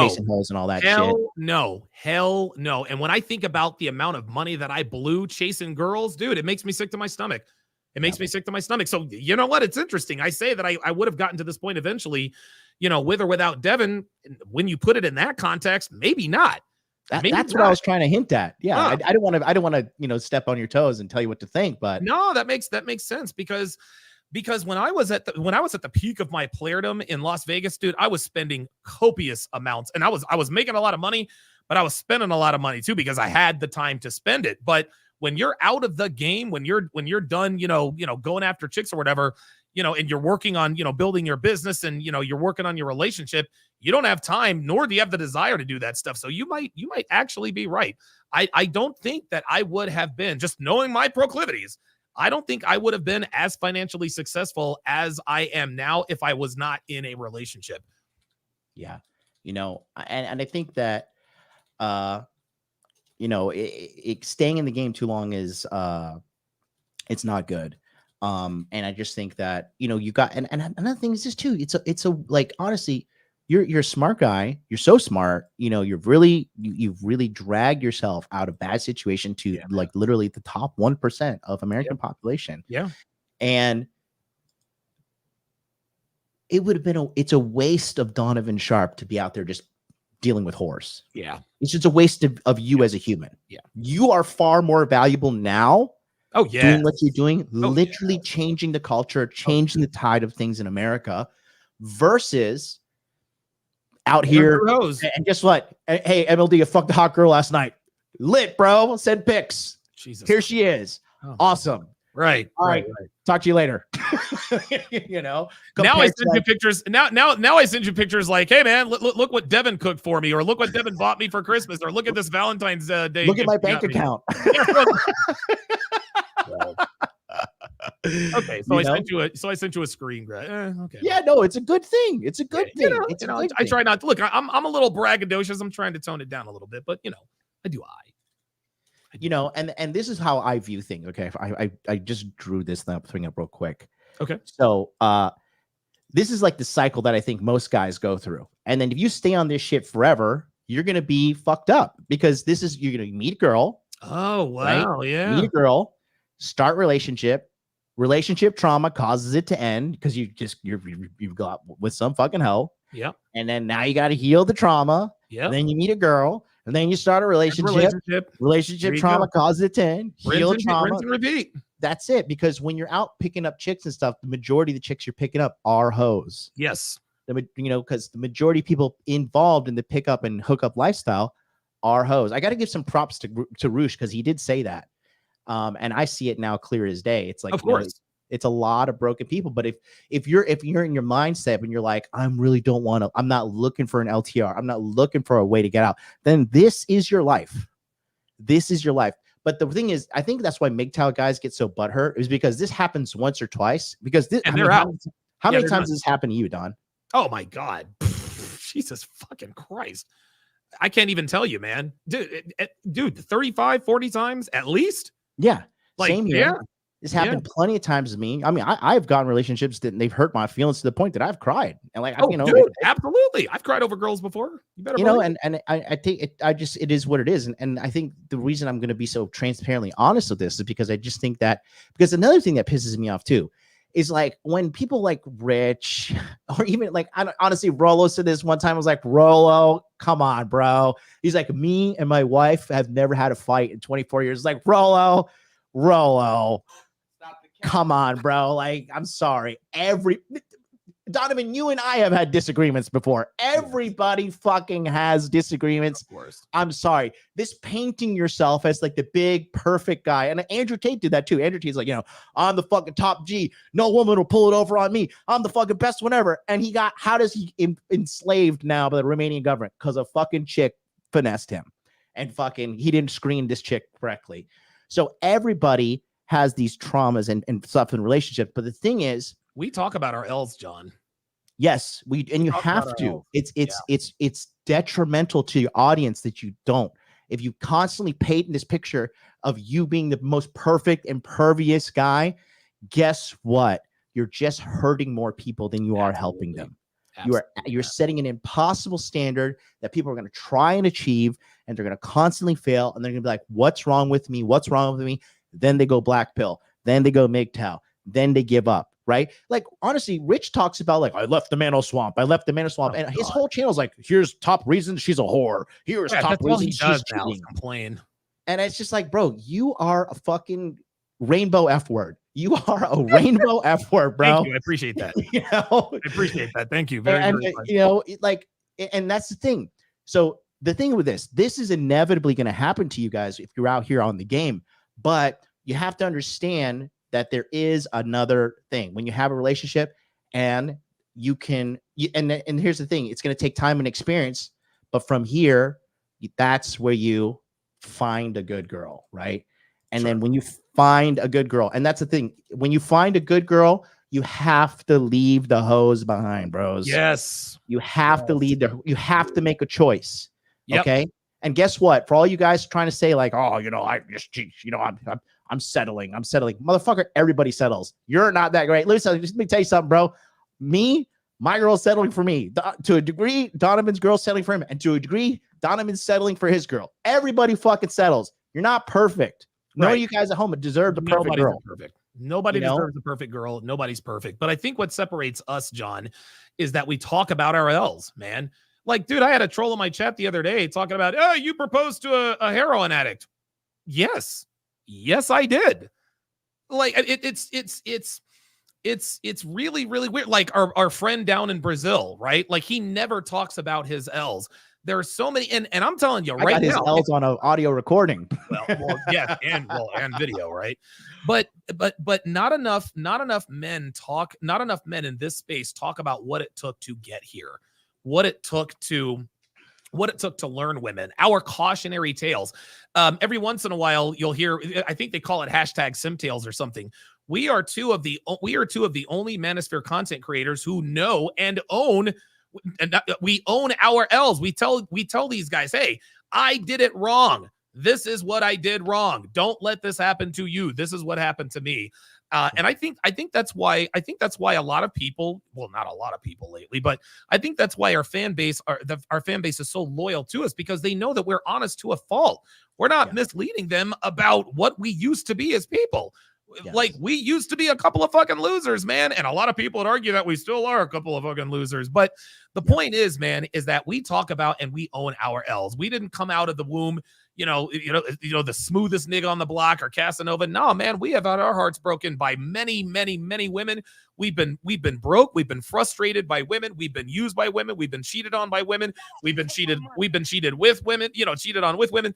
chasing holes and all that shit? Hell no. And when I think about the amount of money that I blew chasing girls, dude, it makes me sick to my stomach. So you know what? It's interesting. I say that I would have gotten to this point eventually, with or without Devin. When you put it in that context, maybe not. That's what I was trying to hint at. Yeah, I don't want to, step on your toes and tell you what to think, but no, that makes sense because when I was at the peak of my playerdom in Las Vegas, dude, I was spending copious amounts, and I was making a lot of money, but I was spending a lot of money too because I had the time to spend it. But when you're out of the game, when you're done, going after chicks or whatever, and you're working on, building your business and, you're working on your relationship, you don't have time, nor do you have the desire to do that stuff. So you might actually be right. I don't think that I would have been, just knowing my proclivities, I don't think I would have been as financially successful as I am now if I was not in a relationship. Yeah. And I think that, staying in the game too long is, it's not good. And I just think that, you got, and another thing is this too. It's a like, honestly, you're a smart guy. You're so smart. You've really dragged yourself out of bad situation to like literally the top 1% of American population. Yeah. And it would have been it's a waste of Donovan Sharpe to be out there just dealing with whores. Yeah. It's just a waste of you as a human. Yeah. You are far more valuable now. Oh yeah. Doing what you're doing, literally changing the culture, changing the tide of things in America, versus out here. And guess what? Hey, MLD, you fucked a hot girl last night. Lit, bro. Send pics. Jesus. Here she is. Awesome. Right. All right. Talk to you later. Now I send you pictures. Now I send you pictures like, hey man, look what Devin cooked for me, or look what Devin bought me for Christmas, or look at this Valentine's Day. Look at my bank account. Okay, so I sent you a screen grab. Okay. Yeah, no, it's a good thing. It's a good thing. I try not to look. I'm a little braggadocious. I'm trying to tone it down a little bit, but I do. And this is how I view things. Okay, I just drew this thing up real quick. Okay, so this is like the cycle that I think most guys go through, And then if you stay on this shit forever, you're going to be fucked up because you're going to meet a girl. Oh, wow. Right? Yeah. Meet a girl, start relationship trauma causes it to end because you've got with some fucking hoe. Yep. And then now you got to heal the trauma. Yeah. Then you meet a girl, and then you start a relationship. Relationship trauma causes it to end. Heal trauma. Rinse and repeat. That's it. Because when you're out picking up chicks and stuff, the majority of the chicks you're picking up are hoes. Yes. Because the majority of people involved in the pickup and hookup lifestyle are hoes. I got to give some props to Roosh because he did say that. And I see it now clear as day. It's like, of course, it's a lot of broken people. But if you're in your mindset and you're like, I'm not looking for an LTR, I'm not looking for a way to get out, then this is your life. This is your life. But the thing is, I think that's why MGTOW guys get so butthurt is because this happens once or twice. Because how many times has this happened to you, Don? Oh my God. Jesus fucking Christ. I can't even tell you, man. Dude, 35, 40 times at least. Yeah. Like, same here. Yeah. This happened plenty of times to me. I mean, I've gotten relationships that they've hurt my feelings to the point that I've cried. And like, dude, absolutely. I've cried over girls before. You better and I think it is what it is. And I think the reason I'm going to be so transparently honest with this is because I just think that, because another thing that pisses me off too is like when people like Rich or even like, honestly, Rolo said this one time. I was like, Rolo, come on, bro. He's like, me and my wife have never had a fight in 24 years. It's like, Rolo, come on, bro. Like, I'm sorry. Donovan, you and I have had disagreements before. Everybody fucking has disagreements. Of course. I'm sorry. This painting yourself as like the big perfect guy. And Andrew Tate did that too. Andrew Tate's like, I'm the fucking top G. No woman will pull it over on me. I'm the fucking best one ever. And how does he enslaved now by the Romanian government? Because a fucking chick finessed him. And he didn't screen this chick correctly. So everybody has these traumas and stuff in relationships. But the thing is, we talk about our L's, John. Yes, you have to. It's detrimental to your audience that you don't. If you constantly paint this picture of you being the most perfect, impervious guy, guess what? You're just hurting more people than you are helping them. You're setting an impossible standard that people are going to try and achieve, and they're going to constantly fail, and they're going to be like, "What's wrong with me? What's wrong with me?" Then they go black pill. Then they go MGTOW. Then they give up. Right? Like, honestly, Rich talks about like, I left the Manoswamp. And his whole channel is like, here's top reasons she's a whore. Here's top reasons she's cheating. Complain. And it's just like, bro, you are a fucking rainbow F word. You are a rainbow F word, bro. Thank you. I appreciate that. I appreciate that. Thank you. Very much. And that's the thing. So the thing with this is inevitably going to happen to you guys if you're out here on the game. But you have to understand that there is another thing when you have a relationship and and here's the thing, it's going to take time and experience, but from here, that's where you find a good girl, right? And then when you find a good girl, and that's the thing, when you find a good girl, you have to leave the hoes behind, bros. Yes. You have to you have to make a choice. Yep. Okay. And guess what? For all you guys trying to say like, oh, I just cheat, I'm settling. Motherfucker, everybody settles. You're not that great. Let me tell you something, bro. My girl's settling for me. To a degree, Donovan's girl's settling for him. And to a degree, Donovan's settling for his girl. Everybody fucking settles. You're not perfect. None of you guys at home deserve the perfect girl. Nobody deserves the perfect girl. Nobody's perfect. But I think what separates us, John, is that we talk about our L's, man. Like, dude, I had a troll in my chat the other day talking about, oh, you proposed to a heroin addict. Yes, I did. Like, it's really, really weird. Like our friend down in Brazil, right? Like, he never talks about his L's. There are so many, and I'm telling you right now, his L's on an audio recording. Well, yeah, and video, right? But not enough men in this space talk about what it took to get here, what it took to learn women, our cautionary tales. Every once in a while, you'll hear, I think they call it #SimTales or something. We are two of the only Manosphere content creators who know and own. And we own our L's. We tell these guys, hey, I did it wrong. This is what I did wrong. Don't let this happen to you. This is what happened to me. And I think that's why a lot of people, well, not a lot of people lately, but I think that's why our fan base is so loyal to us, because they know that we're honest to a fault. We're not misleading them about what we used to be as people. Yes. Like, we used to be a couple of fucking losers, man. And a lot of people would argue that we still are a couple of fucking losers. But the point is, man, is that we talk about and we own our L's. We didn't come out of the womb, the smoothest nigga on the block or Casanova. No, man, we have had our hearts broken by many, many, many women. We've been broke. We've been frustrated by women. We've been used by women. We've been cheated on by women. We've been cheated with women, cheated on with women.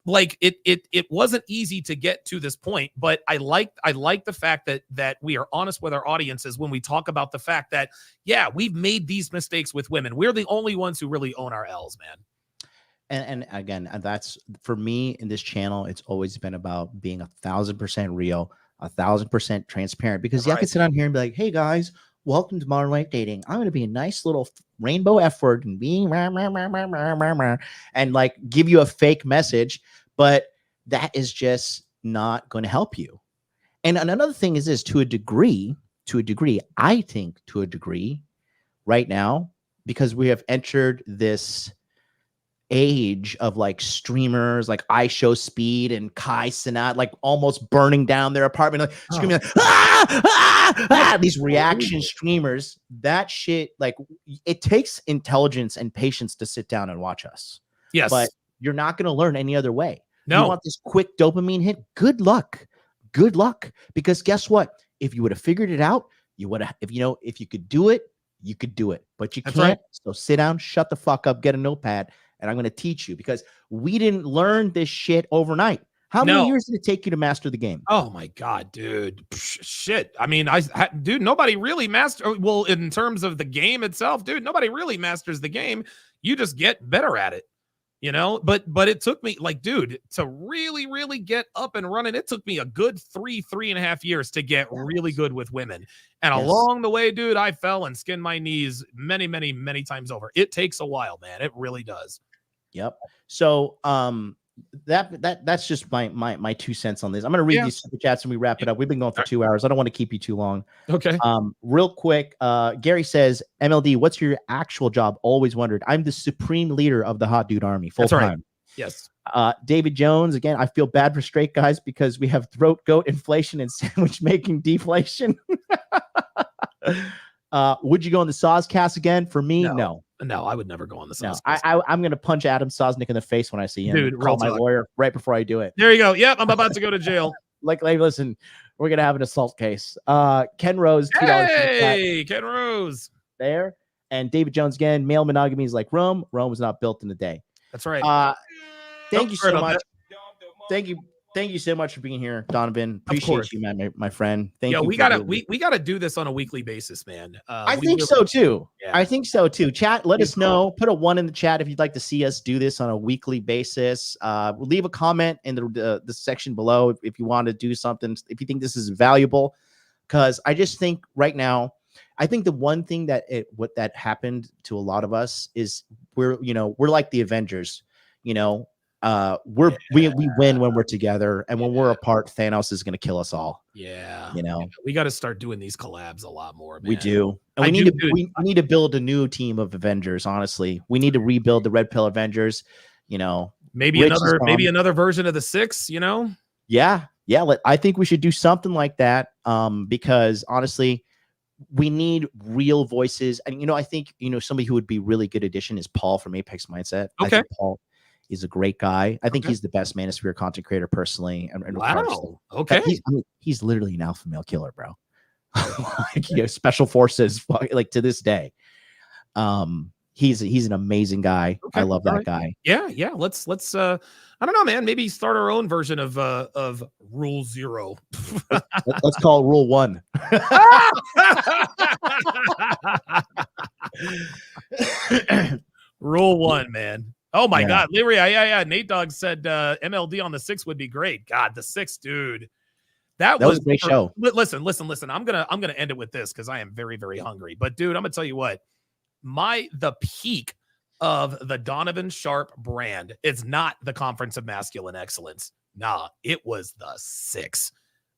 Like, it wasn't easy to get to this point, but I like the fact that we are honest with our audiences when we talk about the fact that, yeah, we've made these mistakes with women. We're the only ones who really own our L's, man. And again, that's for me in this channel. It's always been about being 1,000% real, 1,000% transparent, because I could sit on here and be like, hey guys, welcome to Modern Life Dating. I'm going to be a nice little rainbow F word and being and like give you a fake message, but that is just not going to help you. And another thing is this, to a degree, I think to a degree right now, because we have entered this age of like streamers like I Show Speed and Kai Cenat, like almost burning down their apartment, like screaming like, these reaction streamers. That shit, like, it takes intelligence and patience to sit down and watch us. Yes, but you're not going to learn any other way. No. You want this quick dopamine hit? Good luck, because guess what? If you would have figured it out, you would have. If you could do it, you could do it, but you can't. Right. So sit down, shut the fuck up, get a notepad, and I'm going to teach you, because we didn't learn this shit overnight. How many years did it take you to master the game? Oh my God, dude. Shit. I mean, dude, nobody really well, in terms of the game itself, dude, nobody really masters the game. You just get better at it, but it took me, like, dude, to really, really get up and running. It took me a good 3.5 years to get really good with women. And along the way, dude, I fell and skinned my knees many, many, many times over. It takes a while, man. It really does. Yep. So, that's just my 2 cents on this. I'm going to read these super chats and we wrap it up. We've been going for 2 hours. I don't want to keep you too long. Okay. Real quick. Gary says, MLD, what's your actual job? Always wondered. I'm the supreme leader of the Hot Dude Army. Full time. Right. Yes. David Jones, again, I feel bad for straight guys because we have throat goat inflation and sandwich making deflation. Would you go on the Sozcast again? For me, no. No, I would never go on the Sozcast. I'm going to punch Adam Sosnick in the face when I see him. Dude, call my lawyer right before I do it. There you go. Yep, I'm about to go to jail. like, listen, we're going to have an assault case. Ken Rose, $2. Hey, Ken Rose. There. And David Jones again, male monogamy is like Rome. Rome was not built in a day. That's right. Thank you so much. Thank you so much for being here, Donovan. Appreciate you, man, my friend. Thank you. We gotta do this on a weekly basis, man. I think so too. Yeah. I think so too. Chat, let us know. Put a 1 in the chat if you'd like to see us do this on a weekly basis. Leave a comment in the section below if you want to do something. If you think this is valuable, because I just think right now, I think the one thing that happened to a lot of us is we're like the Avengers, we win when we're together, and when we're apart, Thanos is going to kill us all. Yeah. We got to start doing these collabs a lot more, man. We do. And we need to build a new team of Avengers. Honestly, we need to rebuild the Red Pill Avengers, maybe another version of the 6, Yeah. I think we should do something like that. Because honestly, we need real voices. And, I think, somebody who would be really good addition is Paul from Apex Mindset. Okay. I think Paul is a great guy. I think he's the best Manosphere content creator personly. And wow. Okay. He's literally an alpha male killer, bro. Special forces, like to this day. He's an amazing guy. Okay. I love that guy. Yeah. Let's I don't know, man. Maybe start our own version of Rule 0. Let's call it Rule 1. Rule 1, man. Oh my God, Leary, yeah. Nate Dogg said MLD on the 6 would be great. God, the 6, dude. That was a great show. Listen. I'm gonna end it with this because I am very, very hungry. But dude, I'm gonna tell you what, the peak of the Donovan Sharpe brand is not the Conference of Masculine Excellence. Nah, it was the 6.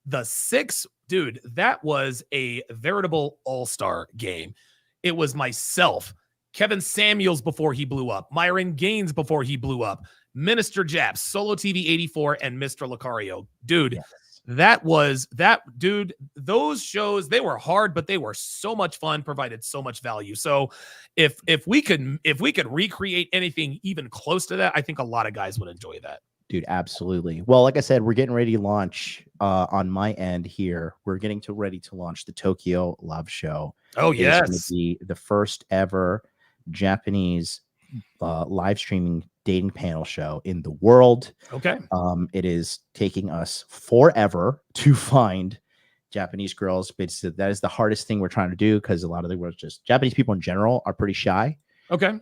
The 6, dude, that was a veritable all-star game. It was myself, Kevin Samuels before he blew up, Myron Gaines before he blew up, Minister Japs, Solo TV 84, and Mr. Lucario. Dude, Yes. dude, those shows, they were hard, but they were so much fun, provided so much value. So if we could recreate anything even close to that, I think a lot of guys would enjoy that. Dude, absolutely. Well, like I said, we're getting ready to launch on my end here. We're getting ready to launch the Tokyo Love Show. Oh, It's yes. going to be the first ever Japanese live streaming dating panel show in the world. Okay. It is taking us forever to find Japanese girls, but that is the hardest thing we're trying to do because a lot of the world, just Japanese people in general, are pretty shy. Okay.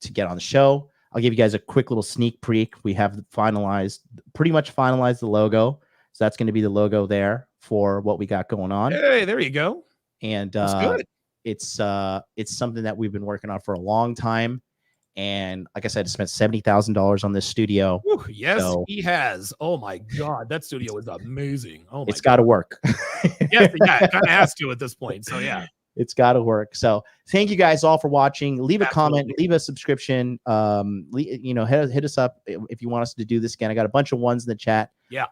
To get on the show. I'll give you guys a quick little sneak peek. We have pretty much finalized the logo. So that's going to be the logo there for what we got going on. Hey, there you go. And That's good. it's something that we've been working on for a long time. And like I said, I spent $70,000 on this studio. Whew, yes, So- he has. Oh my God, that studio is amazing. Oh my It's got to work. Yes, yeah, it kind of has to at this point. So yeah. It's got to work. So thank you guys all for watching. Leave a comment, Absolutely. leave a subscription. Hit us up if you want us to do this again. I got a bunch of ones in the chat. Yeah.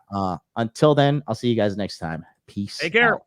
Until then, I'll see you guys next time. Peace. Take care. out.